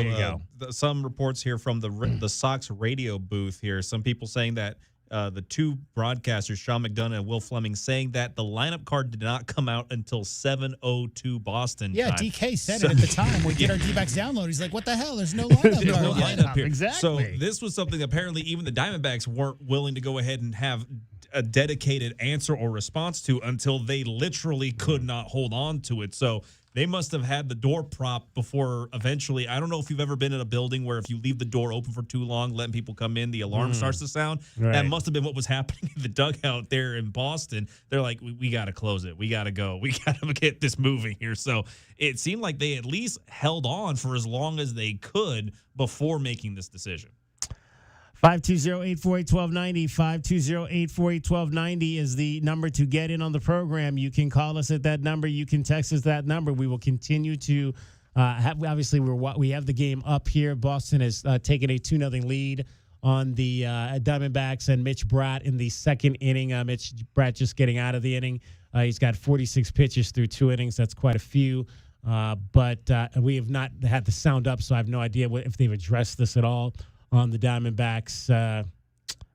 some reports here from the Sox radio booth here. Some people saying that the two broadcasters, Sean McDonough and Will Fleming, saying that the lineup card did not come out until 7:02 Boston Yeah, time. DK said it at the time. We get our D-backs download. He's like, what the hell? There's no lineup. There's no lineup here. Exactly. So this was something apparently even the Diamondbacks weren't willing to go ahead and have a dedicated answer or response to until they literally could not hold on to it. So they must have had the door propped before eventually. I don't know if you've ever been in a building where if you leave the door open for too long, letting people come in, the alarm starts to sound. Right. That must have been what was happening in the dugout there in Boston. They're like, we got to close it. We got to go. We got to get this moving here. So it seemed like they at least held on for as long as they could before making this decision. 520-848-1290, 520-848-1290 is the number to get in on the program. You can call us at that number. You can text us that number. We will continue to obviously we have the game up here. Boston has taken a 2-0 lead on the Diamondbacks and Mitch Bratt in the second inning. Mitch Bratt just getting out of the inning. He's got 46 pitches through 2 innings. That's quite a few. But we have not had the sound up, so I have no idea if they've addressed this at all on the Diamondbacks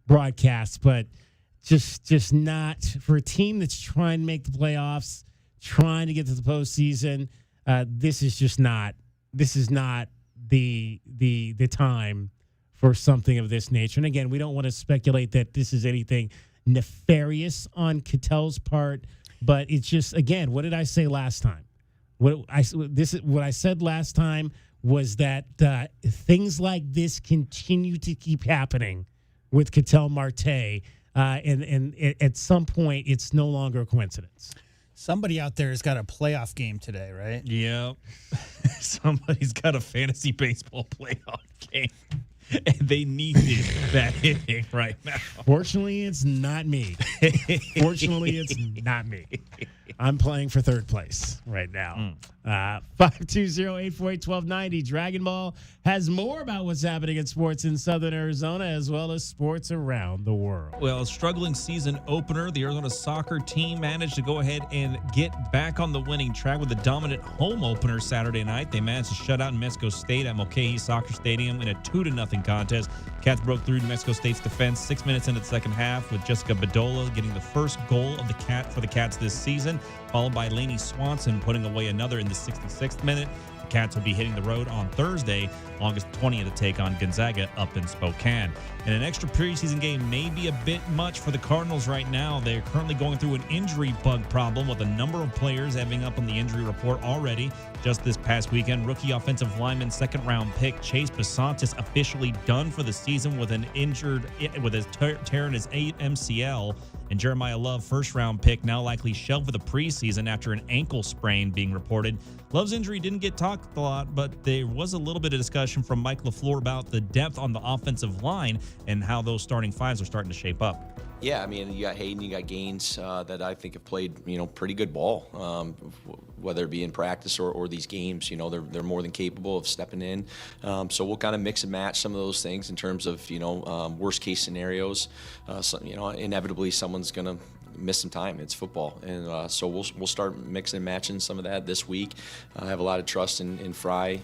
broadcast. But just not for a team that's trying to make the playoffs, trying to get to the postseason. This is not the time for something of this nature. And again, we don't want to speculate that this is anything nefarious on Ketel's part, but it's just, again, what did I say last time? What I said last time was that things like this continue to keep happening with Ketel Marte, and at some point, it's no longer a coincidence. Somebody out there has got a playoff game today, right? Yeah. Somebody's got a fantasy baseball playoff game. And they need that hitting right now. Fortunately, it's not me. I'm playing for third place right now. 520-848-1290. Dragon Ball has more about what's happening in sports in Southern Arizona as well as sports around the world. Well, struggling season opener, the Arizona soccer team managed to go ahead and get back on the winning track with a dominant home opener Saturday night. They managed to shut out New Mexico State at Mulcahy Soccer Stadium in a 2-0 contest. Cats broke through New Mexico State's defense 6 minutes into the second half, with Jessica Bedolla getting the first goal of the Cats this season, followed by Lainey Swanson putting away another in the 66th minute. The Cats will be hitting the road on Thursday, August 20th, to take on Gonzaga up in Spokane. And an extra preseason game may be a bit much for the Cardinals right now. They're currently going through an injury bug problem with a number of players ending up on the injury report already. Just this past weekend, rookie offensive lineman, second-round pick Chase Basantis officially done for the season with a tear in his MCL. And Jeremiah Love, first-round pick, now likely shelved for the preseason after an ankle sprain being reported. Love's injury didn't get talked a lot, but there was a little bit of discussion from Mike LaFleur about the depth on the offensive line and how those starting fives are starting to shape up. Yeah, I mean, you got Hayden, you got Gaines that I think have played, pretty good ball, whether it be in practice or these games. They're more than capable of stepping in. So we'll kind of mix and match some of those things in terms of, worst case scenarios. Inevitably someone's going to miss some time. It's football. And so we'll start mixing and matching some of that this week. I have a lot of trust in Fry,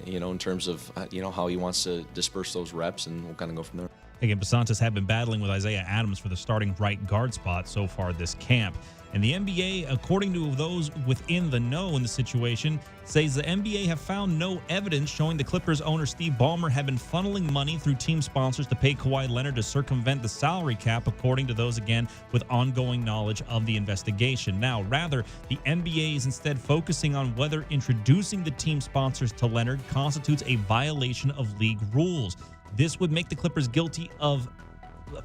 in terms of, how he wants to disperse those reps, and we'll kind of go from there. Again, Basantis have been battling with Isaiah Adams for the starting right guard spot so far this camp. And the NBA, according to those within the know in the situation, says the NBA have found no evidence showing the Clippers owner Steve Ballmer had been funneling money through team sponsors to pay Kawhi Leonard to circumvent the salary cap, according to those, again, with ongoing knowledge of the investigation. Now, rather, the NBA is instead focusing on whether introducing the team sponsors to Leonard constitutes a violation of league rules. This would make the Clippers guilty of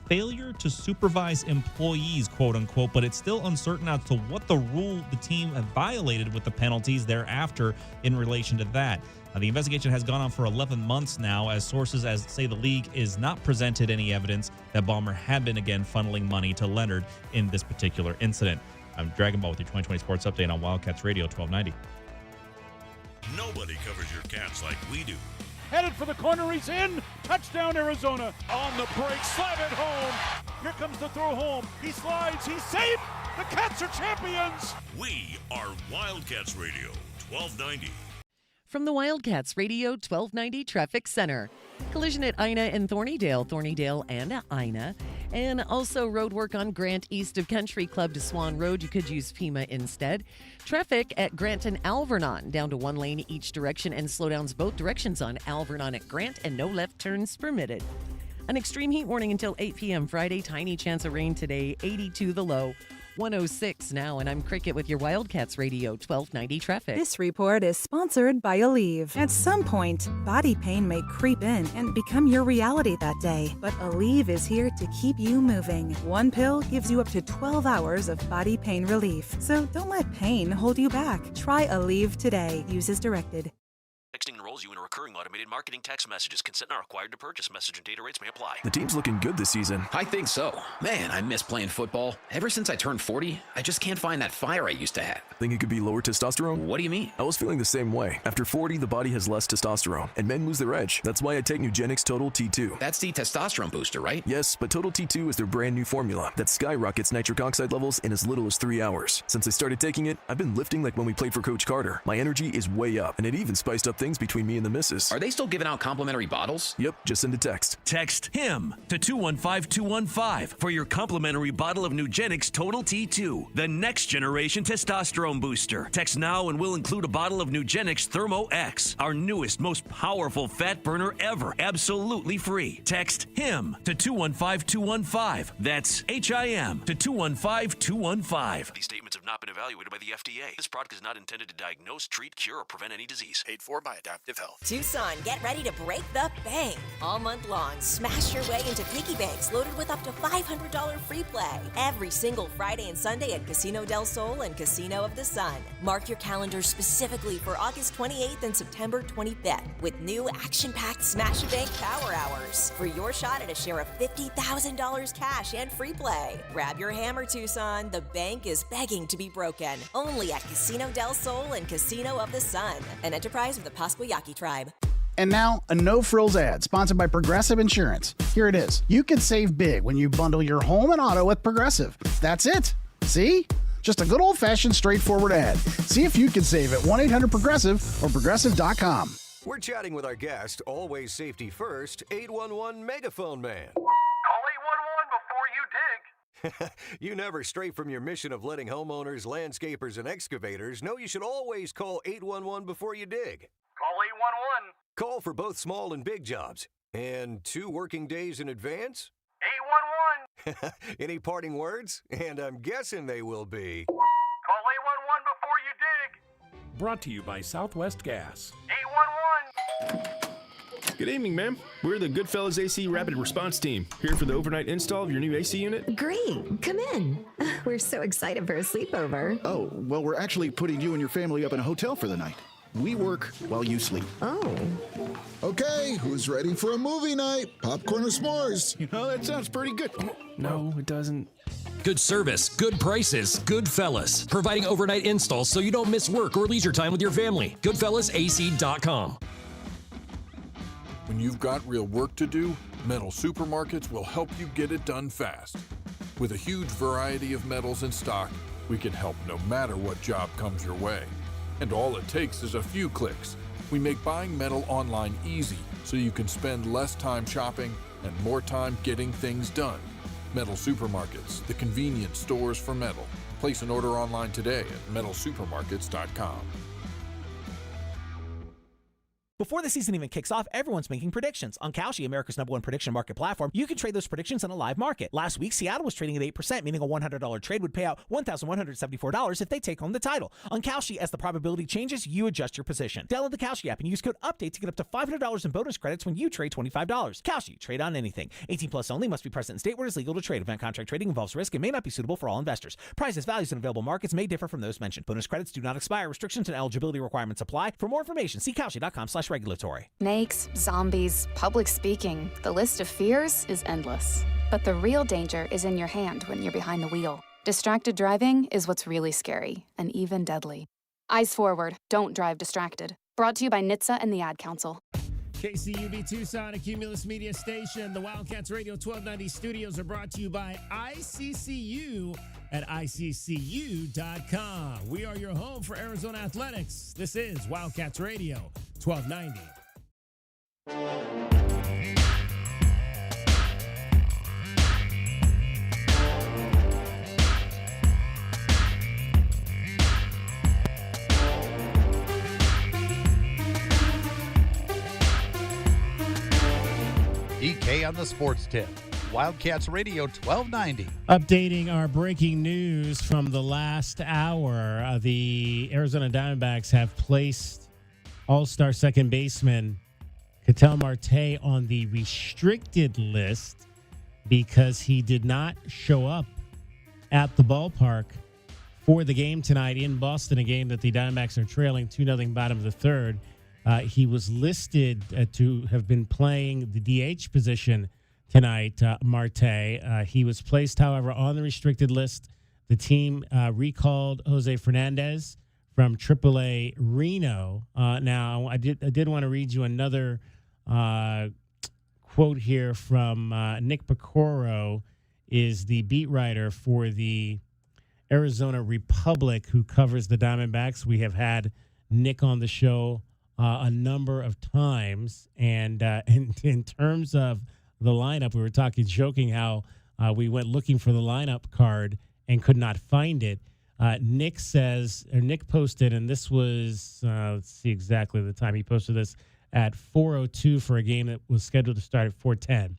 failure to supervise employees, quote unquote, but it's still uncertain as to what the rule the team have violated with the penalties thereafter in relation to that. The investigation has gone on for 11 months now, as sources say the league is not presented any evidence that Ballmer had been again funneling money to Leonard in this particular incident. I'm Dragon Ball with your 2020 Sports Update on Wildcats Radio 1290. Nobody covers your Cats like we do. Headed for the corner, he's in. Touchdown, Arizona. On the break, slide it home. Here comes the throw home. He slides, he's safe. The Cats are champions. We are Wildcats Radio 1290. From the Wildcats Radio 1290 Traffic Center. Collision at Ina and Thornydale and Ina. And also road work on Grant east of Country Club to Swan Road. You could use Pima instead. Traffic at Grant and Alvernon, down to one lane each direction and slowdowns both directions on Alvernon at Grant, and no left turns permitted. An extreme heat warning until 8 p.m. Friday. Tiny chance of rain today. 82 the low. 106 now, and I'm Cricket with your Wildcats Radio 1290 traffic. This report is sponsored by Aleve. At some point, body pain may creep in and become your reality that day, but Aleve is here to keep you moving. One pill gives you up to 12 hours of body pain relief, so don't let pain hold you back. Try Aleve today. Use as directed. Texting enrolls you in a recurring automated marketing text messages. Consent not required to purchase. Message and data rates may apply. The team's looking good this season. I think so. Man, I miss playing football. Ever since I turned 40, I just can't find that fire I used to have. Think it could be lower testosterone? What do you mean? I was feeling the same way. After 40, the body has less testosterone, and men lose their edge. That's why I take Nugenix Total T2. That's the testosterone booster, right? Yes, but Total T2 is their brand new formula that skyrockets nitric oxide levels in as little as 3 hours. Since I started taking it, I've been lifting like when we played for Coach Carter. My energy is way up, and it even spiced up things between me and the missus. Are they still giving out complimentary bottles? Yep, just send a text. Text HIM to 215-215 for your complimentary bottle of Nugenix Total T2, the next generation testosterone booster. Text now and we'll include a bottle of Nugenix Thermo X, our newest, most powerful fat burner ever, absolutely free. Text HIM to 215-215. That's HIM to 215-215. These statements have not been evaluated by the FDA. This product is not intended to diagnose, treat, cure, or prevent any disease. Paid for by Adaptive Health. Tucson, get ready to break the bank. All month long, smash your way into piggy banks loaded with up to $500 free play. Every single Friday and Sunday at Casino del Sol and Casino of the Sun. Mark your calendars specifically for August 28th and September 25th with new action-packed Smash a Bank Power Hours for your shot at a share of $50,000 cash and free play. Grab your hammer, Tucson. The bank is begging to be broken. Only at Casino del Sol and Casino of the Sun, an enterprise of the Pasquayaki Tribe. And now, a no-frills ad sponsored by Progressive Insurance. Here it is. You can save big when you bundle your home and auto with Progressive. That's it. See? Just a good old-fashioned, straightforward ad. See if you can save at 1-800-PROGRESSIVE or Progressive.com. We're chatting with our guest, always safety first, 811 Megaphone Man. Call 811 before you dig. You never stray from your mission of letting homeowners, landscapers, and excavators know you should always call 811 before you dig. Call 811. Call for both small and big jobs. And 2 working days in advance? 811. Any parting words? And I'm guessing they will be. Call 811 before you dig. Brought to you by Southwest Gas. 811. Good evening, ma'am. We're the Goodfellas AC Rapid Response Team, here for the overnight install of your new AC unit. Great. Come in. We're so excited for a sleepover. Oh, well, we're actually putting you and your family up in a hotel for the night. We work while you sleep. Oh. Okay, who's ready for a movie night? Popcorn or s'mores? You know, that sounds pretty good. No, it doesn't. Good service, good prices, Goodfellas. Providing overnight installs so you don't miss work or leisure time with your family. GoodfellasAC.com. When you've got real work to do, Metal Supermarkets will help you get it done fast. With a huge variety of metals in stock, we can help no matter what job comes your way. And all it takes is a few clicks. We make buying metal online easy so you can spend less time shopping and more time getting things done. Metal Supermarkets, the convenience stores for metal. Place an order online today at metalsupermarkets.com. Before the season even kicks off, everyone's making predictions. On Kalshi, America's #1 prediction market platform, you can trade those predictions in a live market. Last week, Seattle was trading at 8%, meaning a $100 trade would pay out $1,174 if they take home the title. On Kalshi, as the probability changes, you adjust your position. Download the Kalshi app and use code UPDATE to get up to $500 in bonus credits when you trade $25. Kalshi, trade on anything. 18 plus only, must be present in state where it is legal to trade. Event contract trading involves risk and may not be suitable for all investors. Prices, values, and available markets may differ from those mentioned. Bonus credits do not expire. Restrictions and eligibility requirements apply. For more information, see Kalshi.com/regulatory. Snakes, zombies, public speaking. The list of fears is endless. But the real danger is in your hand when you're behind the wheel. Distracted driving is what's really scary and even deadly. Eyes forward. Don't drive distracted. Brought to you by NHTSA and the Ad Council. KCUB Tucson, a Cumulus Media Station. The Wildcats Radio 1290 studios are brought to you by ICCU at ICCU.com. We are your home for Arizona athletics. This is Wildcats Radio 1290. DK on the Sports Tip. Wildcats Radio 1290. Updating our breaking news from the last hour. The Arizona Diamondbacks have placed All-Star second baseman Ketel Marte on the restricted list because he did not show up at the ballpark for the game tonight in Boston, a game that the Diamondbacks are trailing 2-0 bottom of the third. He was listed to have been playing the DH position tonight, Marte. He was placed, however, on the restricted list. The team recalled Jose Fernandez from AAA Reno. Now, I did want to read you another quote here from Nick Picoro, is the beat writer for the Arizona Republic who covers the Diamondbacks. We have had Nick on the show a number of times, and in terms of the lineup, we were joking how we went looking for the lineup card and could not find it. Nick posted, and this was, let's see exactly the time he posted this, at 4:02 for a game that was scheduled to start at 4:10.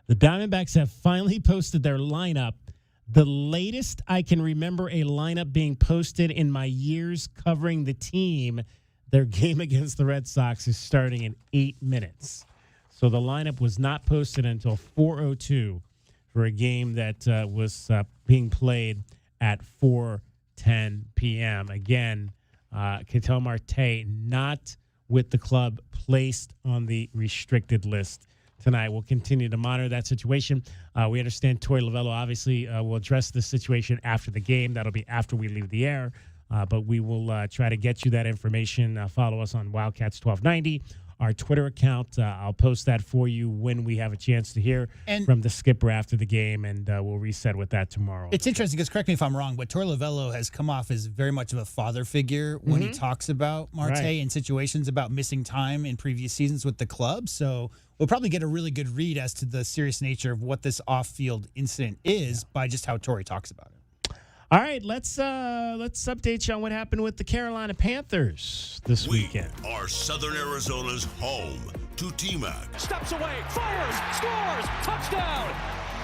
The Diamondbacks have finally posted their lineup. The latest I can remember a lineup being posted in my years covering the team. Their game against the Red Sox is starting in 8 minutes. So the lineup was not posted until 4:02 for a game that was being played at 4:10 p.m. Again, Ketel Marte not with the club, placed on the restricted list tonight. We'll continue to monitor that situation. We understand Torey Lovullo obviously will address this situation after the game. That'll be after we leave the air. But we will try to get you that information. Follow us on Wildcats 1290, our Twitter account. I'll post that for you when we have a chance to hear from the skipper after the game, and we'll reset with that tomorrow. It's interesting because, correct me if I'm wrong, but Torey Lovullo has come off as very much of a father figure when he talks about Marte and situations about missing time in previous seasons with the club. So we'll probably get a really good read as to the serious nature of what this off-field incident is by just how Torey talks about it. All right, let's update you on what happened with the Carolina Panthers this weekend. Are Southern Arizona's home to T-Mac. Steps away, fires, scores, touchdown!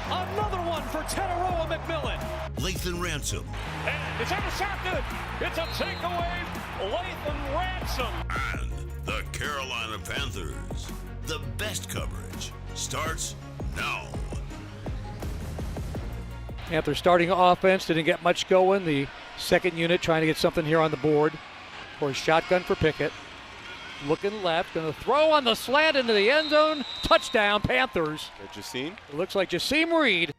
Another one for Tataroa McMillan. Lathan Ransom. And it's intercepted. It's a takeaway. Lathan Ransom. And the Carolina Panthers. The best coverage starts now. Panthers starting offense didn't get much going. The second unit trying to get something here on the board. Of course, shotgun for Pickett. Looking left, going to throw on the slant into the end zone. Touchdown, Panthers. Jasim? It looks like Jasim Reed.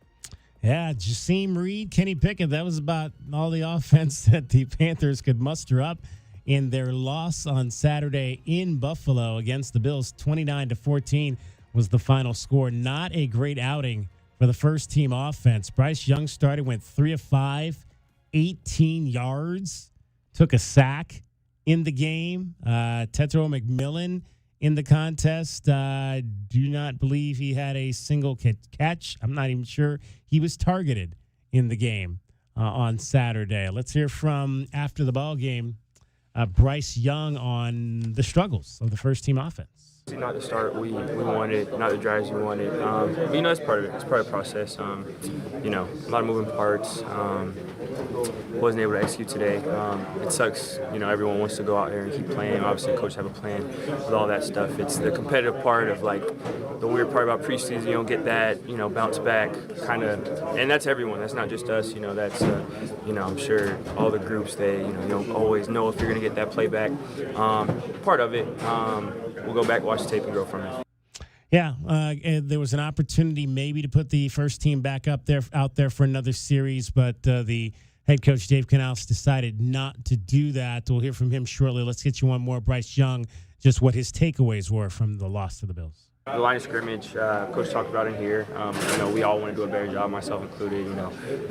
Yeah, Jasim Reed, Kenny Pickett. That was about all the offense that the Panthers could muster up in their loss on Saturday in Buffalo against the Bills. 29-14 was the final score. Not a great outing for the first team offense. Bryce Young started, went 3 of 5, 18 yards, took a sack in the game. Tataroa McMillan in the contest. Do not believe he had a single catch. I'm not even sure he was targeted in the game on Saturday. Let's hear from, after the ball game, Bryce Young on the struggles of the first team offense. Not the start we wanted, not the drives we wanted. But, it's part of it. It's part of the process. A lot of moving parts. Wasn't able to execute today. It sucks. Everyone wants to go out there and keep playing. Obviously, coach have a plan with all that stuff. It's the competitive part of, the weird part about preseason. You don't get that, bounce back kind of. And that's everyone. That's not just us. That's, I'm sure all the groups, they, you don't always know if you're going to get that playback. Part of it. We'll go back, watch the tape, and go from it. Yeah, there was an opportunity maybe to put the first team back out there for another series, but the head coach Dave Canales decided not to do that. We'll hear from him shortly. Let's get you one more, Bryce Young, just what his takeaways were from the loss to the Bills. The line of scrimmage, Coach talked about in here. We all want to do a better job, myself included.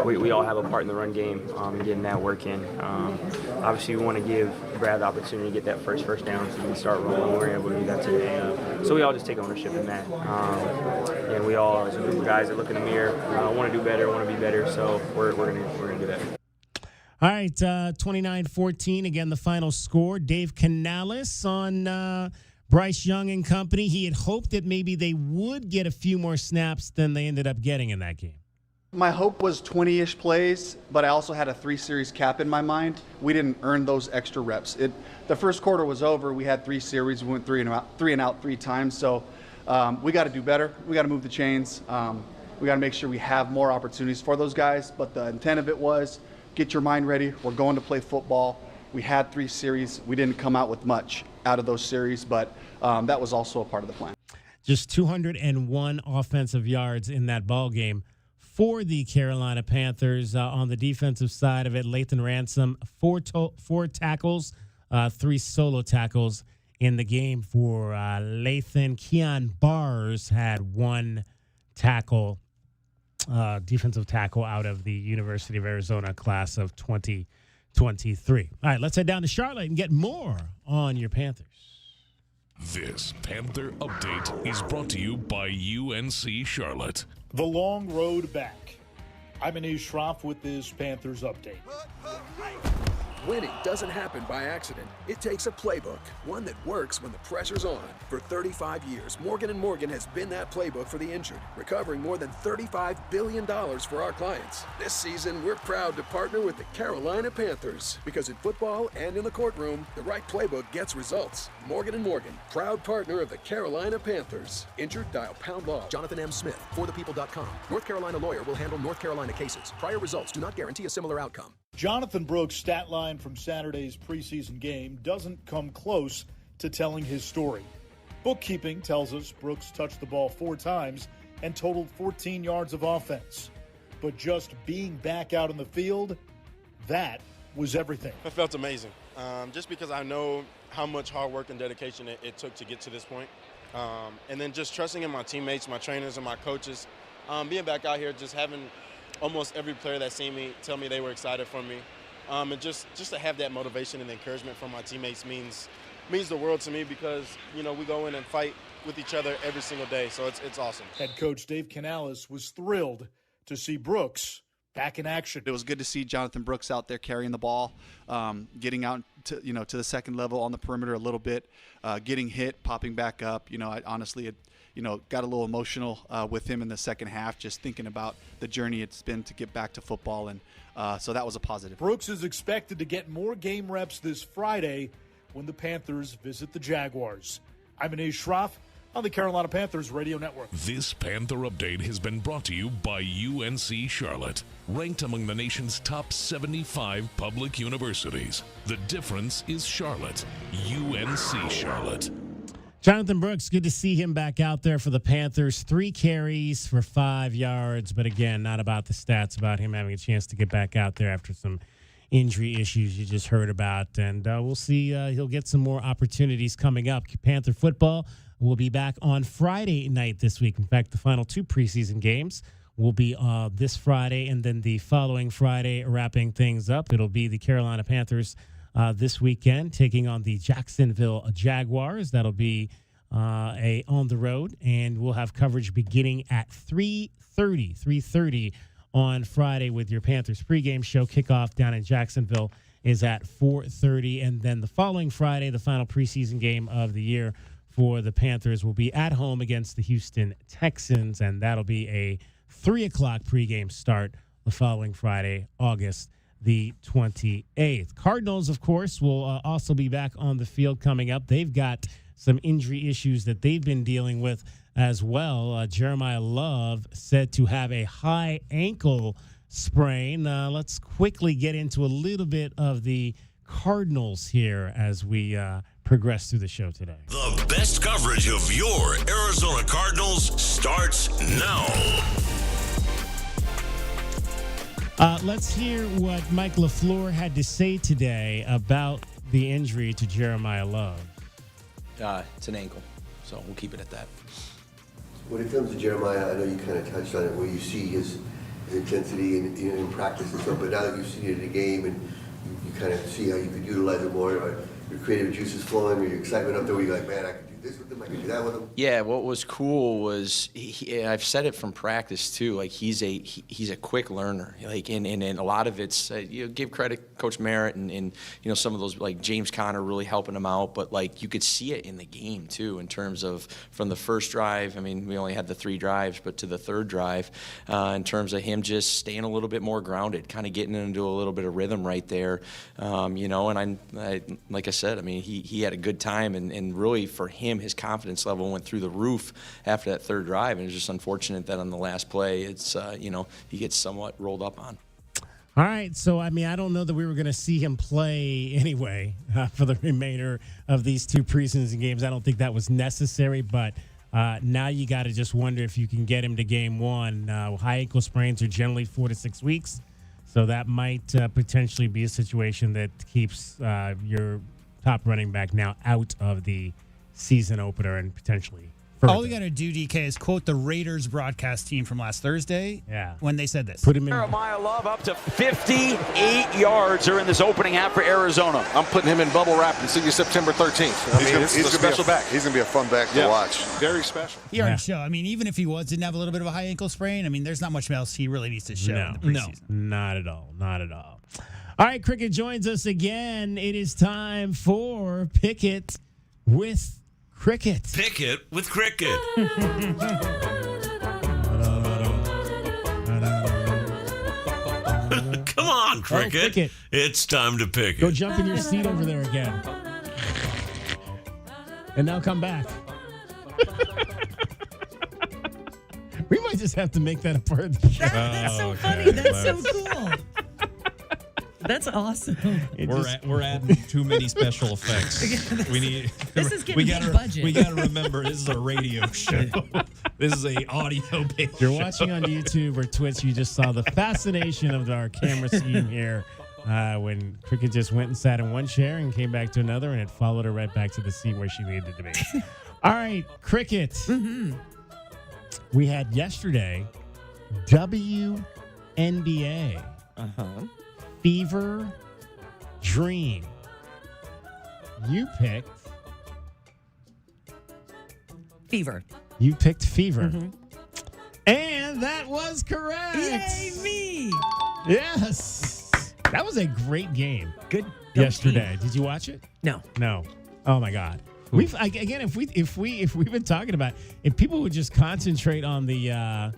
We all have a part in the run game and getting that work in. Obviously, we want to give Brad the opportunity to get that first down so we can start rolling. We were able to do that today. So we all just take ownership in that. And we all, as a group of guys that look in the mirror, want to do better, want to be better. So we're gonna do that. All right, 29-14, again, the final score. Dave Canales on Bryce Young and company. He had hoped that maybe they would get a few more snaps than they ended up getting in that game. My hope was 20-ish plays, but I also had a 3-series cap in my mind. We didn't earn those extra reps. The first quarter was over. We had 3 series. We went three and out 3 times. So we got to do better. We got to move the chains. We got to make sure we have more opportunities for those guys. But the intent of it was get your mind ready. We're going to play football. We had 3 series. We didn't come out with much out of those series, but that was also a part of the plan. Just 201 offensive yards in that ball game for the Carolina Panthers. On the defensive side of it, Lathan Ransom, 4 tackles, 3 solo tackles in the game for Lathan. Keon Bars had 1 tackle, defensive tackle out of the University of Arizona class of 2023. All right, let's head down to Charlotte and get more on your Panthers. This Panther Update is brought to you by UNC Charlotte. The long road back. I'm Anish Shroff with this Panthers Update. Winning doesn't happen by accident. It takes a playbook, one that works when the pressure's on. For 35 years, Morgan & Morgan has been that playbook for the injured, recovering more than $35 billion for our clients. This season, we're proud to partner with the Carolina Panthers, because in football and in the courtroom, the right playbook gets results. Morgan & Morgan, proud partner of the Carolina Panthers. Injured? Dial #law. Jonathan M. Smith, forthepeople.com. North Carolina lawyer will handle North Carolina cases. Prior results do not guarantee a similar outcome. Jonathan Brooks' stat line from Saturday's preseason game doesn't come close to telling his story. Bookkeeping tells us Brooks touched the ball 4 times and totaled 14 yards of offense. But just being back out in the field, that was everything. It felt amazing, just because I know how much hard work and dedication it took to get to this point. And then just trusting in my teammates, my trainers, and my coaches. Being back out here, just having almost every player that seen me tell me they were excited for me. And just to have that motivation and encouragement from my teammates means the world to me, because, we go in and fight with each other every single day. So it's awesome. Head coach Dave Canales was thrilled to see Brooks back in action. It was good to see Jonathan Brooks out there carrying the ball, getting out to the second level on the perimeter a little bit, getting hit, popping back up. I honestly got a little emotional with him in the second half, just thinking about the journey it's been to get back to football, and so that was a positive. Brooks is expected to get more game reps this Friday when the Panthers visit the Jaguars. I'm Anish Shroff on the Carolina Panthers Radio Network. This Panther Update has been brought to you by UNC Charlotte, ranked among the nation's top 75 public universities. The difference is Charlotte. UNC Charlotte. Jonathan Brooks, good to see him back out there for the Panthers. 3 carries for 5 yards, but again, not about the stats, about him having a chance to get back out there after some injury issues you just heard about. And we'll see, he'll get some more opportunities coming up. Panther football will be back on Friday night this week. In fact, the final 2 preseason games will be this Friday, and then the following Friday, wrapping things up, it'll be the Carolina Panthers this weekend, taking on the Jacksonville Jaguars. That'll be on the road, and we'll have coverage beginning at 3:30 on Friday with your Panthers pregame show. Kickoff down in Jacksonville is at 4:30, and then the following Friday, the final preseason game of the year for the Panthers will be at home against the Houston Texans, and that'll be a 3 o'clock pregame start the following Friday, August the 28th. Cardinals, of course, will also be back on the field coming up. They've got some injury issues that they've been dealing with as well. Jeremiah Love said to have a high ankle sprain. Let's quickly get into a little bit of the Cardinals here as we progress through the show today. The best coverage of your Arizona Cardinals starts now. Let's hear what Mike LaFleur had to say today about the injury to Jeremiah Love. It's an ankle, so we'll keep it at that. When it comes to Jeremiah, I know you kind of touched on it, where you see his intensity in practice and stuff, but now that you've seen it in a game and you kind of see how you could utilize it more, are your creative juices flowing, or your excitement up there where you're like, man, I could do this with him, I could do that with him? Yeah, what was cool was I've said it from practice too. Like he's a quick learner. Like and a lot of it's give credit Coach Merritt and some of those like James Conner really helping him out. But like you could see it in the game too in terms of from the first drive. I mean we only had the 3 drives, but to the 3rd drive, in terms of him just staying a little bit more grounded, kind of getting into a little bit of rhythm right there. And I like I said, I mean he had a good time and really for him his confidence level went through the roof after that 3rd drive, and it's just unfortunate that on the last play, it's he gets somewhat rolled up on. All right, so I don't know that we were going to see him play anyway for the remainder of these two preseason games. I don't think that was necessary, but now you got to just wonder if you can get him to game one. High ankle sprains are generally 4 to 6 weeks, so that might potentially be a situation that keeps your top running back now out of the season opener and potentially further. All we got to do, DK, is quote the Raiders broadcast team from last Thursday when they said this. Put him in. Jeremiah Love up to 58 yards during this opening half for Arizona. I'm putting him in bubble wrap and see you September 13th. He's a special back. He's going to be a fun back to watch. Very special. He already showed. Even if he didn't have a little bit of a high ankle sprain, there's not much else he really needs to show in the preseason. No, not at all. Not at all. All right, Cricket joins us again. It is time for Pick It with Cricket. Pick it with Cricket. Come on, Cricket. Cricket. It's time to pick Go it. jump in your seat over there again. And now come back. We might just have to make that a part of the show. That's so funny. That's so cool. That's awesome. We're adding too many special effects. We need. This is getting big budget. We got to remember this is a radio show. This is a audio based. If you're watching on YouTube or Twitch, you just saw the fascination of our camera team here when Cricket just went and sat in one chair and came back to another, and it followed her right back to the seat where she needed to be. All right, Cricket. Mm-hmm. We had yesterday WNBA. Fever Dream. You picked Fever. You picked Fever. And that was correct. Yay, me. Yes. That was a great game. Good. Yesterday. Did you watch it? No. No. Oh my God. We've if we've been talking about if people would just concentrate on the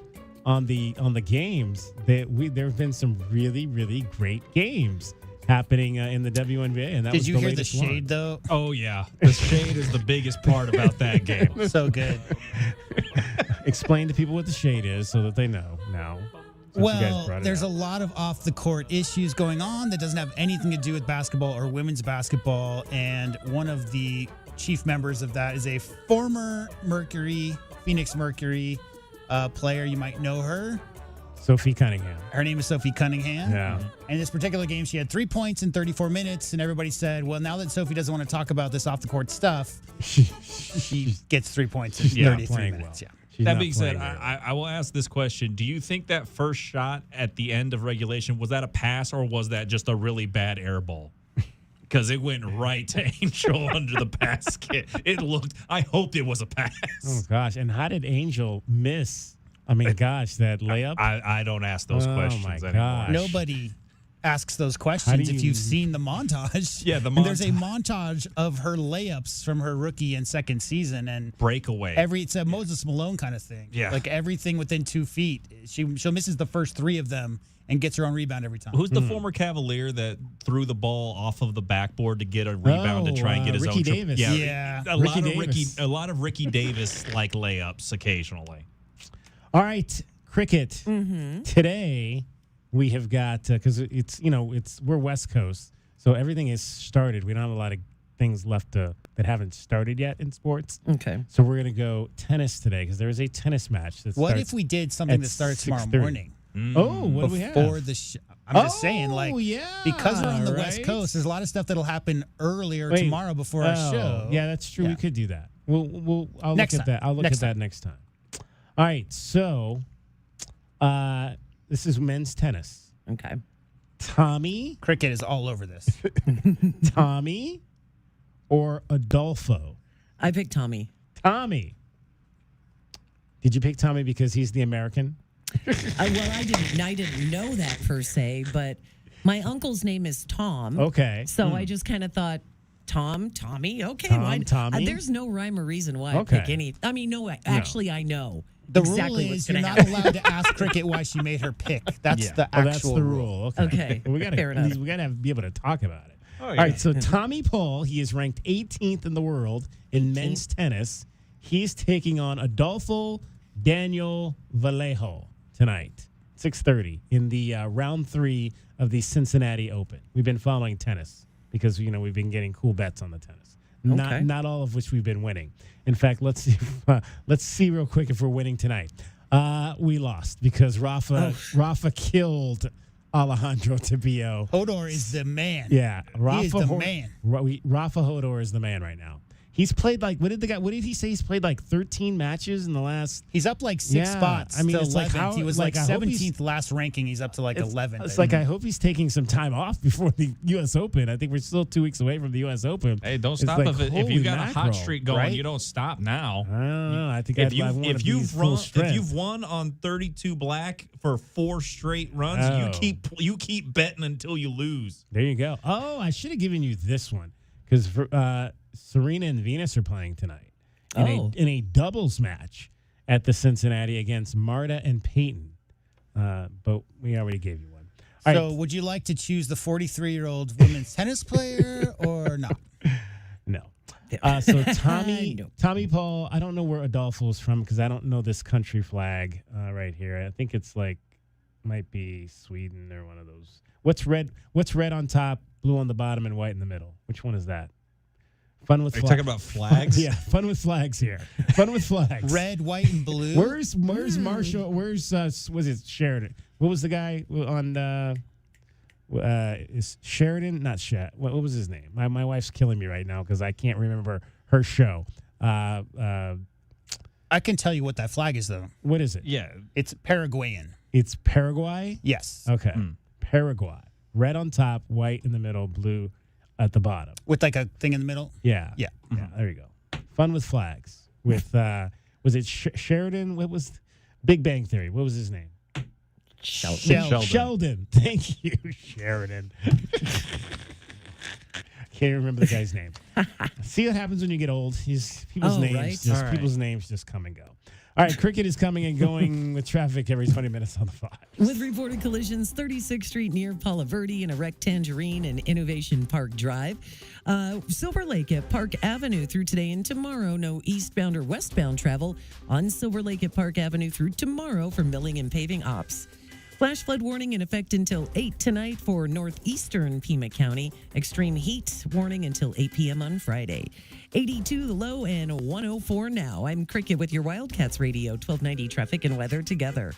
games, there have been some really, really great games happening in the WNBA, and that Did was you the hear the latest shade one. though? Oh yeah, the shade is the biggest part about that game. So good. Explain to people what the shade is so that they know now. Well, there's a lot of off the court issues going on that doesn't have anything to do with basketball or women's basketball, and one of the chief members of that is a former Phoenix Mercury player. You might know her. Sophie Cunningham. Her name is Sophie Cunningham. Yeah. And in this particular game, she had 3 points in 34 minutes, and everybody said, well, now that Sophie doesn't want to talk about this off-the-court stuff, she gets 3 points in 33 minutes. Well. Yeah. That being said, I will ask this question. Do you think that first shot at the end of regulation, was that a pass or was that just a really bad air ball? Because it went right to Angel under the basket. I hoped it was a pass. Oh, gosh. And how did Angel miss? I mean, gosh, that layup. I don't ask those questions anymore. Gosh. Nobody asks those questions if you've seen the montage. Yeah, the And there's a montage. montage of her layups from her rookie and second season. And breakaway. It's a Moses Malone kind of thing. Yeah. Like everything within 2 feet. She misses the first 3 of them and gets her own rebound every time. Who's the former Cavalier that threw the ball off of the backboard to get a rebound to try and get his Ricky own Davis. Yeah. A lot of Ricky Davis like layups occasionally. All right, Cricket. Today we have got because we're West Coast, so everything is started. We don't have a lot of things left that haven't started yet in sports. Okay. So we're gonna go tennis today because there is a tennis match. What if we did something that starts tomorrow 6:30? morning? Oh, what do we have? Before the show. I'm just saying, because we're on the West right. Coast, there's a lot of stuff that'll happen earlier tomorrow before our show. Yeah, that's true. Yeah. We could do that. I'll Next look at time. that. I'll look Next at that next time. All right, so this is men's tennis. Okay. Tommy. Cricket is all over this. Tommy or Adolfo? I picked Tommy. Tommy. Did you pick Tommy because he's the American? Well, I didn't know that per se, but my uncle's name is Tom. Okay. So I just kind of thought, Tommy. Okay. Tommy. There's no rhyme or reason why Okay. I pick any. I mean, no, actually, I know. The exactly rule what's is you're gonna not happen. allowed to ask Cricket why she made her pick. That's the actual that's the rule. Okay. we gotta Fair enough. we gotta be able to talk about it. Oh, All yeah. right. So Tommy Paul, he is ranked 18th in the world in men's tennis. He's taking on Adolfo Daniel Vallejo tonight. 6:30 in the round 3 of the Cincinnati Open. We've been following tennis because we've been getting cool bets on the tennis. Okay. Not all of which we've been winning. In fact, let's see real quick if we're winning tonight. We lost because Rafa killed Alejandro Tibio. Hodor is the man. Yeah, he is the man. Rafa Hodor is the man right now. He's played what did he say? He's played 13 matches in the last. He's up 6 spots. I mean, to it's 11th. He was 17th last ranking. He's up to 11th. It's I hope he's taking some time off before the U.S. Open. I think we're still 2 weeks away from the U.S. Open. Hey, don't stop if you got a hot streak going. Right? You don't stop now. I don't know. I think if you've run on 32 black for 4 straight runs, you keep betting until you lose. There you go. Oh, I should have given you this one because Serena and Venus are playing tonight in a doubles match at the Cincinnati against Marta and Peyton. But we already gave you one. So would you like to choose the 43-year-old women's tennis player or not? No. So Tommy Paul, I don't know where Adolfo is from because I don't know this country flag right here. I think it's might be Sweden or one of those. What's red on top, blue on the bottom, and white in the middle? Which one is that? Fun with flags. Are you talking about flags? Yeah, fun with flags here. Fun with flags. Red, white, and blue. Where's Marshall? Where's was it Sheridan? What was the guy on? Is Sheridan? Not Shet. What was his name? My wife's killing me right now because I can't remember her show. I can tell you what that flag is, though. What is it? Yeah, it's Paraguayan. It's Paraguay? Yes. Okay. Paraguay. Red on top, white in the middle, blue at the bottom. With a thing in the middle? Yeah. Yeah. Yeah, there you go. Fun with flags. With, was it Sheridan? What was Big Bang Theory? What was his name? Sheldon. Thank you, Sheridan. Can't remember the guy's name. See what happens when you get old. People's names just come and go. All right, cricket is coming and going with traffic every 20 minutes on the 5. With reported collisions, 36th Street near Paula Verde and a wrecked Tangerine and Innovation Park Drive. Silver Lake at Park Avenue through today and tomorrow. No eastbound or westbound travel on Silver Lake at Park Avenue through tomorrow for milling and paving ops. Flash flood warning in effect until 8 tonight for northeastern Pima County. Extreme heat warning until 8 p.m. on Friday. 82 the low and 104 now. I'm Cricket with your Wildcats Radio, 1290 traffic and weather together.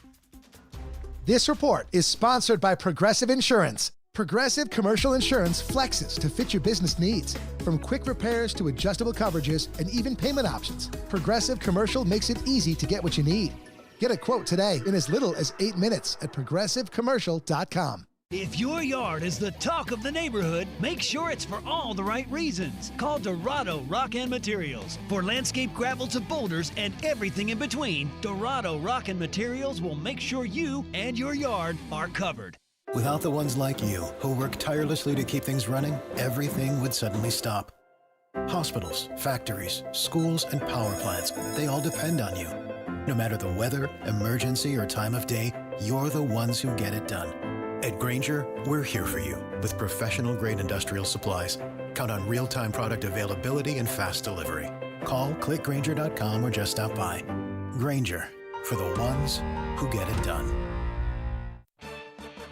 This report is sponsored by Progressive Insurance. Progressive Commercial Insurance flexes to fit your business needs. From quick repairs to adjustable coverages and even payment options, Progressive Commercial makes it easy to get what you need. Get a quote today in as little as 8 minutes at progressivecommercial.com. If your yard is the talk of the neighborhood, make sure it's for all the right reasons. Call Dorado Rock and Materials. For landscape gravel to boulders and everything in between, Dorado Rock and Materials will make sure you and your yard are covered. Without the ones like you, who work tirelessly to keep things running, everything would suddenly stop. Hospitals, factories, schools, and power plants, they all depend on you. No matter the weather, emergency, or time of day, you're the ones who get it done. At Grainger, we're here for you with professional-grade industrial supplies. Count on real-time product availability and fast delivery. Call, click Grainger.com, or just stop by. Grainger, for the ones who get it done.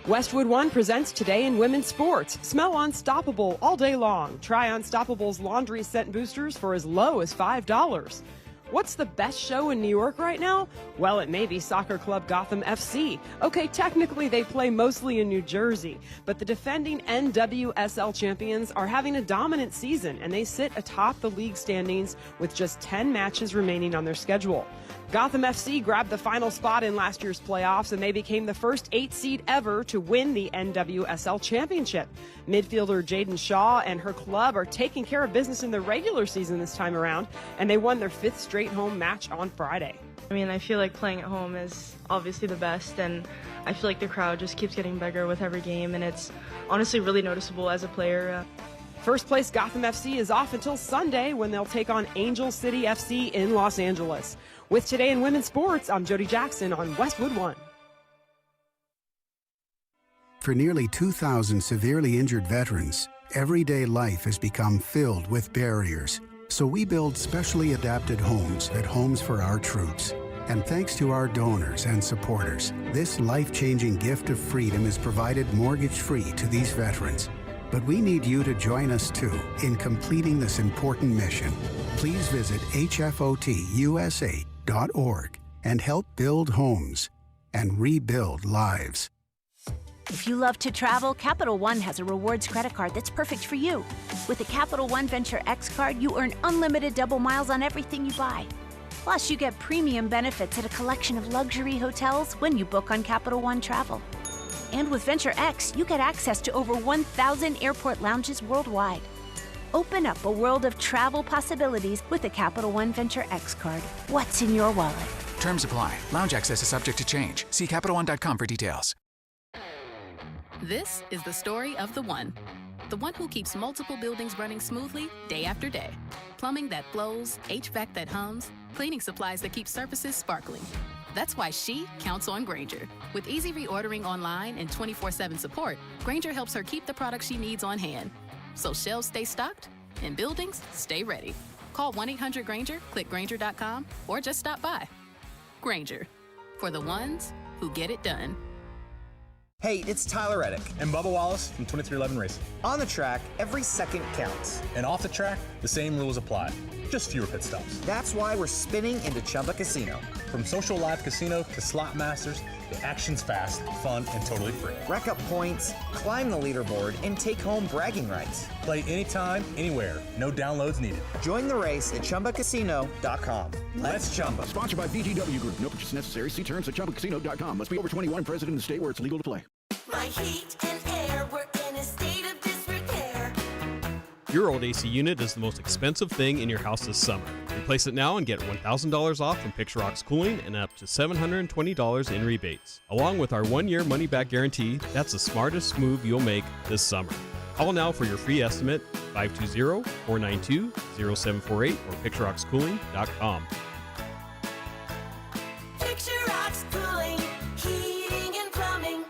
Westwood One presents Today in Women's Sports. Smell Unstoppable all day long. Try Unstoppable's laundry scent boosters for as low as $5. What's the best show in New York right now? Well, it may be Soccer Club Gotham FC. Okay, technically they play mostly in New Jersey, but the defending NWSL champions are having a dominant season, and they sit atop the league standings with just 10 matches remaining on their schedule. Gotham FC grabbed the final spot in last year's playoffs, and they became the first 8 seed ever to win the NWSL championship. Midfielder Jaden Shaw and her club are taking care of business in the regular season this time around, and they won their 5th straight home match on Friday. I mean, I feel like playing at home is obviously the best, and I feel like the crowd just keeps getting bigger with every game, and it's honestly really noticeable as a player. First place Gotham FC is off until Sunday when they'll take on Angel City FC in Los Angeles. With Today in Women's Sports, I'm Jody Jackson on Westwood One. For nearly 2,000 severely injured veterans, everyday life has become filled with barriers. So we build specially adapted homes at Homes for Our Troops. And thanks to our donors and supporters, this life-changing gift of freedom is provided mortgage-free to these veterans. But we need you to join us, too, in completing this important mission. Please visit hfotusa.org and help build homes and rebuild lives. If you love to travel, Capital One has a rewards credit card that's perfect for you. With the Capital One Venture X card, you earn unlimited double miles on everything you buy. Plus, you get premium benefits at a collection of luxury hotels when you book on Capital One Travel. And with Venture X, you get access to over 1,000 airport lounges worldwide. Open up a world of travel possibilities with the Capital One Venture X card. What's in your wallet? Terms apply. Lounge access is subject to change. See CapitalOne.com for details. This is the story of the one who keeps multiple buildings running smoothly day after day. Plumbing that flows, HVAC that hums, cleaning supplies that keep surfaces sparkling. That's why she counts on Grainger. With easy reordering online and 24/7 support, Grainger helps her keep the products she needs on hand. So shelves stay stocked and buildings stay ready. Call 1-800-GRAINGER, click Grainger.com, or just stop by. Grainger, for the ones who get it done. Hey, it's Tyler Reddick and Bubba Wallace from 2311 Racing. On the track, every second counts. And off the track, the same rules apply. Just fewer pit stops. That's why we're spinning into Chumba Casino. From social live casino to slot masters, the action's fast, fun, and totally free. Rack up points, climb the leaderboard, and take home bragging rights. Play anytime, anywhere. No downloads needed. Join the race at ChumbaCasino.com. Let's Chumba. Sponsored by VGW Group. No purchase necessary. See terms at ChumbaCasino.com. Must be over 21, present in the state where it's legal to play. My heat and air were in a state of disrepair. Your old AC unit is the most expensive thing in your house this summer. Replace it now and get $1,000 off from Picture Rocks Cooling and up to $720 in rebates. Along with our 1-year money-back guarantee, that's the smartest move you'll make this summer. Call now for your free estimate, 520-492-0748 or PictureRocksCooling.com. Picture Rocks Cooling, heating and plumbing.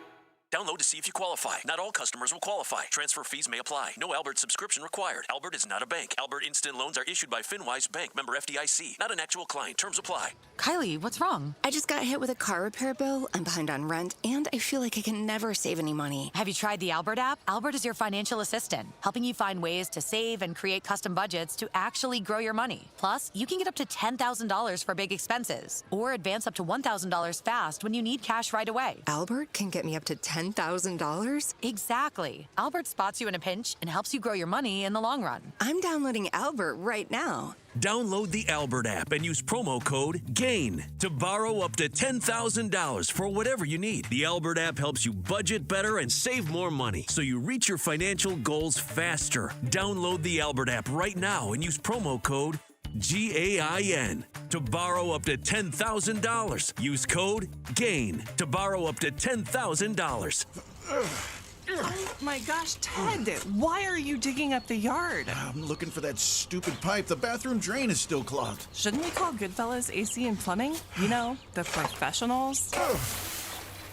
Download to see if you qualify. Not all customers will qualify. Transfer fees may apply. No Albert subscription required. Albert is not a bank. Albert Instant Loans are issued by FinWise Bank, member FDIC. Not an actual client. Terms apply. Kylie, what's wrong? I just got hit with a car repair bill. I'm behind on rent, and I feel like I can never save any money. Have you tried the Albert app? Albert is your financial assistant, helping you find ways to save and create custom budgets to actually grow your money. Plus, you can get up to $10,000 for big expenses, or advance up to $1,000 fast when you need cash right away. Albert can get me up to $10,000? Exactly. Albert spots you in a pinch and helps you grow your money in the long run. I'm downloading Albert right now. Download the Albert app and use promo code GAIN to borrow up to $10,000 for whatever you need. The Albert app helps you budget better and save more money so you reach your financial goals faster. Download the Albert app right now and use promo code GAIN to borrow up to $10,000. Use code GAIN to borrow up to $10,000. Oh my gosh, Ted, why are you digging up the yard? I'm looking for that stupid pipe. The bathroom drain is still clogged. Shouldn't we call Goodfellas AC and Plumbing? You know, the professionals?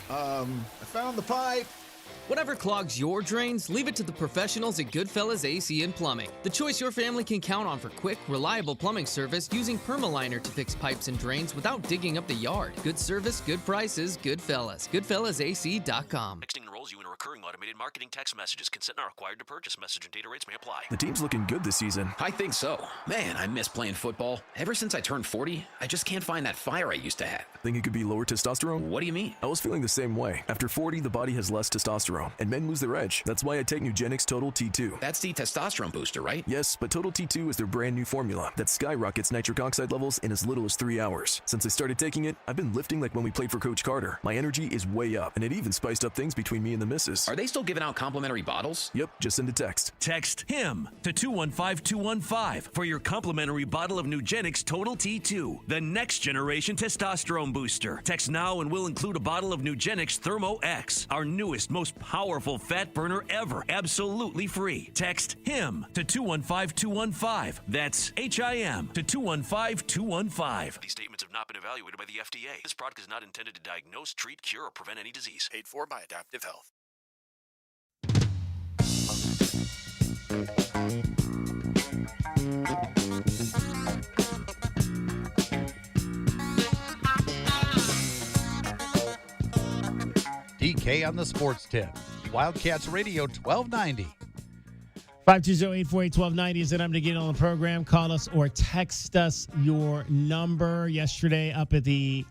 I found the pipe. Whatever clogs your drains, leave it to the professionals at Goodfellas AC and Plumbing. The choice your family can count on for quick, reliable plumbing service using Permaliner to fix pipes and drains without digging up the yard. Good service, good prices, Goodfellas. GoodfellasAC.com. Texting enrolls you in a recurring automated marketing text messages. Consent not required to purchase. Message and data rates may apply. The team's looking good this season. I think so. Man, I miss playing football. Ever since I turned 40, I just can't find that fire I used to have. Think it could be lower testosterone? What do you mean? I was feeling the same way. After 40, the body has less testosterone, and men lose their edge. That's why I take Nugenix Total T2. That's the testosterone booster, right? Yes, but Total T2 is their brand new formula that skyrockets nitric oxide levels in as little as 3 hours. Since I started taking it, I've been lifting like when we played for Coach Carter. My energy is way up, and it even spiced up things between me and the missus. Are they still giving out complimentary bottles? Yep, just send a text. Text HIM to 215-215 for your complimentary bottle of Nugenix Total T2, the next generation testosterone booster. Text now and we'll include a bottle of Nugenix Thermo X, our newest, most powerful fat burner ever, absolutely free. Text HIM to 215-215. That's HIM to 215-215. These statements have not been evaluated by the FDA. This product is not intended to diagnose, treat, cure, or prevent any disease. Paid for by Adaptive Health. Kay on the Sports Tip. Wildcats Radio 1290. 520-848-1290 is the number to get on the program. Call us or text us your number. Yesterday up at the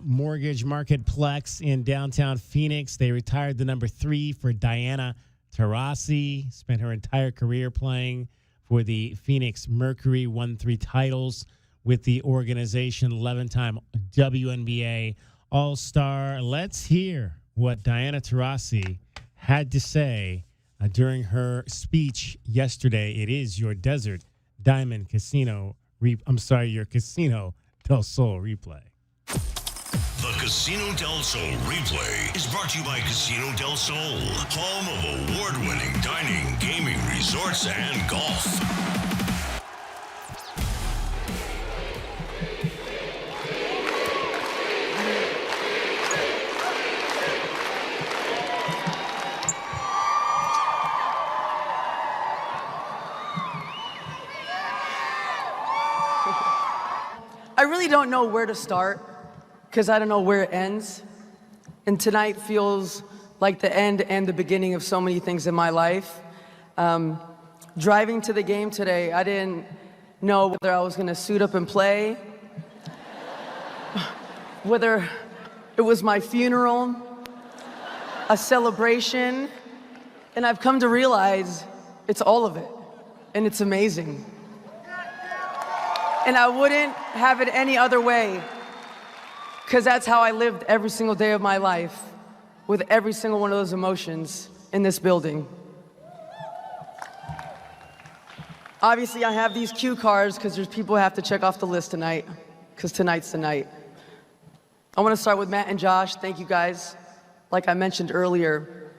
Mortgage Marketplex in downtown Phoenix, they retired the number 3 for Diana Taurasi. Spent her entire career playing for the Phoenix Mercury, won 3 titles with the organization, 11-time WNBA All-Star. Let's hear what Diana Taurasi had to say during her speech yesterday. It is your Desert Diamond Casino, your Casino del Sol replay. The Casino del Sol replay is brought to you by Casino del Sol, home of award-winning dining, gaming, resorts, and golf. I really don't know where to start because I don't know where it ends. And tonight feels like the end and the beginning of so many things in my life. Driving to the game today, I didn't know whether I was going to suit up and play, whether it was my funeral, a celebration, and I've come to realize it's all of it, and it's amazing. And I wouldn't have it any other way, because that's how I lived every single day of my life, with every single one of those emotions in this building. Obviously, I have these cue cards because there's people who have to check off the list tonight, because tonight's the night. I want to start with Matt and Josh. Thank you guys. Like I mentioned earlier,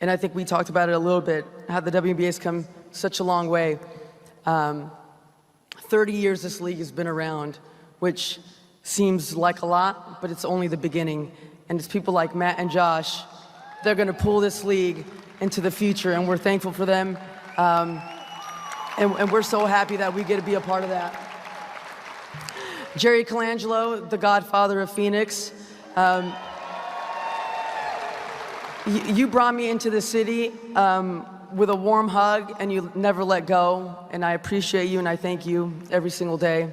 and I think we talked about it a little bit, how the WNBA's come such a long way. 30 years this league has been around, which seems like a lot, but it's only the beginning. And it's people like Matt and Josh, they're gonna pull this league into the future, and we're thankful for them. And we're so happy that we get to be a part of that. Jerry Colangelo, the godfather of Phoenix. You brought me into the city with a warm hug, and you never let go, and I appreciate you, and I thank you every single day.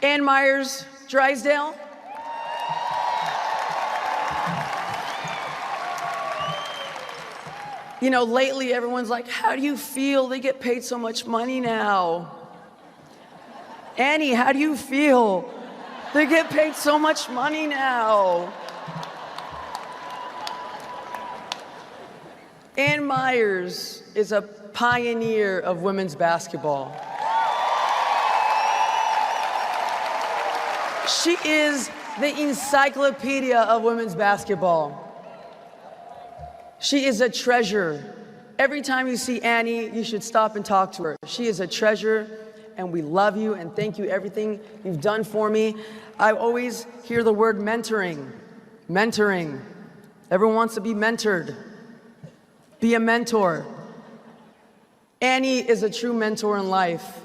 Ann Myers Drysdale. You know, lately everyone's like, how do you feel? They get paid so much money now. Annie, how do you feel? They get paid so much money now. Ann Myers is a pioneer of women's basketball. She is the encyclopedia of women's basketball. She is a treasure. Every time you see Annie, you should stop and talk to her. She is a treasure, and we love you and thank you everything you've done for me. I always hear the word mentoring. Mentoring. Everyone wants to be mentored. Be a mentor. Annie is a true mentor in life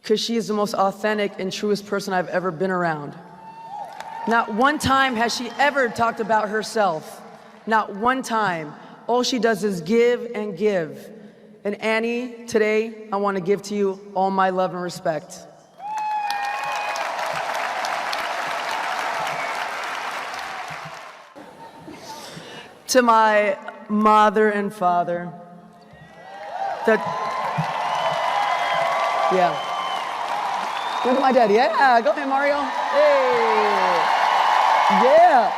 because she is the most authentic and truest person I've ever been around. Not one time has she ever talked about herself. Not one time. All she does is give and give. And Annie, today, I want to give to you all my love and respect. To my mother and father, yeah. Look at my daddy. Yeah, go ahead, Mario. Hey. Yeah.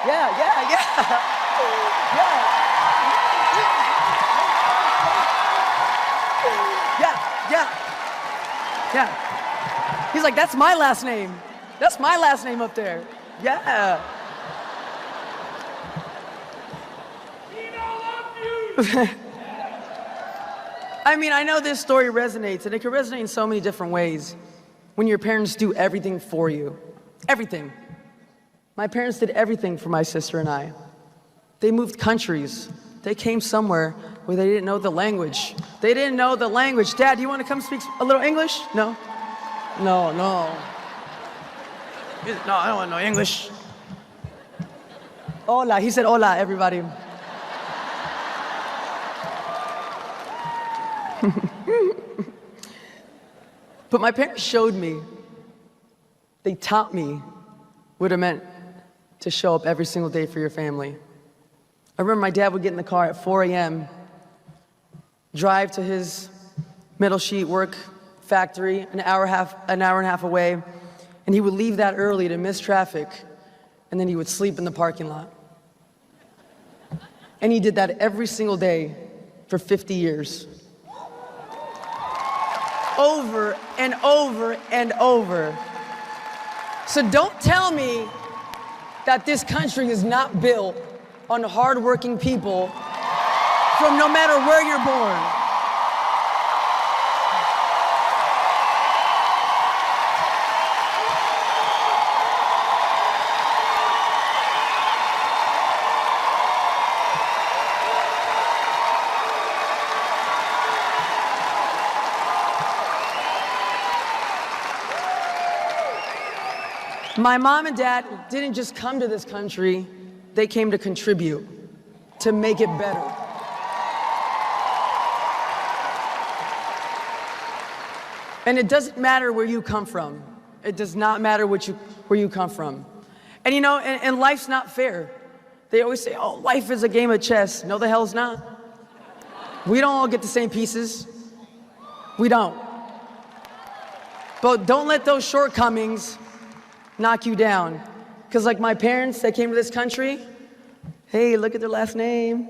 Yeah. He's like, that's my last name. That's my last name up there. Yeah. I mean, I know this story resonates, and it can resonate in so many different ways. When your parents do everything for you. Everything. My parents did everything for my sister and I. They moved countries. They came somewhere where they didn't know the language. They didn't know the language. Dad, do you want to come speak a little English? No. No, I don't want no English. Hola. He said hola, everybody. But my parents showed me, they taught me what it meant to show up every single day for your family. I remember my dad would get in the car at 4 a.m., drive to his metal sheet work factory an hour and a half away, and he would leave that early to miss traffic, and then he would sleep in the parking lot. And he did that every single day for 50 years. Over and over and over. So don't tell me that this country is not built on hardworking people from no matter where you're born. My mom and dad didn't just come to this country, they came to contribute, to make it better. And it doesn't matter where you come from. It does not matter where you come from. And you know, and life's not fair. They always say, oh, life is a game of chess. No, the hell it's not. We don't all get the same pieces. We don't. But don't let those shortcomings knock you down. Because like my parents that came to this country, hey, look at their last name.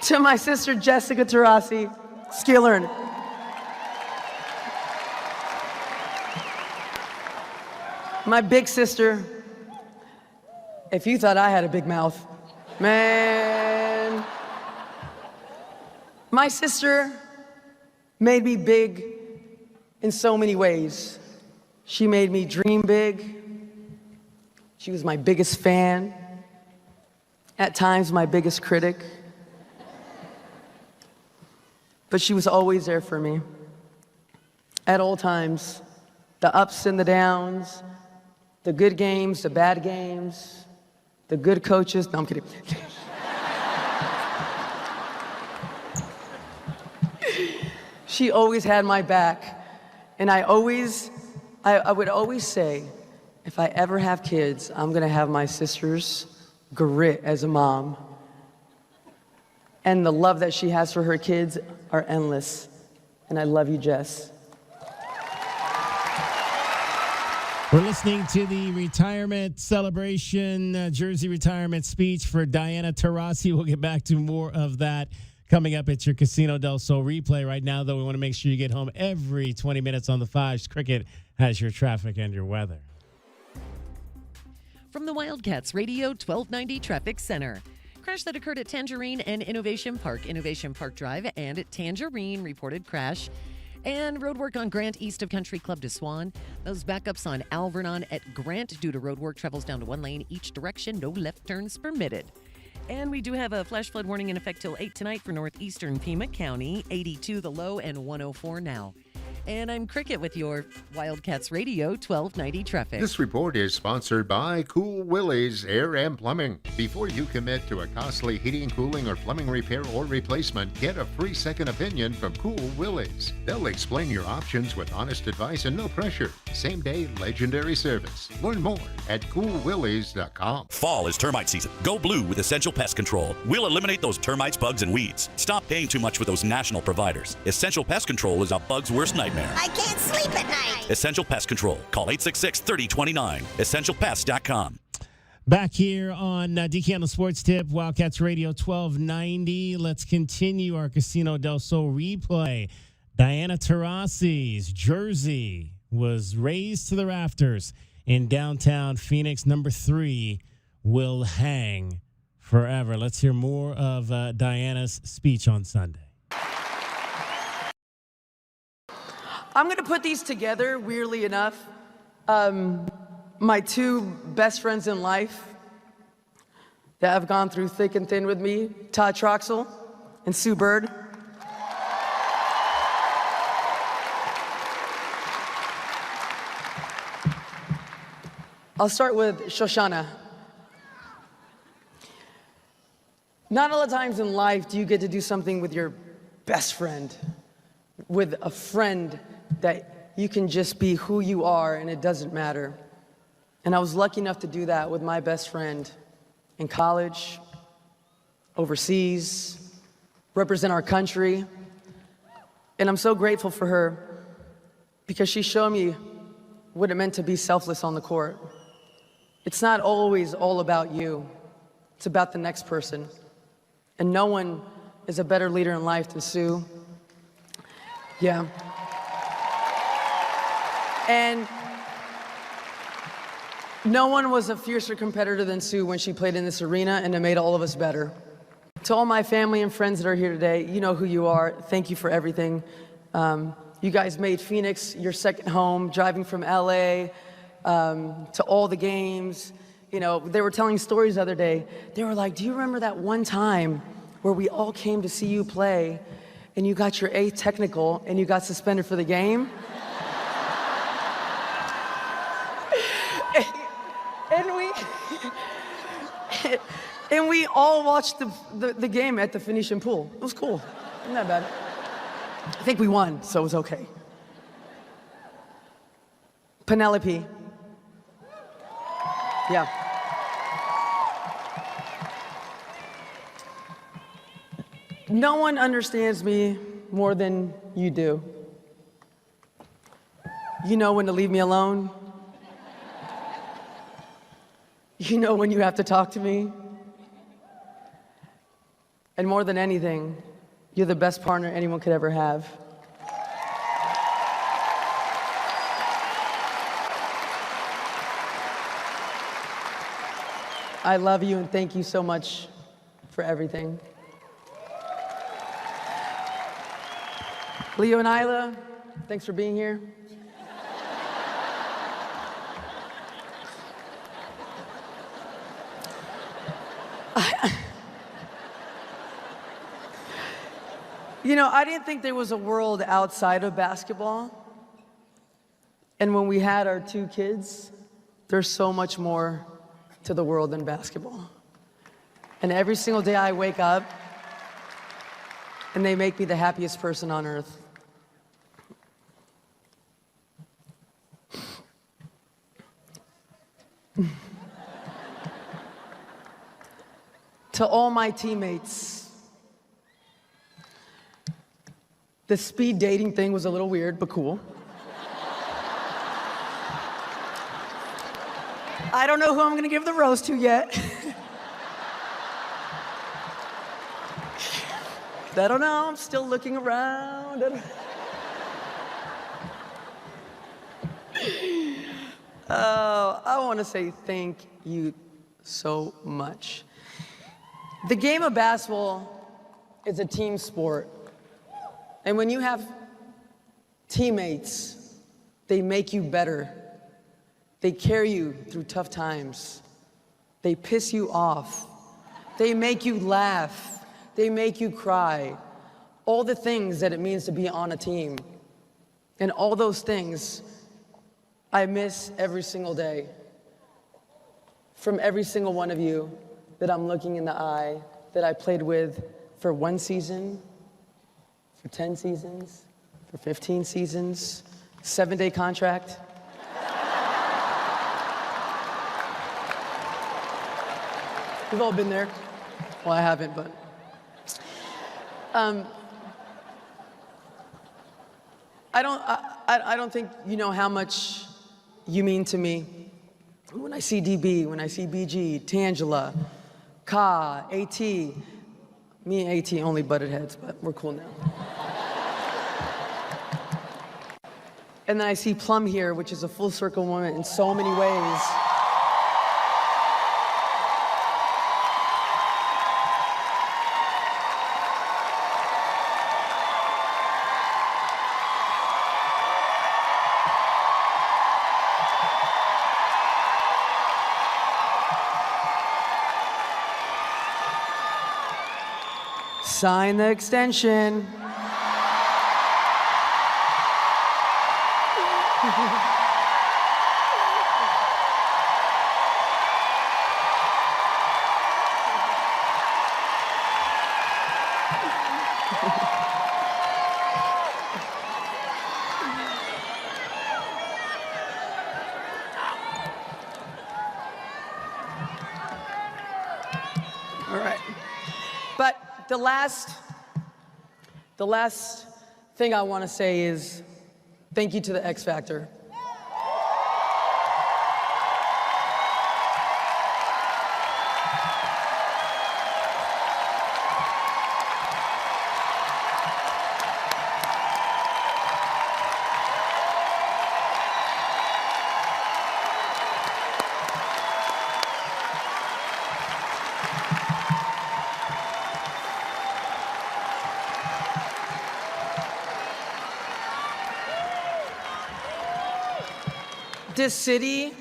To my sister, Jessica Tarasi, Skillern. My big sister, if you thought I had a big mouth, man. My sister made me big in so many ways. She made me dream big. She was my biggest fan. At times, my biggest critic. But she was always there for me. At all times, the ups and the downs, the good games, the bad games, the good coaches. No, I'm kidding. She always had my back. And I would always say, if I ever have kids, I'm gonna have my sister's grit as a mom. And the love that she has for her kids are endless. And I love you, Jess. We're listening to the retirement celebration, Jersey retirement speech for Diana Taurasi. We'll get back to more of that coming up at your Casino del Sol replay. Right now, though, we want to make sure you get home every 20 minutes on the Fives. Cricket has your traffic and your weather. From the Wildcats Radio 1290 Traffic Center. Crash that occurred at Tangerine and Innovation Park Drive, and at Tangerine reported crash. And roadwork on Grant east of Country Club to Swan. Those backups on Alvernon at Grant due to roadwork, travels down to one lane each direction. No left turns permitted. And we do have a flash flood warning in effect till 8 tonight for northeastern Pima County. 82 the low and 104 now. And I'm Cricket with your Wildcats Radio 1290 traffic. This report is sponsored by Cool Willie's Air and Plumbing. Before you commit to a costly heating, cooling, or plumbing repair or replacement, get a free second opinion from Cool Willie's. They'll explain your options with honest advice and no pressure. Same day, legendary service. Learn more at coolwillies.com. Fall is termite season. Go blue with Essential Pest Control. We'll eliminate those termites, bugs, and weeds. Stop paying too much with those national providers. Essential Pest Control is a bug's worst nightmare. I can't sleep at night. Essential Pest Control. Call 866-3029. EssentialPest.com. Back here on DK on the Sports Tip, Wildcats Radio 1290. Let's continue our Casino del Sol replay. Diana Taurasi's jersey was raised to the rafters in downtown Phoenix. Number 3 will hang forever. Let's hear more of Diana's speech on Sunday. I'm gonna put these together, weirdly enough. My two best friends in life, that have gone through thick and thin with me, Todd Troxell and Sue Bird. I'll start with Shoshana. Not all the times in life do you get to do something with your best friend, with a friend that you can just be who you are and it doesn't matter. And I was lucky enough to do that with my best friend in college, overseas, represent our country. And I'm so grateful for her because she showed me what it meant to be selfless on the court. It's not always all about you. It's about the next person. And no one is a better leader in life than Sue. Yeah. And no one was a fiercer competitor than Sue when she played in this arena, and it made all of us better. To all my family and friends that are here today, you know who you are. Thank you for everything. You guys made Phoenix your second home, driving from LA to all the games. You know, they were telling stories the other day. They were like, do you remember that one time where we all came to see you play and you got your A technical and you got suspended for the game? And we all watched the game at the Phoenician pool. It was cool. Wasn't that bad? I think we won, so it was okay. Penelope. Yeah. No one understands me more than you do. You know when to leave me alone. You know when you have to talk to me. And more than anything, you're the best partner anyone could ever have. I love you and thank you so much for everything. Leo and Isla, thanks for being here. You know, I didn't think there was a world outside of basketball. And when we had our two kids, there's so much more to the world than basketball. And every single day I wake up, and they make me the happiest person on earth. To all my teammates, the speed dating thing was a little weird, but cool. I don't know who I'm gonna give the rose to yet. I don't know, I'm still looking around. I wanna say thank you so much. The game of basketball is a team sport. And when you have teammates, they make you better. They carry you through tough times. They piss you off. They make you laugh. They make you cry. All the things that it means to be on a team. And all those things I miss every single day. From every single one of you that I'm looking in the eye, that I played with for 1 season, for 10 seasons, for 15 seasons, 7-day contract. We've all been there. Well, I haven't, but. I don't think you know how much you mean to me. When I see DB, when I see BG, Tangela, Ka, AT, me and AT only butted heads, but we're cool now. And then I see Plum here, which is a full circle moment in so many ways. Sign the extension. All right. But the last thing I want to say is thank you to the X Factor. This city,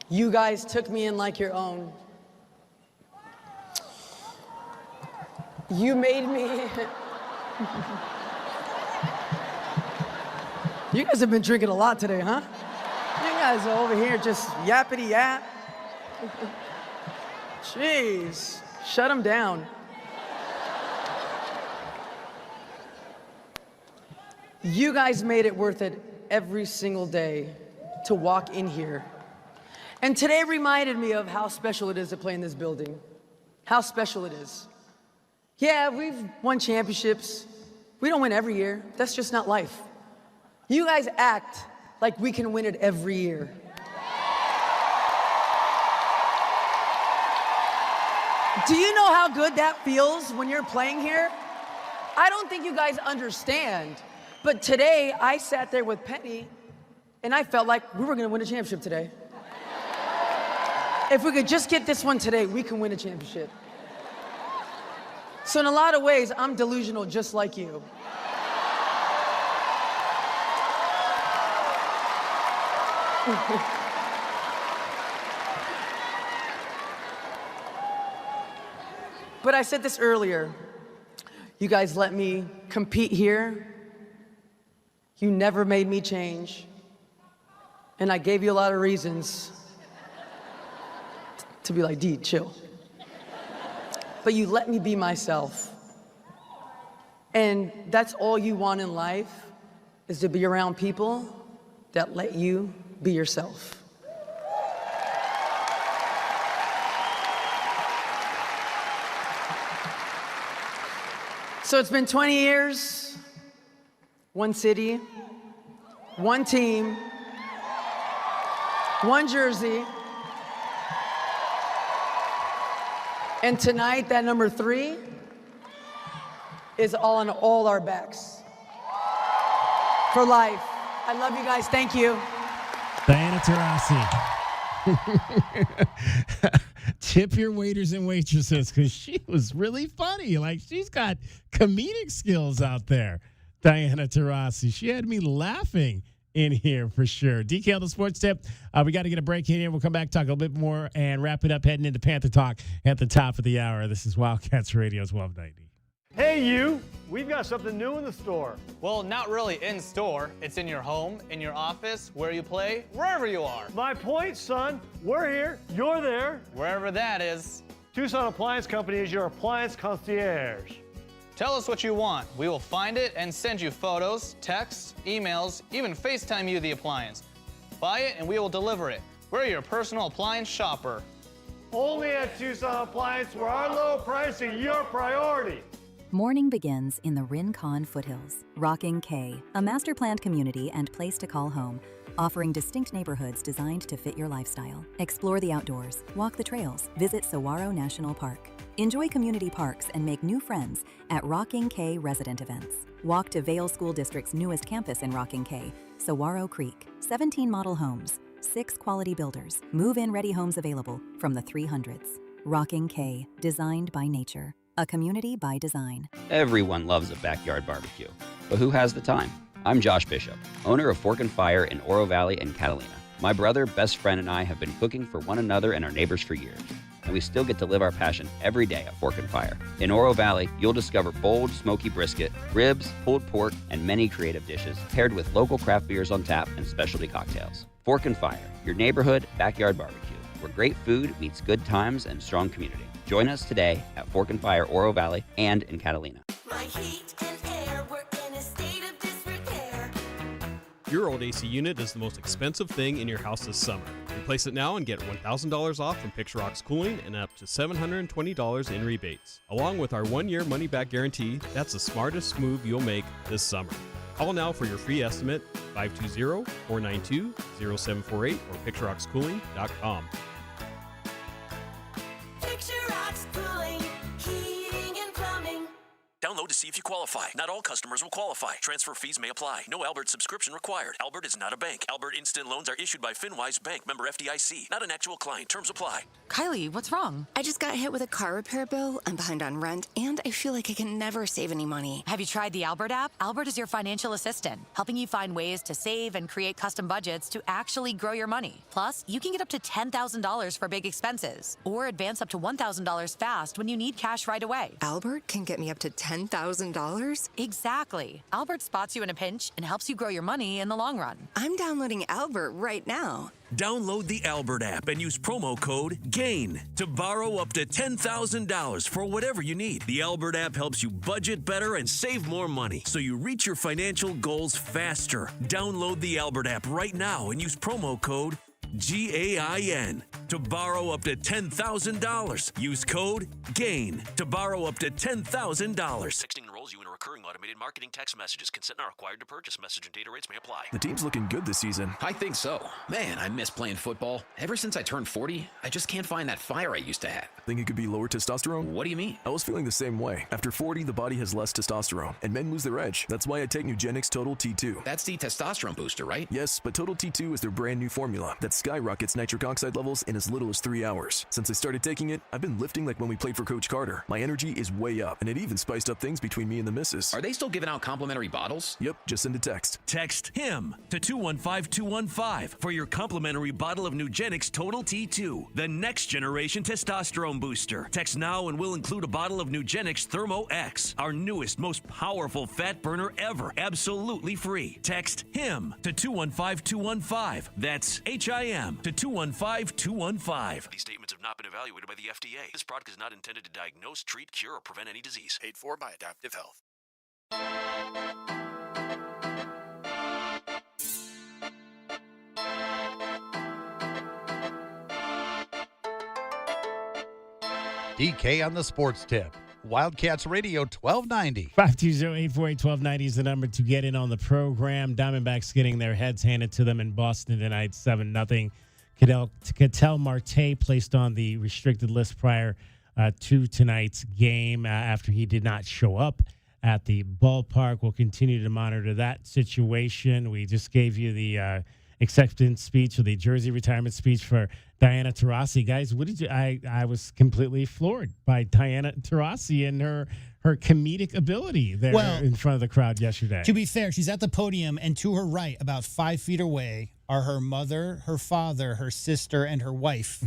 you guys took me in like your own. You made me. You guys have been drinking a lot today, huh? You guys are over here just yappity yap. Jeez, shut them down. You guys made it worth it every single day to walk in here. And today reminded me of how special it is to play in this building. How special it is. Yeah, we've won championships. We don't win every year. That's just not life. You guys act like we can win it every year. Do you know how good that feels when you're playing here? I don't think you guys understand. But today, I sat there with Penny, and I felt like we were gonna win a championship today. If we could just get this one today, we can win a championship. So in a lot of ways, I'm delusional just like you. But I said this earlier. You guys let me compete here. You never made me change. And I gave you a lot of reasons to be like, Dee, chill. But you let me be myself. And that's all you want in life, is to be around people that let you be yourself. So it's been 20 years, one city, one team, one jersey. And tonight, that number 3 is on all our backs. For life. I love you guys. Thank you. Diana Taurasi. Tip your waiters and waitresses, because she was really funny. Like, she's got comedic skills out there. Diana Taurasi. She had me laughing in here for sure. DK, the sports tip. We got to get a break in here. We'll come back, talk a little bit more, and wrap it up heading into Panther Talk at the top of the hour. This is Wildcats Radio 1290. Hey, you. We've got something new in the store. Well, not really in store. It's in your home, in your office, where you play, wherever you are. My point, son. We're here. You're there. Wherever that is. Tucson Appliance Company is your appliance concierge. Tell us what you want. We will find it and send you photos, texts, emails, even FaceTime you the appliance. Buy it and we will deliver it. We're your personal appliance shopper. Only at Tucson Appliance, where our low price is your priority. Morning begins in the Rincon Foothills. Rocking K, a master-planned community and place to call home, offering distinct neighborhoods designed to fit your lifestyle. Explore the outdoors, walk the trails, visit Saguaro National Park. Enjoy community parks and make new friends at Rocking K resident events. Walk to Vail School District's newest campus in Rocking K, Saguaro Creek. 17 model homes, 6 quality builders, move-in ready homes available from the 300s. Rocking K, designed by nature. A community by design. Everyone loves a backyard barbecue, but who has the time? I'm Josh Bishop, owner of Fork and Fire in Oro Valley and Catalina. My brother, best friend, and I have been cooking for one another and our neighbors for years. and we still get to live our passion every day at Fork and Fire. In Oro Valley, you'll discover bold, smoky brisket, ribs, pulled pork, and many creative dishes paired with local craft beers on tap and specialty cocktails. Fork and Fire, your neighborhood backyard barbecue, where great food meets good times and strong community. Join us today at Fork and Fire, Oro Valley, and in Catalina. My heat and air were in a state of disrepair. Your old AC unit is the most expensive thing in your house this summer. Replace it now and get $1,000 off from Picture Rocks Cooling and up to $720 in rebates. Along with our 1-year money-back guarantee, that's the smartest move you'll make this summer. Call now for your free estimate, 520-492-0748 or picturerockscooling.com. Picture Rocks Cooling, Heating and Plumbing. Download to see if you qualify. Not all customers will qualify. Transfer fees may apply. No Albert subscription required. Albert is not a bank. Albert Instant Loans are issued by FinWise Bank, member FDIC. Not an actual client. Terms apply. Kylie, what's wrong? I just got hit with a car repair bill. I'm behind on rent, and I feel like I can never save any money. Have you tried the Albert app? Albert is your financial assistant, helping you find ways to save and create custom budgets to actually grow your money. Plus, you can get up to $10,000 for big expenses, or advance up to $1,000 fast when you need cash right away. Albert can get me up to $10,000? Exactly. Albert spots you in a pinch and helps you grow your money in the long run. I'm downloading Albert right now. Download the Albert app and use promo code GAIN to borrow up to $10,000 for whatever you need. The Albert app helps you budget better and save more money so you reach your financial goals faster. Download the Albert app right now and use promo code GAIN to borrow up to $10,000. Use code GAIN to borrow up to $10,000. Texting enrolls you in a recurring automated marketing text messages. Consent not required to purchase. Message and data rates may apply. The team's looking good this season. I think so. Man, I miss playing football. Ever since I turned 40, I just can't find that fire I used to have. Think it could be lower testosterone? What do you mean? I was feeling the same way. After 40, the body has less testosterone, and men lose their edge. That's why I take Nugenix Total T2. That's the testosterone booster, right? Yes, but Total T2 is their brand new formula that skyrockets nitric oxide levels in as little as 3 hours. Since I started taking it, I've been lifting like when we played for Coach Carter. My energy is way up, and it even spiced up things between me and the missus. Are they still giving out complimentary bottles? Yep, just send a text. Text HIM to 215-215 for your complimentary bottle of Nugenix Total T2, the next generation testosterone booster. Text now and we'll include a bottle of Nugenix Thermo X, our newest, most powerful fat burner ever, absolutely free. Text HIM to 215-215. That's HIM to 215-215. These statements have not been evaluated by the FDA. This product is not intended to diagnose, treat, cure, or prevent any disease. Paid for by Adaptive Health. DK on the sports tip. Wildcats Radio 1290. 520-848-1290 is the number to get in on the program. Diamondbacks getting their heads handed to them in Boston tonight, 7-0. Ketel Marte placed on the restricted list prior to tonight's game after he did not show up at the ballpark. We'll continue to monitor that situation. We just gave you the acceptance speech or the jersey retirement speech for Diana Taurasi. Guys, what did you? I was completely floored by Diana Taurasi and her comedic ability there in front of the crowd yesterday. To be fair, she's at the podium, and to her right, about 5 feet away, are her mother, her father, her sister, and her wife,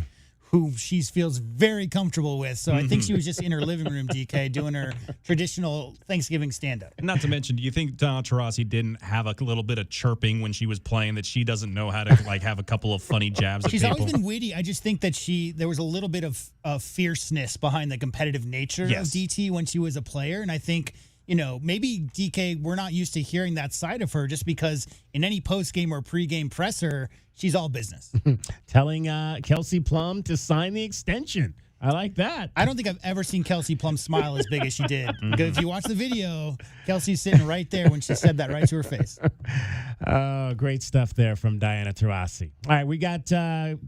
who she feels very comfortable with. So I think she was just in her living room, DK, doing her traditional Thanksgiving stand-up. Not to mention, do you think Diana Taurasi didn't have a little bit of chirping when she was playing, that she doesn't know how to have a couple of funny jabs at She's people? always been witty. I just think that there was a little bit of fierceness behind the competitive nature of DT when she was a player. And I think, maybe DK, we're not used to hearing that side of her just because in any post-game or pre-game presser, she's all business. Telling Kelsey Plum to sign the extension. I like that. I don't think I've ever seen Kelsey Plum smile as big as she did. Because if you watch the video, Kelsey's sitting right there when she said that right to her face. Oh, great stuff there from Diana Taurasi. All right, we got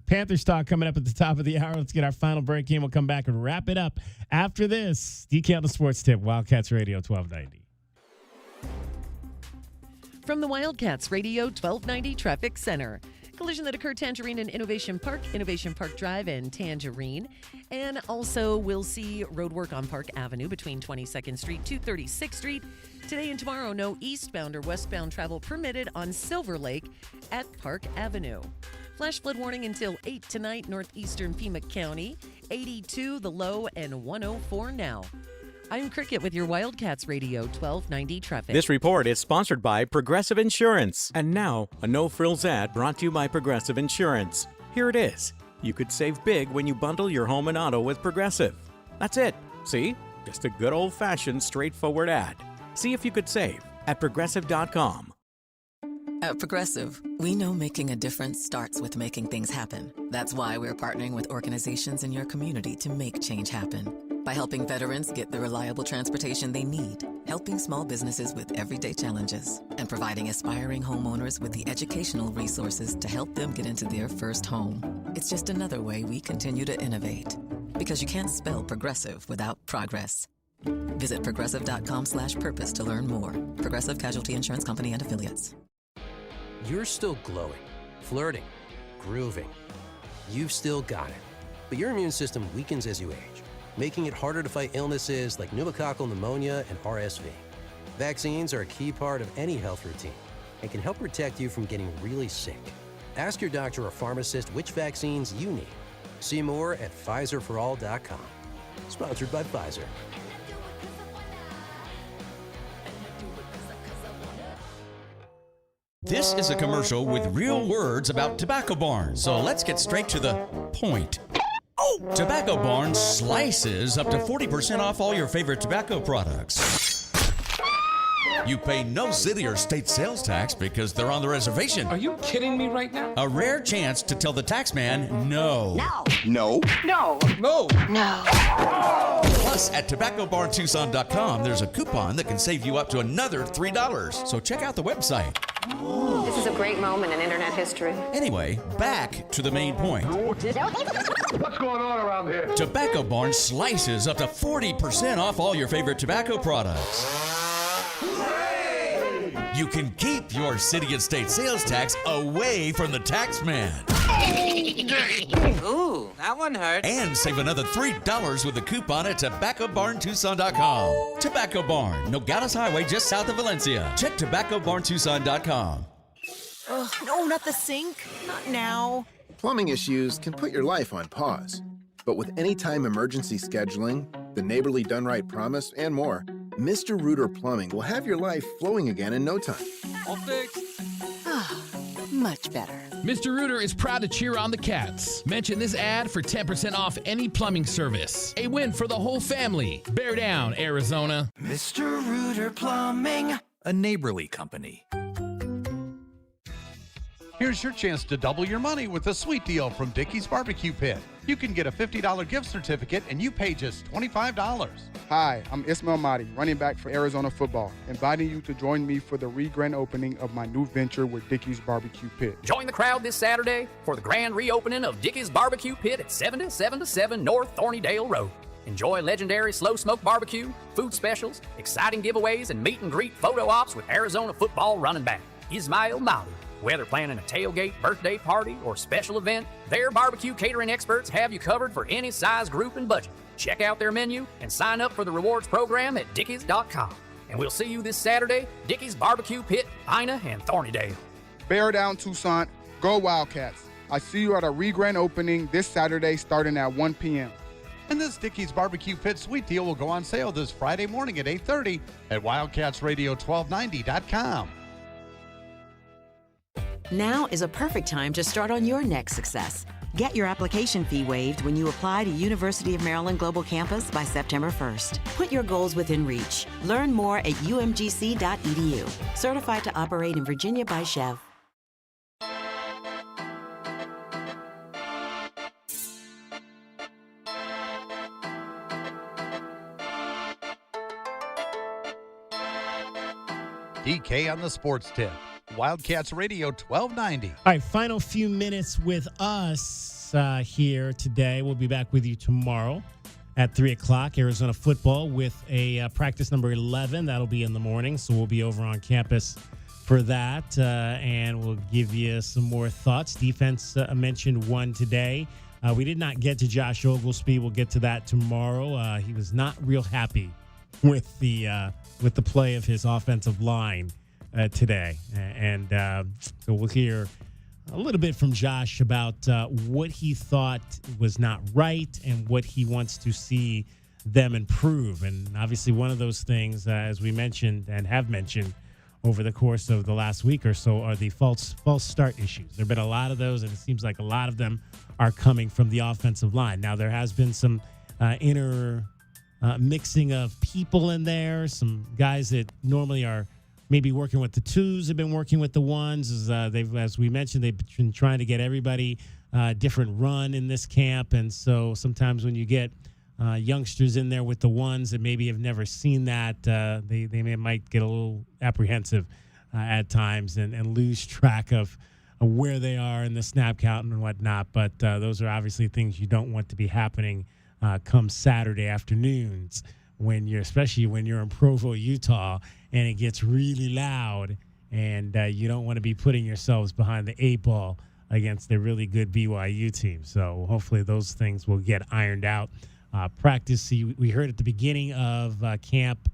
Panthers talk coming up at the top of the hour. Let's get our final break in. We'll come back and wrap it up after this. DK on the Sports Tip, Wildcats Radio 1290. From the Wildcats Radio 1290 Traffic Center. Collision that occurred Tangerine and Innovation Park Drive, and Tangerine. And also we'll see road work on Park Avenue between 22nd Street to 36th Street. Today and tomorrow, no eastbound or westbound travel permitted on Silver Lake at Park Avenue. Flash flood warning until 8 tonight, northeastern Pima County. 82 the low and 104 now. I'm Cricket with your Wildcats Radio 1290 traffic. This report is sponsored by Progressive Insurance. And now, a no-frills ad brought to you by Progressive Insurance. Here it is. You could save big when you bundle your home and auto with Progressive. That's it. See? Just a good old-fashioned, straightforward ad. See if you could save at Progressive.com. At Progressive, we know making a difference starts with making things happen. That's why we're partnering with organizations in your community to make change happen. By helping veterans get the reliable transportation they need, helping small businesses with everyday challenges, and providing aspiring homeowners with the educational resources to help them get into their first home. It's just another way we continue to innovate. Because you can't spell progressive without progress. Visit progressive.com/purpose to learn more. Progressive Casualty Insurance Company and Affiliates. You're still glowing, flirting, grooving. You've still got it. But your immune system weakens as you age, making it harder to fight illnesses like pneumococcal pneumonia and RSV. Vaccines are a key part of any health routine and can help protect you from getting really sick. Ask your doctor or pharmacist which vaccines you need. See more at PfizerForAll.com. Sponsored by Pfizer. This is a commercial with real words about Tobacco Barn, so let's get straight to the point. Tobacco Barn slices up to 40% off all your favorite tobacco products. You pay no city or state sales tax because they're on the reservation. Are you kidding me right now? A rare chance to tell the tax man no. No. No. No. No. No. Plus, at TobaccoBarnTucson.com, there's a coupon that can save you up to another $3. So check out the website. This is a great moment in internet history. Anyway, back to the main point. What's going on around here? Tobacco Barn slices up to 40% off all your favorite tobacco products. You can keep your city and state sales tax away from the tax man. Ooh, that one hurt. And save another $3 with a coupon at TobaccoBarnTucson.com. Tobacco Barn, Nogales Highway, just south of Valencia. Check TobaccoBarnTucson.com. Ugh, no, not the sink. Not now. Plumbing issues can put your life on pause. But with anytime emergency scheduling, the Neighborly Done Right promise, and more, Mr. Rooter Plumbing will have your life flowing again in no time. All fixed. Much better. Mr. Rooter is proud to cheer on the Cats. Mention this ad for 10% off any plumbing service. A win for the whole family. Bear down, Arizona. Mr. Rooter Plumbing, a neighborly company. Here's your chance to double your money with a sweet deal from Dickey's Barbecue Pit. You can get a $50 gift certificate and you pay just $25. Hi, I'm Ismail Mahdi, running back for Arizona football, inviting you to join me for the re-grand opening of my new venture with Dickey's Barbecue Pit. Join the crowd this Saturday for the grand reopening of Dickey's Barbecue Pit at 77-7 North Thornydale Road. Enjoy legendary slow smoke barbecue, food specials, exciting giveaways, and meet and greet photo ops with Arizona football running back Ismail Mahdi. Whether planning a tailgate, birthday party, or special event, their barbecue catering experts have you covered for any size, group, and budget. Check out their menu and sign up for the rewards program at Dickies.com. And we'll see you this Saturday, Dickey's Barbecue Pit, Ina and Thornydale. Bear down, Tucson. Go Wildcats. I see you at a re-grand opening this Saturday starting at 1 p.m. And this Dickey's Barbecue Pit sweet deal will go on sale this Friday morning at 8:30 at WildcatsRadio1290.com. Now is a perfect time to start on your next success. Get your application fee waived when you apply to University of Maryland Global Campus by September 1st. Put your goals within reach. Learn more at umgc.edu. Certified to operate in Virginia by Chev. DK on the sports tip. Wildcats Radio 1290. All right, final few minutes with us here today. We'll be back with you tomorrow at 3 o'clock. Arizona football with a practice number 11. That'll be in the morning, so we'll be over on campus for that, and we'll give you some more thoughts. Defense mentioned one today. We did not get to Josh Oglesby. We'll get to that tomorrow. He was not real happy with the play of his offensive line today, and so we'll hear a little bit from Josh about what he thought was not right and what he wants to see them improve. And obviously one of those things, as we mentioned and have mentioned over the course of the last week or so, are the false start issues. There have been a lot of those, and it seems like a lot of them are coming from the offensive line. Now, there has been some inner mixing of people in there. Some guys that normally are maybe working with the twos have been working with the ones. As we mentioned, they've been trying to get everybody different run in this camp. And so sometimes when you get youngsters in there with the ones that maybe have never seen that, they might get a little apprehensive at times and lose track of where they are in the snap count and whatnot. But those are obviously things you don't want to be happening come Saturday afternoons especially when you're in Provo, Utah, and it gets really loud, and you don't want to be putting yourselves behind the 8 ball against a really good BYU team. So hopefully those things will get ironed out. Practice, we heard at the beginning of camp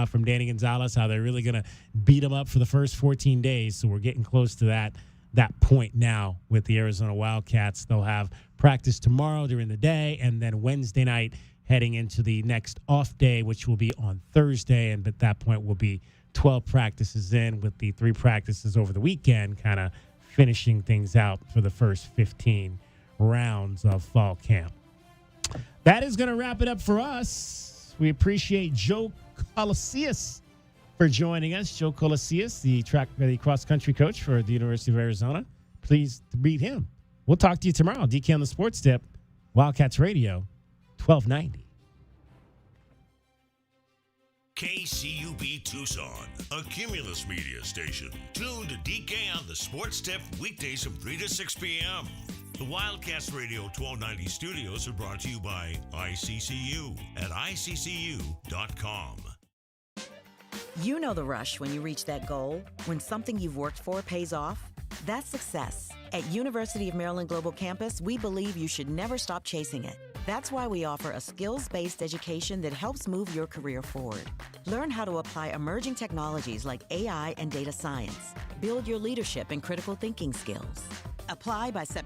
from Danny Gonzalez how they're really going to beat them up for the first 14 days. So we're getting close to that point now with the Arizona Wildcats. They'll have practice tomorrow during the day, and then Wednesday night heading into the next off day, which will be on Thursday. And at that point will be 12 practices in, with the 3 practices over the weekend, kind of finishing things out for the first 15 rounds of fall camp. That is going to wrap it up for us. We appreciate Joe Colacius for joining us. Joe Colacius, the cross-country coach for the University of Arizona. Please meet him. We'll talk to you tomorrow. DK on the Sports Tip, Wildcats Radio, 1290. KCUB Tucson, a Cumulus media station. Tune to DK on the Sports Tip weekdays from 3 to 6 p.m. The Wildcats Radio 1290 studios are brought to you by ICCU at iccu.com. You know the rush when you reach that goal, when something you've worked for pays off. That's success. At University of Maryland Global Campus, we believe you should never stop chasing it. That's why we offer a skills-based education that helps move your career forward. Learn how to apply emerging technologies like AI and data science. Build your leadership and critical thinking skills. Apply by September